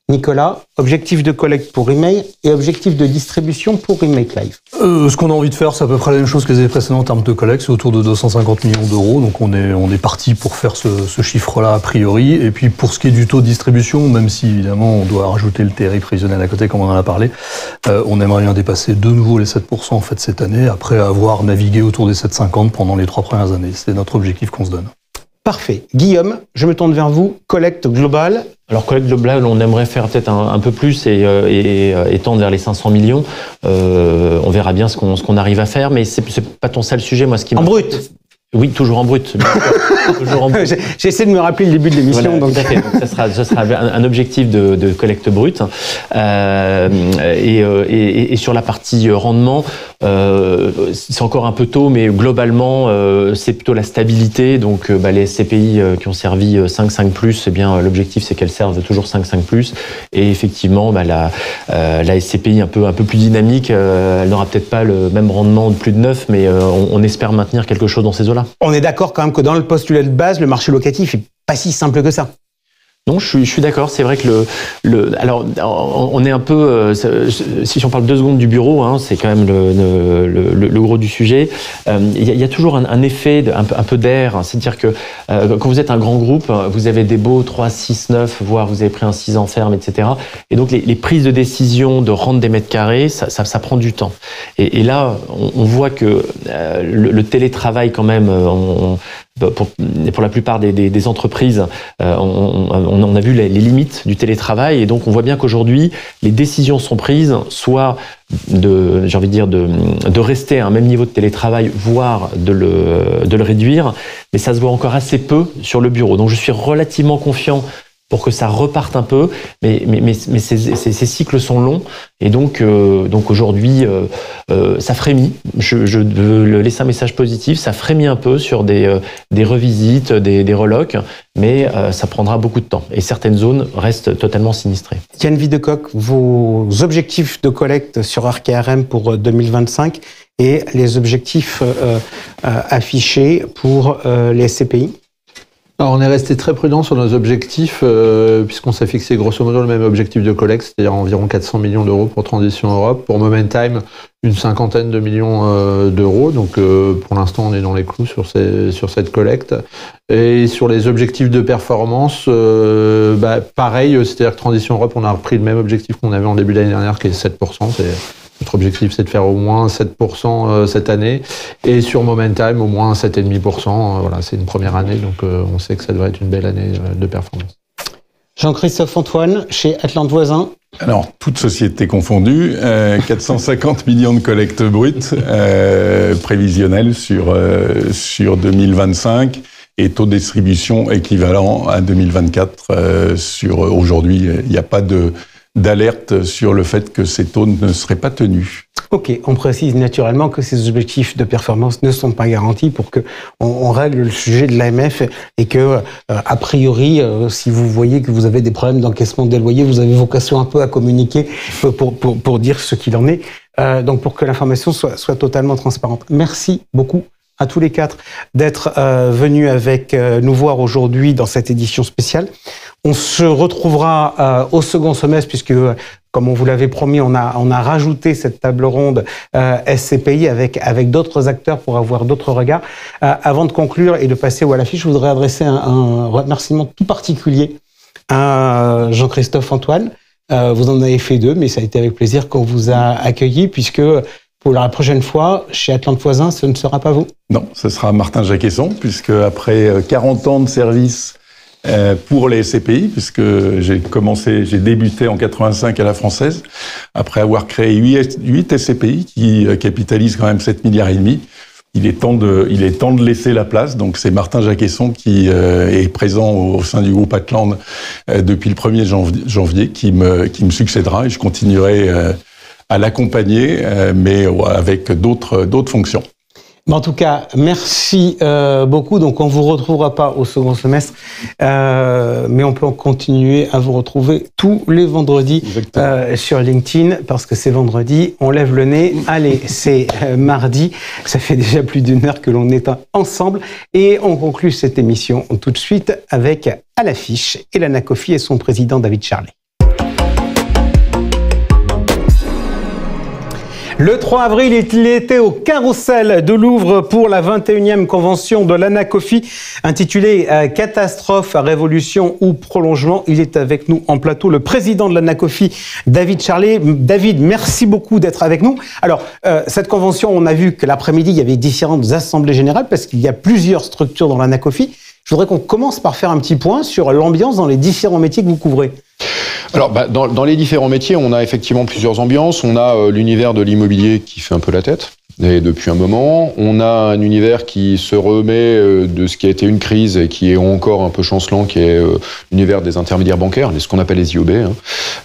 Nicolas. Objectif de collecte pour email et objectif de distribution pour Email Live. Ce qu'on a envie de faire, c'est à peu près la même chose que les années précédentes en termes de collecte, c'est autour de 250 millions d'euros. Donc on est parti pour faire ce chiffre-là a priori. Et puis pour ce qui est du taux de distribution, même si évidemment on doit rajouter le TRI prévisionnel à côté, comme on en a parlé, on aimerait bien dépasser de nouveau les 7% en fait cette année, après avoir navigué autour des 7,50 pendant les 3 premières années. C'est notre objectif qu'on se donne. Parfait. Guillaume, je me tourne vers vous. Collecte globale. Alors, collecte globale, on aimerait faire peut-être un peu plus et tendre vers les 500 millions. On verra bien ce qu'on arrive à faire, mais c'est pas ton seul sujet. Moi, ce qui en brut. Oui, toujours en brut. Toujours en brut. J'essaie de me rappeler le début de l'émission. Voilà, donc. Tout à fait. Donc, ça sera un objectif de collecte brute. Et sur la partie rendement, c'est encore un peu tôt, mais globalement, c'est plutôt la stabilité. Donc, les SCPI qui ont servi 5+, eh bien, l'objectif, c'est qu'elles servent toujours 5+. Et effectivement, la SCPI un peu plus dynamique, elle n'aura peut-être pas le même rendement de plus de 9, mais on espère maintenir quelque chose dans ces eaux-là. On est d'accord quand même que dans le postulat de base, le marché locatif n'est pas si simple que ça. Non, je suis d'accord. C'est vrai que alors, on est un peu, si on parle 2 secondes du bureau, hein, c'est quand même le gros du sujet. Il y a toujours un effet, un peu d'air. C'est-à-dire que quand vous êtes un grand groupe, vous avez des baux 3, 6, 9, voire vous avez pris un 6 ans ferme, etc. Et donc, les prises de décision de rendre des mètres carrés, ça prend du temps. Et là, on voit que le télétravail, quand même, pour la plupart des entreprises, on a vu les limites du télétravail, et donc on voit bien qu'aujourd'hui les décisions sont prises, soit de rester à un même niveau de télétravail, voire de le réduire, mais ça se voit encore assez peu sur le bureau. Donc je suis relativement confiant pour que ça reparte un peu, mais ces cycles sont longs, et donc aujourd'hui ça frémit. Je veux laisser un message positif, ça frémit un peu sur des revisites, des relocs, mais ça prendra beaucoup de temps, et certaines zones restent totalement sinistrées. Yann Videcoq, vos objectifs de collecte sur ARC-ARM pour 2025 et les objectifs affichés pour les SCPI? Alors, on est resté très prudent sur nos objectifs, puisqu'on s'est fixé grosso modo le même objectif de collecte, c'est-à-dire environ 400 millions d'euros pour Transition Europe. Pour Momentime, une 50aine de millions d'euros. Donc, pour l'instant, on est dans les clous sur cette collecte. Et sur les objectifs de performance, pareil, c'est-à-dire que Transition Europe, on a repris le même objectif qu'on avait en début d'année dernière, qui est 7%. Notre objectif, c'est de faire au moins 7% cette année. Et sur Momentime, au moins 7,5%. Voilà, c'est une première année, donc on sait que ça devrait être une belle année de performance. Jean-Christophe Antoine, chez Atlante Voisin. Alors, toute société confondue, 450 millions de collectes brutes prévisionnelles sur 2025 et taux de distribution équivalent à 2024. Aujourd'hui, il n'y a pas d'alerte sur le fait que ces taux ne seraient pas tenus. Ok, on précise naturellement que ces objectifs de performance ne sont pas garantis pour que on règle le sujet de l'AMF et que, a priori, si vous voyez que vous avez des problèmes d'encaissement des loyers, vous avez vocation un peu à communiquer pour dire ce qu'il en est. Donc pour que l'information soit totalement transparente. Merci beaucoup à tous les quatre d'être venus avec nous voir aujourd'hui dans cette édition spéciale. On se retrouvera au second semestre puisque, comme on vous l'avait promis, on a rajouté cette table ronde SCPI avec d'autres acteurs pour avoir d'autres regards. Avant de conclure et de passer à l'affiche, je voudrais adresser un remerciement tout particulier à Jean-Christophe Antoine. Vous en avez fait 2, mais ça a été avec plaisir qu'on vous a accueillis puisque pour la prochaine fois, chez Atlante Voisin, ce ne sera pas vous. Non, ce sera Martin Jacquesson, puisque après 40 ans de service pour les SCPI, puisque j'ai débuté en 85 à la Française, après avoir créé 8 SCPI qui capitalisent quand même 7,5 milliards. Il est temps de laisser la place. Donc c'est Martin Jacquesson qui est présent au sein du groupe Atlante depuis le 1er janvier qui me succédera, et je continuerai à l'accompagner, mais avec d'autres fonctions. En tout cas, merci beaucoup. Donc, on ne vous retrouvera pas au second semestre, mais on peut continuer à vous retrouver tous les vendredis sur LinkedIn, parce que c'est vendredi, on lève le nez. Allez, c'est mardi. Ça fait déjà plus d'1 heure que l'on est ensemble. Et on conclut cette émission tout de suite avec à l'affiche et l'Anacofi et son président David Charlet. Le 3 avril, il était au Carrousel de Louvre pour la 21e convention de l'Anacofi intitulée « Catastrophe, révolution ou prolongement ». Il est avec nous en plateau, le président de l'Anacofi, David Charlet. David, merci beaucoup d'être avec nous. Alors, cette convention, on a vu que l'après-midi, il y avait différentes assemblées générales parce qu'il y a plusieurs structures dans l'Anacofi. Je voudrais qu'on commence par faire un petit point sur l'ambiance dans les différents métiers que vous couvrez. Alors, dans les différents métiers, on a effectivement plusieurs ambiances. On a l'univers de l'immobilier qui fait un peu la tête, et depuis un moment. On a un univers qui se remet de ce qui a été une crise et qui est encore un peu chancelant, qui est l'univers des intermédiaires bancaires, ce qu'on appelle les IOB.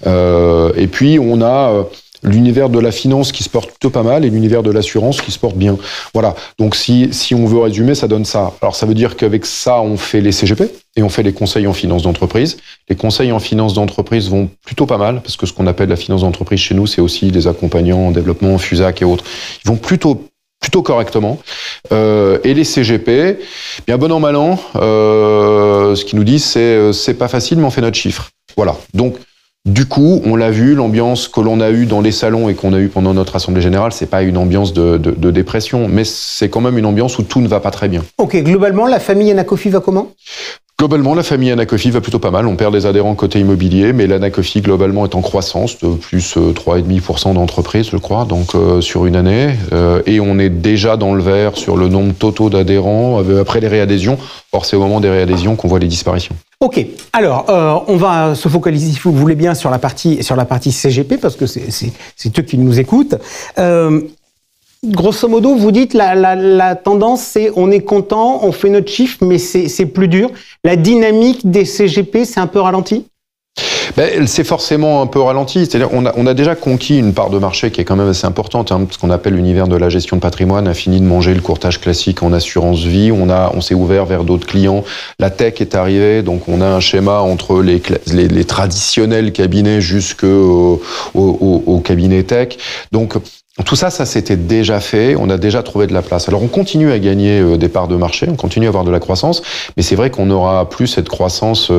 Et puis, on a l'univers de la finance qui se porte plutôt pas mal et l'univers de l'assurance qui se porte bien. Voilà. Donc, si on veut résumer, ça donne ça. Alors, ça veut dire qu'avec ça, on fait les CGP et on fait les conseils en finance d'entreprise. Les conseils en finance d'entreprise vont plutôt pas mal parce que ce qu'on appelle la finance d'entreprise chez nous, c'est aussi des accompagnants en développement, FUSAC et autres. Ils vont plutôt correctement. Et les CGP, bien bon an, mal an, ce qu'ils nous disent, c'est pas facile, mais on fait notre chiffre. Voilà. Donc, du coup, on l'a vu, l'ambiance que l'on a eue dans les salons et qu'on a eue pendant notre assemblée générale, c'est pas une ambiance de dépression, mais c'est quand même une ambiance où tout ne va pas très bien. Ok, globalement, la famille Anacofi va comment ? Globalement, la famille Anacofi va plutôt pas mal. On perd des adhérents côté immobilier, mais l'Anacofi, globalement, est en croissance de plus 3,5% d'entreprises, je crois, donc sur une année. Et on est déjà dans le vert sur le nombre total d'adhérents après les réadhésions. Or, c'est au moment des réadhésions qu'on voit les disparitions. Ok, alors on va se focaliser, si vous voulez bien, sur la partie CGP, parce que c'est eux qui nous écoutent. Grosso modo, vous dites la tendance, c'est on est content, on fait notre chiffre, mais c'est plus dur. La dynamique des CGP, c'est un peu ralenti ? C'est forcément un peu ralenti. C'est-à-dire on a déjà conquis une part de marché qui est quand même assez importante, ce qu'on appelle l'univers de la gestion de patrimoine, a fini de manger le courtage classique en assurance vie. On s'est ouvert vers d'autres clients. La tech est arrivée, donc on a un schéma entre les traditionnels cabinets jusqu'au cabinet tech. Donc tout ça s'était déjà fait, on a déjà trouvé de la place. Alors on continue à gagner des parts de marché, on continue à avoir de la croissance, mais c'est vrai qu'on n'aura plus cette croissance,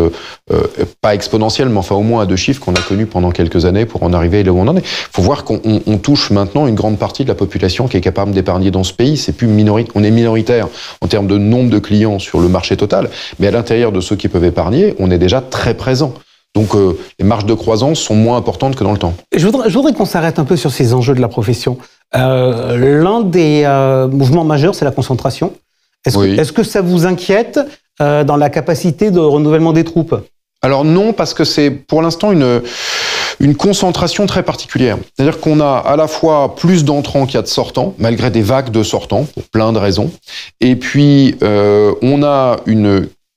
pas exponentielle, mais enfin au moins à 2 chiffres qu'on a connu pendant quelques années pour en arriver là où on en est. Il faut voir qu'on touche maintenant une grande partie de la population qui est capable d'épargner dans ce pays. C'est plus on est minoritaire en termes de nombre de clients sur le marché total, mais à l'intérieur de ceux qui peuvent épargner, on est déjà très présent. Donc les marges de croissance sont moins importantes que dans le temps. Je voudrais qu'on s'arrête un peu sur ces enjeux de la profession. L'un des mouvements majeurs, c'est la concentration. Est-ce que ça vous inquiète dans la capacité de renouvellement des troupes ? Alors non, parce que c'est pour l'instant une concentration très particulière. C'est-à-dire qu'on a à la fois plus d'entrants qu'il y a de sortants, malgré des vagues de sortants, pour plein de raisons. Et puis on a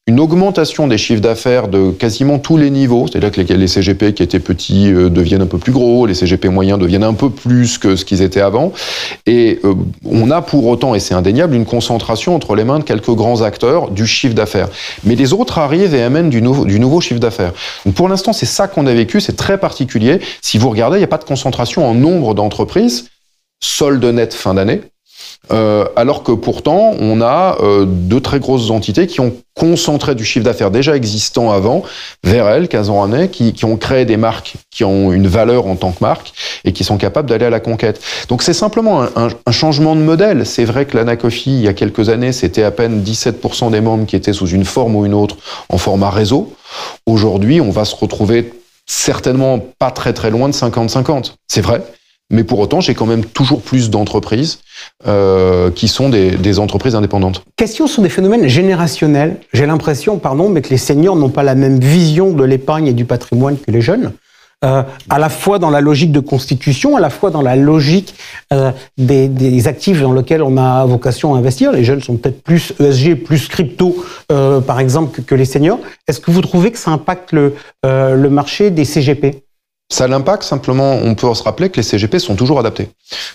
une augmentation des chiffres d'affaires de quasiment tous les niveaux, c'est-à-dire que les CGP qui étaient petits deviennent un peu plus gros, les CGP moyens deviennent un peu plus que ce qu'ils étaient avant, et on a pour autant, et c'est indéniable, une concentration entre les mains de quelques grands acteurs du chiffre d'affaires. Mais les autres arrivent et amènent du nouveau chiffre d'affaires. Donc pour l'instant, c'est ça qu'on a vécu, c'est très particulier. Si vous regardez, il n'y a pas de concentration en nombre d'entreprises, solde net fin d'année, alors que pourtant, on a 2 très grosses entités qui ont concentré du chiffre d'affaires déjà existant avant vers elles, Casons-Ranais, qui ont créé des marques qui ont une valeur en tant que marque et qui sont capables d'aller à la conquête. Donc c'est simplement un changement de modèle. C'est vrai que l'Anacofi, il y a quelques années, c'était à peine 17% des membres qui étaient sous une forme ou une autre en format réseau. Aujourd'hui, on va se retrouver certainement pas très très loin de 50-50. C'est vrai. Mais pour autant, j'ai quand même toujours plus d'entreprises qui sont des entreprises indépendantes. Question sur des phénomènes générationnels. J'ai l'impression, mais que les seniors n'ont pas la même vision de l'épargne et du patrimoine que les jeunes. À la fois dans la logique de constitution, à la fois dans la logique des actifs dans lesquels on a vocation à investir. Les jeunes sont peut-être plus ESG, plus crypto, par exemple, que les seniors. Est-ce que vous trouvez que ça impacte le marché des CGP ? Ça l'impacte, simplement, on peut se rappeler que les CGP sont toujours adaptés.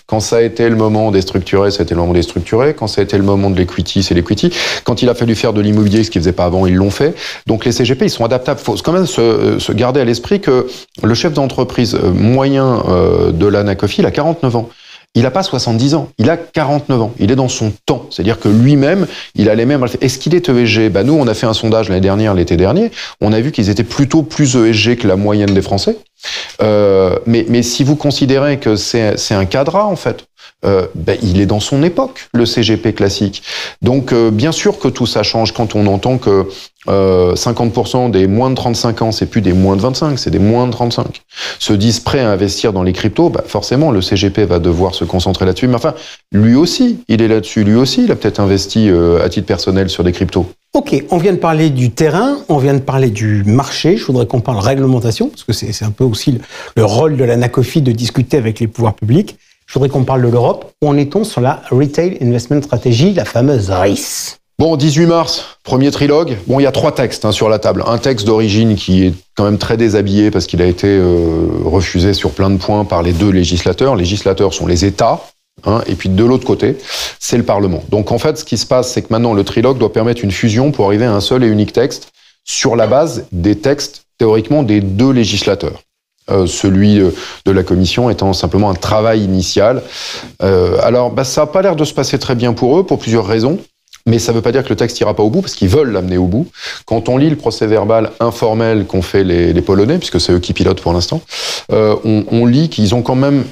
Quand ça a été le moment des structurés, c'était le moment des structurés. Quand ça a été le moment de l'equity, c'est l'equity. Quand il a fallu faire de l'immobilier, ce qu'ils faisaient pas avant, ils l'ont fait. Donc les CGP, ils sont adaptables. Il faut quand même se garder à l'esprit que le chef d'entreprise moyen de l'Anacofi, il a 49 ans. Il n'a pas 70 ans, il a 49 ans. Il est dans son temps. C'est-à-dire que lui-même, il a les mêmes... Est-ce qu'il est ESG ? Nous, on a fait un sondage l'été dernier. On a vu qu'ils étaient plutôt plus ESG que la moyenne des Français. Mais si vous considérez que c'est un cadre, en fait, il est dans son époque, le CGP classique. Donc, bien sûr que tout ça change quand on entend que 50% des moins de 35 ans, c'est plus des moins de 25, c'est des moins de 35, se disent prêts à investir dans les cryptos, forcément, le CGP va devoir se concentrer là-dessus. Mais enfin, lui aussi, il est là-dessus. Lui aussi, il a peut-être investi à titre personnel sur des cryptos. Ok, on vient de parler du terrain, on vient de parler du marché. Je voudrais qu'on parle réglementation, parce que c'est un peu aussi le rôle de l'ANACOFI de discuter avec les pouvoirs publics. Je voudrais qu'on parle de l'Europe. Où en est-on sur la Retail Investment Strategy, la fameuse RIS? Bon, 18 mars, premier trilogue. Bon, il y a 3 textes sur la table. Un texte d'origine qui est quand même très déshabillé parce qu'il a été refusé sur plein de points par les 2 législateurs. Les législateurs sont les États. Et puis de l'autre côté, c'est le Parlement. Donc en fait, ce qui se passe, c'est que maintenant le trilogue doit permettre une fusion pour arriver à un seul et unique texte sur la base des textes, théoriquement, des 2 législateurs. Celui de la Commission étant simplement un travail initial. Alors, ça n'a pas l'air de se passer très bien pour eux, pour plusieurs raisons. Mais ça ne veut pas dire que le texte ira pas au bout, parce qu'ils veulent l'amener au bout. Quand on lit le procès-verbal informel qu'ont fait les Polonais, puisque c'est eux qui pilotent pour l'instant, on lit qu'ils ont quand même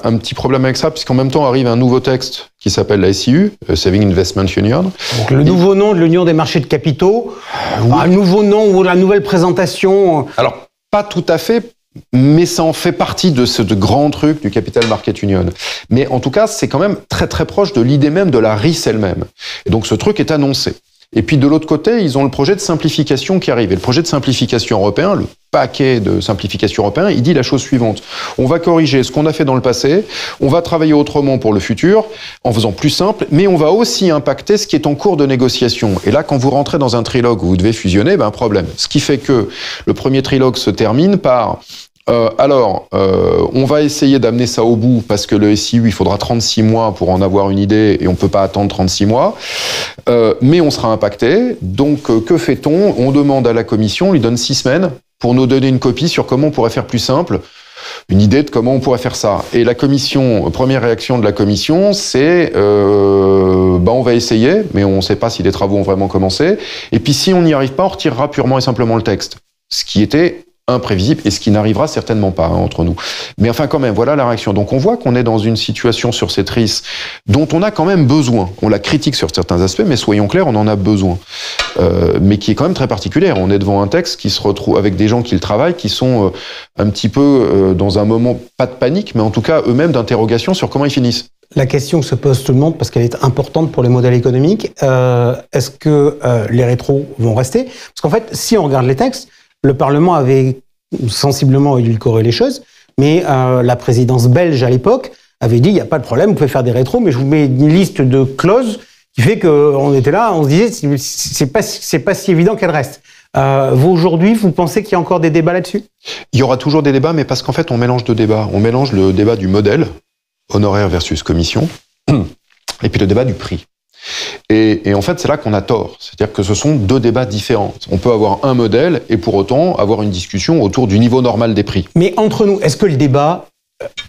un petit problème avec ça, puisqu'en même temps arrive un nouveau texte qui s'appelle la SIU, Saving Investment Union. Donc le nouveau nom de l'Union des marchés de capitaux, un nouveau nom ou la nouvelle présentation. Alors, pas tout à fait, mais ça en fait partie de ce grand truc du Capital Market Union. Mais en tout cas, c'est quand même très très proche de l'idée même de la RIS elle-même. Et donc ce truc est annoncé. Et puis de l'autre côté, ils ont le projet de simplification qui arrive. Et le projet de simplification européen, le paquet de simplification européen, il dit la chose suivante. On va corriger ce qu'on a fait dans le passé, on va travailler autrement pour le futur, en faisant plus simple, mais on va aussi impacter ce qui est en cours de négociation. Et là, quand vous rentrez dans un trilogue où vous devez fusionner, un problème. Ce qui fait que le premier trilogue se termine par... on va essayer d'amener ça au bout parce que le SIU, il faudra 36 mois pour en avoir une idée et on peut pas attendre 36 mois. Mais on sera impacté. Donc, que fait-on? On demande à la Commission, on lui donne 6 semaines pour nous donner une copie sur comment on pourrait faire plus simple, une idée de comment on pourrait faire ça. Et la Commission, première réaction de la Commission, c'est on va essayer, mais on ne sait pas si les travaux ont vraiment commencé. Et puis, si on n'y arrive pas, on retirera purement et simplement le texte. Ce qui était imprévisible et ce qui n'arrivera certainement pas entre nous. Mais enfin quand même, voilà la réaction. Donc on voit qu'on est dans une situation sur cette RIS dont on a quand même besoin. On la critique sur certains aspects, mais soyons clairs, on en a besoin. Mais qui est quand même très particulière. On est devant un texte qui se retrouve avec des gens qui le travaillent, qui sont un petit peu dans un moment, pas de panique, mais en tout cas eux-mêmes d'interrogation sur comment ils finissent. La question que se pose tout le monde, parce qu'elle est importante pour les modèles économiques, est-ce que les rétros vont rester? Parce qu'en fait, si on regarde les textes, le Parlement avait sensiblement édulcoré les choses, mais la présidence belge à l'époque avait dit il n'y a pas de problème, vous pouvez faire des rétros, mais je vous mets une liste de clauses qui fait qu'on était là, on se disait c'est pas si évident qu'elle reste. Vous aujourd'hui, vous pensez qu'il y a encore des débats là-dessus? Il y aura toujours des débats, mais parce qu'en fait on mélange 2 débats. On mélange le débat du modèle, honoraire versus commission, et puis le débat du prix. Et en fait, c'est là qu'on a tort. C'est-à-dire que ce sont 2 débats différents. On peut avoir un modèle et pour autant avoir une discussion autour du niveau normal des prix. Mais entre nous, est-ce que le débat,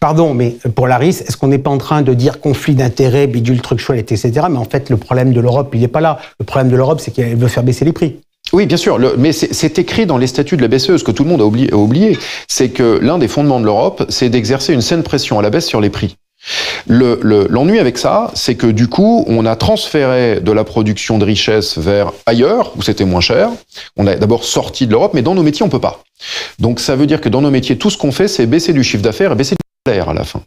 pardon, mais pour la RIS, est-ce qu'on n'est pas en train de dire conflit d'intérêts, bidule, truc chouette, etc. Mais en fait, le problème de l'Europe, il n'est pas là. Le problème de l'Europe, c'est qu'elle veut faire baisser les prix. Oui, bien sûr, mais c'est écrit dans les statuts de la BCE. Ce que tout le monde a oublié, c'est que l'un des fondements de l'Europe, c'est d'exercer une saine pression à la baisse sur les prix. L'ennui avec ça, c'est que du coup, on a transféré de la production de richesse vers ailleurs, où c'était moins cher. On a d'abord sorti de l'Europe, mais dans nos métiers, on peut pas. Donc ça veut dire que dans nos métiers, tout ce qu'on fait, c'est baisser du chiffre d'affaires et baisser du salaire à la fin.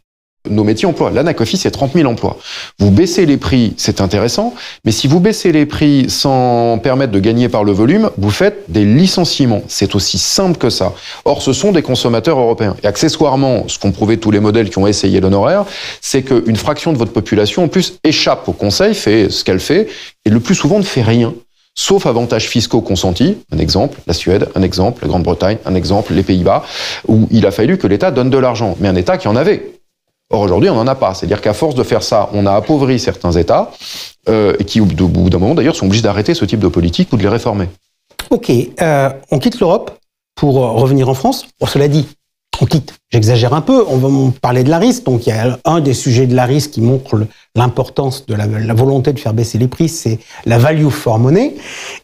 Nos métiers emplois. L'ANACOFI, c'est 30 000 emplois. Vous baissez les prix, c'est intéressant, mais si vous baissez les prix sans permettre de gagner par le volume, vous faites des licenciements. C'est aussi simple que ça. Or, ce sont des consommateurs européens. Et accessoirement, ce qu'ont prouvé tous les modèles qui ont essayé l'honoraire, c'est qu'une fraction de votre population, en plus, échappe au Conseil, fait ce qu'elle fait, et le plus souvent ne fait rien. Sauf avantages fiscaux consentis, un exemple, la Suède, un exemple, la Grande-Bretagne, un exemple, les Pays-Bas, où il a fallu que l'État donne de l'argent. Mais un État qui en avait. Or, aujourd'hui, on n'en a pas. C'est-à-dire qu'à force de faire ça, on a appauvri certains États, et qui, au bout d'un moment, d'ailleurs, sont obligés d'arrêter ce type de politique ou de les réformer. Ok, on quitte l'Europe pour revenir en France. Bon, cela dit, on quitte, j'exagère un peu, on va parler de la RIS. Donc, il y a un des sujets de la RIS qui montre l'importance de la volonté de faire baisser les prix, c'est la value for money.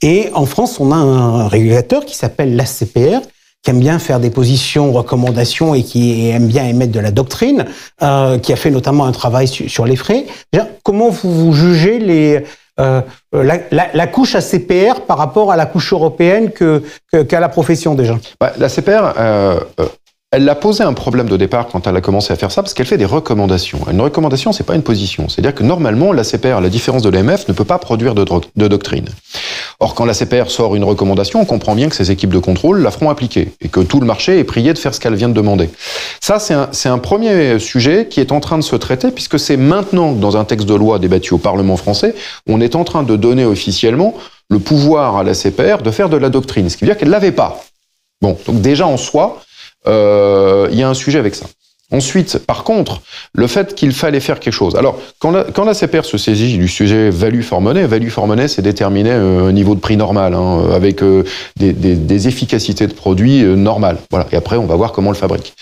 Et en France, on a un régulateur qui s'appelle l'ACPR, qui aime bien faire des positions, recommandations et qui aime bien émettre de la doctrine, qui a fait notamment un travail sur les frais. Déjà, comment vous jugez la couche ACPR par rapport à la couche européenne qu'à la profession déjà? La CPR, Elle a posé un problème de départ quand elle a commencé à faire ça, parce qu'elle fait des recommandations. Une recommandation, c'est pas une position. C'est-à-dire que normalement, l'ACPR, à la différence de l'AMF, ne peut pas produire de doctrine. Or, quand l'ACPR sort une recommandation, on comprend bien que ses équipes de contrôle la feront appliquer et que tout le marché est prié de faire ce qu'elle vient de demander. Ça, c'est un premier sujet qui est en train de se traiter, puisque c'est maintenant que dans un texte de loi débattu au Parlement français, on est en train de donner officiellement le pouvoir à l'ACPR de faire de la doctrine, ce qui veut dire qu'elle l'avait pas. Bon, donc déjà en soi, il y a un sujet avec ça. Ensuite, par contre, le fait qu'il fallait faire quelque chose. Alors, quand l'ACPR se saisit du sujet value for money, c'est déterminer un niveau de prix normal, hein, avec des efficacités de produits normales. Voilà. Et après, on va voir comment on le fabrique.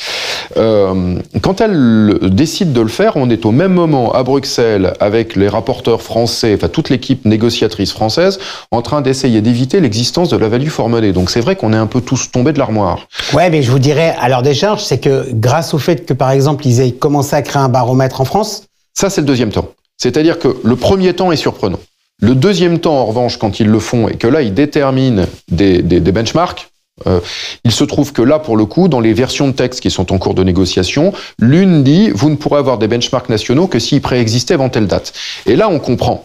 Quand elle décide de le faire, on est au même moment à Bruxelles avec les rapporteurs français, enfin toute l'équipe négociatrice française, en train d'essayer d'éviter l'existence de la value for money. Donc c'est vrai qu'on est un peu tous tombés de l'armoire. Ouais, mais je vous dirais, à leur décharge, c'est que grâce au fait que, par exemple, ils aient commencé à créer un baromètre en France... Ça, c'est le deuxième temps. C'est-à-dire que le premier temps est surprenant. Le deuxième temps, en revanche, quand ils le font et que là, ils déterminent des benchmarks, il se trouve que là, pour le coup, dans les versions de texte qui sont en cours de négociation, l'une dit, vous ne pourrez avoir des benchmarks nationaux que s'ils préexistaient avant telle date. Et là, on comprend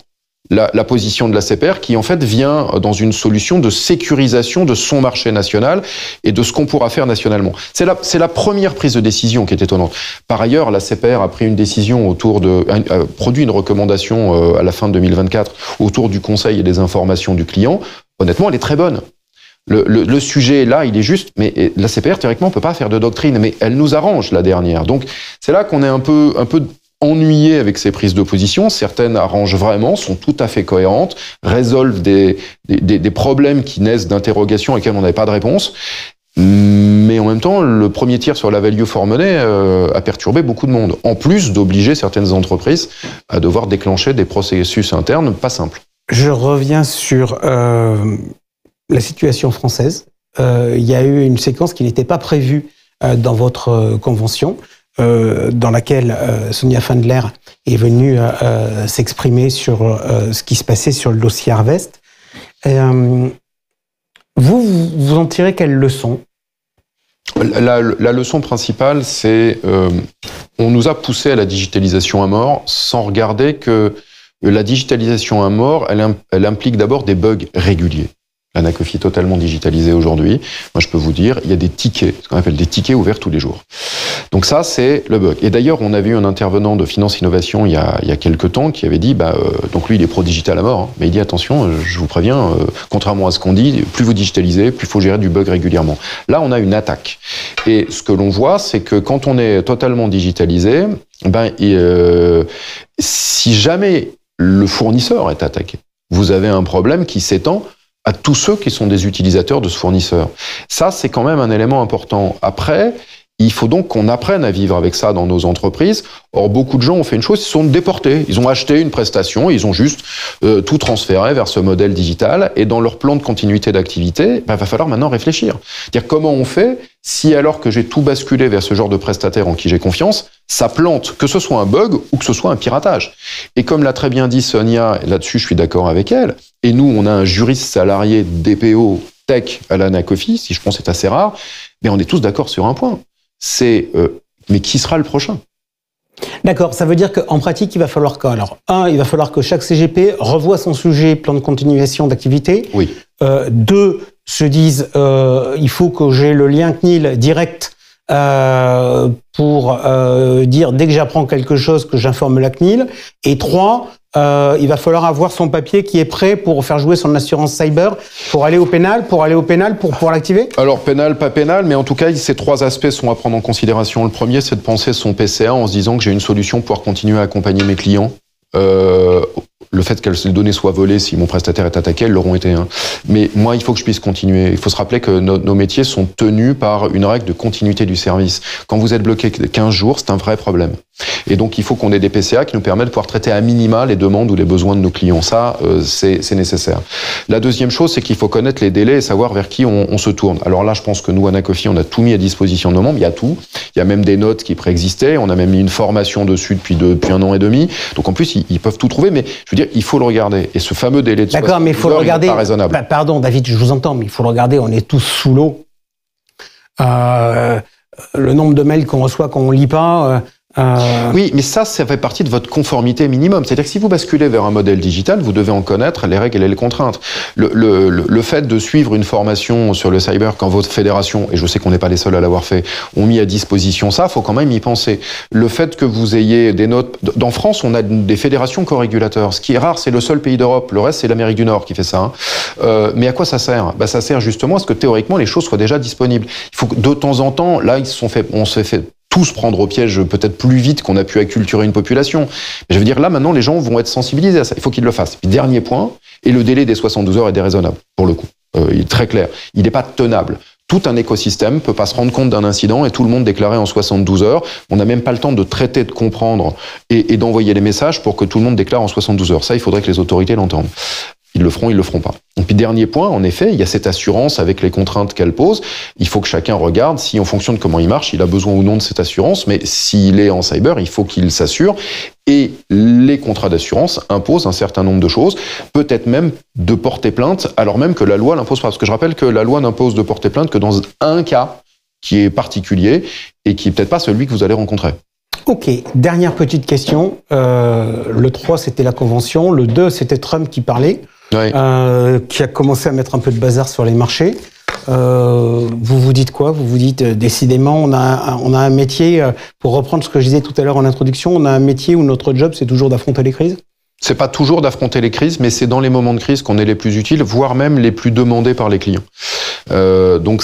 la position de l'ACPR qui, en fait, vient dans une solution de sécurisation de son marché national et de ce qu'on pourra faire nationalement. C'est la première prise de décision qui est étonnante. Par ailleurs, l'ACPR a pris une décision produit une recommandation à la fin de 2024 autour du conseil et des informations du client. Honnêtement, elle est très bonne. Le sujet là, il est juste, mais l'ACPR, théoriquement, peut pas faire de doctrine, mais elle nous arrange, la dernière. Donc, c'est là qu'on est un peu ennuyé avec ces prises de position. Certaines arrangent vraiment, sont tout à fait cohérentes, résolvent des problèmes qui naissent d'interrogations auxquelles on n'avait pas de réponse. Mais en même temps, le premier tir sur la value for money a perturbé beaucoup de monde. En plus d'obliger certaines entreprises à devoir déclencher des processus internes pas simples. Je reviens sur la situation française. Il y a eu une séquence qui n'était pas prévue dans votre convention, dans laquelle Sonia Fandler est venue s'exprimer sur ce qui se passait sur le dossier Harvest. Vous en tirez quelle leçon ? La leçon principale, c'est on nous a poussé à la digitalisation à mort sans regarder que la digitalisation à mort, elle implique d'abord des bugs réguliers. L'Anacofi est totalement digitalisé aujourd'hui. Moi, je peux vous dire, il y a des tickets, ce qu'on appelle des tickets ouverts tous les jours. Donc ça, c'est le bug. Et d'ailleurs, on a vu un intervenant de Finance Innovation il y a quelques temps qui avait dit, donc lui, il est pro-digital à mort, hein, mais il dit, attention, je vous préviens, contrairement à ce qu'on dit, plus vous digitalisez, plus il faut gérer du bug régulièrement. Là, on a une attaque. Et ce que l'on voit, c'est que quand on est totalement digitalisé, si jamais le fournisseur est attaqué, vous avez un problème qui s'étend à tous ceux qui sont des utilisateurs de ce fournisseur. Ça, c'est quand même un élément important. Après, il faut donc qu'on apprenne à vivre avec ça dans nos entreprises. Or, beaucoup de gens ont fait une chose, ils se sont déportés. Ils ont acheté une prestation, ils ont juste tout transféré vers ce modèle digital. Et dans leur plan de continuité d'activité, va falloir maintenant réfléchir. C'est-à-dire comment on fait si, alors que j'ai tout basculé vers ce genre de prestataire en qui j'ai confiance, ça plante, que ce soit un bug ou que ce soit un piratage. Et comme l'a très bien dit Sonia, là-dessus je suis d'accord avec elle, et nous on a un juriste salarié DPO tech à l'Anacofi, si je pense que c'est assez rare, mais on est tous d'accord sur un point. C'est mais qui sera le prochain ? D'accord, ça veut dire qu'en pratique, il va falloir quoi ? Alors, il va falloir que chaque CGP revoie son sujet plan de continuation d'activité. Oui. 2, se disent il faut que j'ai le lien CNIL direct pour dire dès que j'apprends quelque chose que j'informe la CNIL. Et 3, il va falloir avoir son papier qui est prêt pour faire jouer son assurance cyber, pour aller au pénal, pour l'activer. Alors pénal, pas pénal, mais en tout cas, ces 3 aspects sont à prendre en considération. Le premier, c'est de penser son PCA en se disant que j'ai une solution pour pouvoir continuer à accompagner mes clients. Le fait que les données soient volées, si mon prestataire est attaqué, elles l'auront été. Mais moi, il faut que je puisse continuer. Il faut se rappeler que nos métiers sont tenus par une règle de continuité du service. Quand vous êtes bloqué 15 jours, c'est un vrai problème. Et donc, il faut qu'on ait des PCA qui nous permettent de pouvoir traiter à minima les demandes ou les besoins de nos clients. Ça, c'est nécessaire. La deuxième chose, c'est qu'il faut connaître les délais et savoir vers qui on se tourne. Alors là, je pense que nous, à Anacofi, on a tout mis à disposition de nos membres. Il y a tout. Il y a même des notes qui préexistaient. On a même mis une formation dessus depuis 1 an et demi. Donc, en plus, ils peuvent tout trouver. Mais je veux dire, il faut le regarder. Et ce fameux délai de 60 mais il faut le regarder. Pas raisonnable. Pardon, David, je vous entends, mais il faut le regarder. On est tous sous l'eau. le nombre de mails qu'on reçoit quand on lit pas. Oui, mais ça fait partie de votre conformité minimum. C'est-à-dire que si vous basculez vers un modèle digital, vous devez en connaître les règles et les contraintes. Le fait de suivre une formation sur le cyber quand votre fédération, et je sais qu'on n'est pas les seuls à l'avoir fait, ont mis à disposition ça, faut quand même y penser. Le fait que vous ayez des notes... Dans France, on a des fédérations co-régulateurs. Ce qui est rare, c'est le seul pays d'Europe. Le reste, c'est l'Amérique du Nord qui fait ça. Mais à quoi ça sert? Ça sert justement à ce que théoriquement, les choses soient déjà disponibles. Il faut que de temps en temps, là, on s'est fait tous prendre au piège peut-être plus vite qu'on a pu acculturer une population. Mais je veux dire, là, maintenant, les gens vont être sensibilisés à ça. Il faut qu'ils le fassent. Puis, dernier point, et le délai des 72 heures est déraisonnable, pour le coup. Il est très clair. Il n'est pas tenable. Tout un écosystème peut pas se rendre compte d'un incident et tout le monde déclarer en 72 heures. On n'a même pas le temps de traiter, de comprendre et d'envoyer les messages pour que tout le monde déclare en 72 heures. Ça, il faudrait que les autorités l'entendent. Ils le feront, ils le feront pas. Et puis dernier point, en effet, il y a cette assurance avec les contraintes qu'elle pose. Il faut que chacun regarde si, en fonction de comment il marche, il a besoin ou non de cette assurance. Mais s'il est en cyber, il faut qu'il s'assure. Et les contrats d'assurance imposent un certain nombre de choses, peut-être même de porter plainte, alors même que la loi l'impose pas. Parce que je rappelle que la loi n'impose de porter plainte que dans un cas qui est particulier et qui est peut-être pas celui que vous allez rencontrer. Ok, dernière petite question. Le 3, c'était la convention. Le 2, c'était Trump qui parlait. Oui. Qui a commencé à mettre un peu de bazar sur les marchés. Vous vous dites quoi? Vous vous dites décidément on a un métier, pour reprendre ce que je disais tout à l'heure en introduction, on a un métier où notre job c'est toujours d'affronter les crises? C'est pas toujours d'affronter les crises, mais c'est dans les moments de crise qu'on est les plus utiles, voire même les plus demandés par les clients. Donc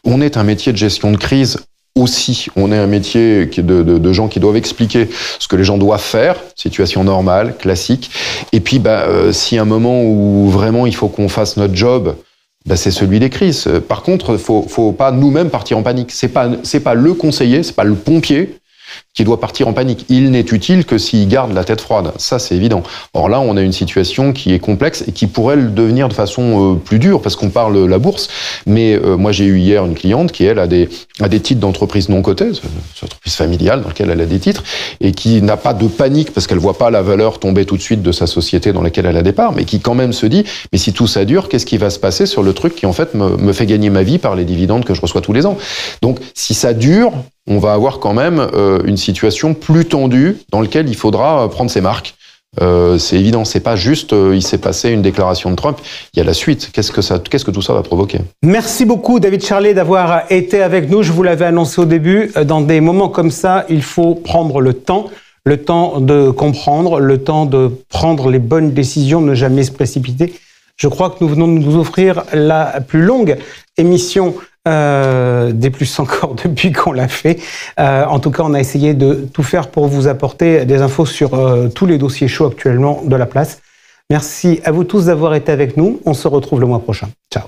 on est un métier de gestion de crise. Aussi, on est un métier de gens qui doivent expliquer ce que les gens doivent faire, situation normale, classique. Et puis, si un moment où vraiment il faut qu'on fasse notre job, c'est celui des crises. Par contre, faut pas nous-mêmes partir en panique. C'est pas le conseiller, c'est pas le pompier qui doit partir en panique. Il n'est utile que s'il garde la tête froide. Ça, c'est évident. Or là, on a une situation qui est complexe et qui pourrait le devenir de façon plus dure, parce qu'on parle de la bourse. Mais moi, j'ai eu hier une cliente qui, elle, a des titres d'entreprise non cotés, c'est une entreprise familiale dans laquelle elle a des titres, et qui n'a pas de panique parce qu'elle voit pas la valeur tomber tout de suite de sa société dans laquelle elle a des parts, mais qui quand même se dit, mais si tout ça dure, qu'est-ce qui va se passer sur le truc qui, en fait, me fait gagner ma vie par les dividendes que je reçois tous les ans? Donc, si ça dure, on va avoir quand même une situation plus tendue dans laquelle il faudra prendre ses marques. C'est évident, c'est pas juste il s'est passé une déclaration de Trump, il y a la suite. Qu'est-ce que tout ça va provoquer? Merci beaucoup David Charlet d'avoir été avec nous. Je vous l'avais annoncé au début, dans des moments comme ça, il faut prendre le temps de comprendre, le temps de prendre les bonnes décisions, ne jamais se précipiter. Je crois que nous venons de nous offrir la plus longue émission des plus encore depuis qu'on l'a fait. En tout cas, on a essayé de tout faire pour vous apporter des infos sur tous les dossiers chauds actuellement de la place. Merci à vous tous d'avoir été avec nous. On se retrouve le mois prochain. Ciao.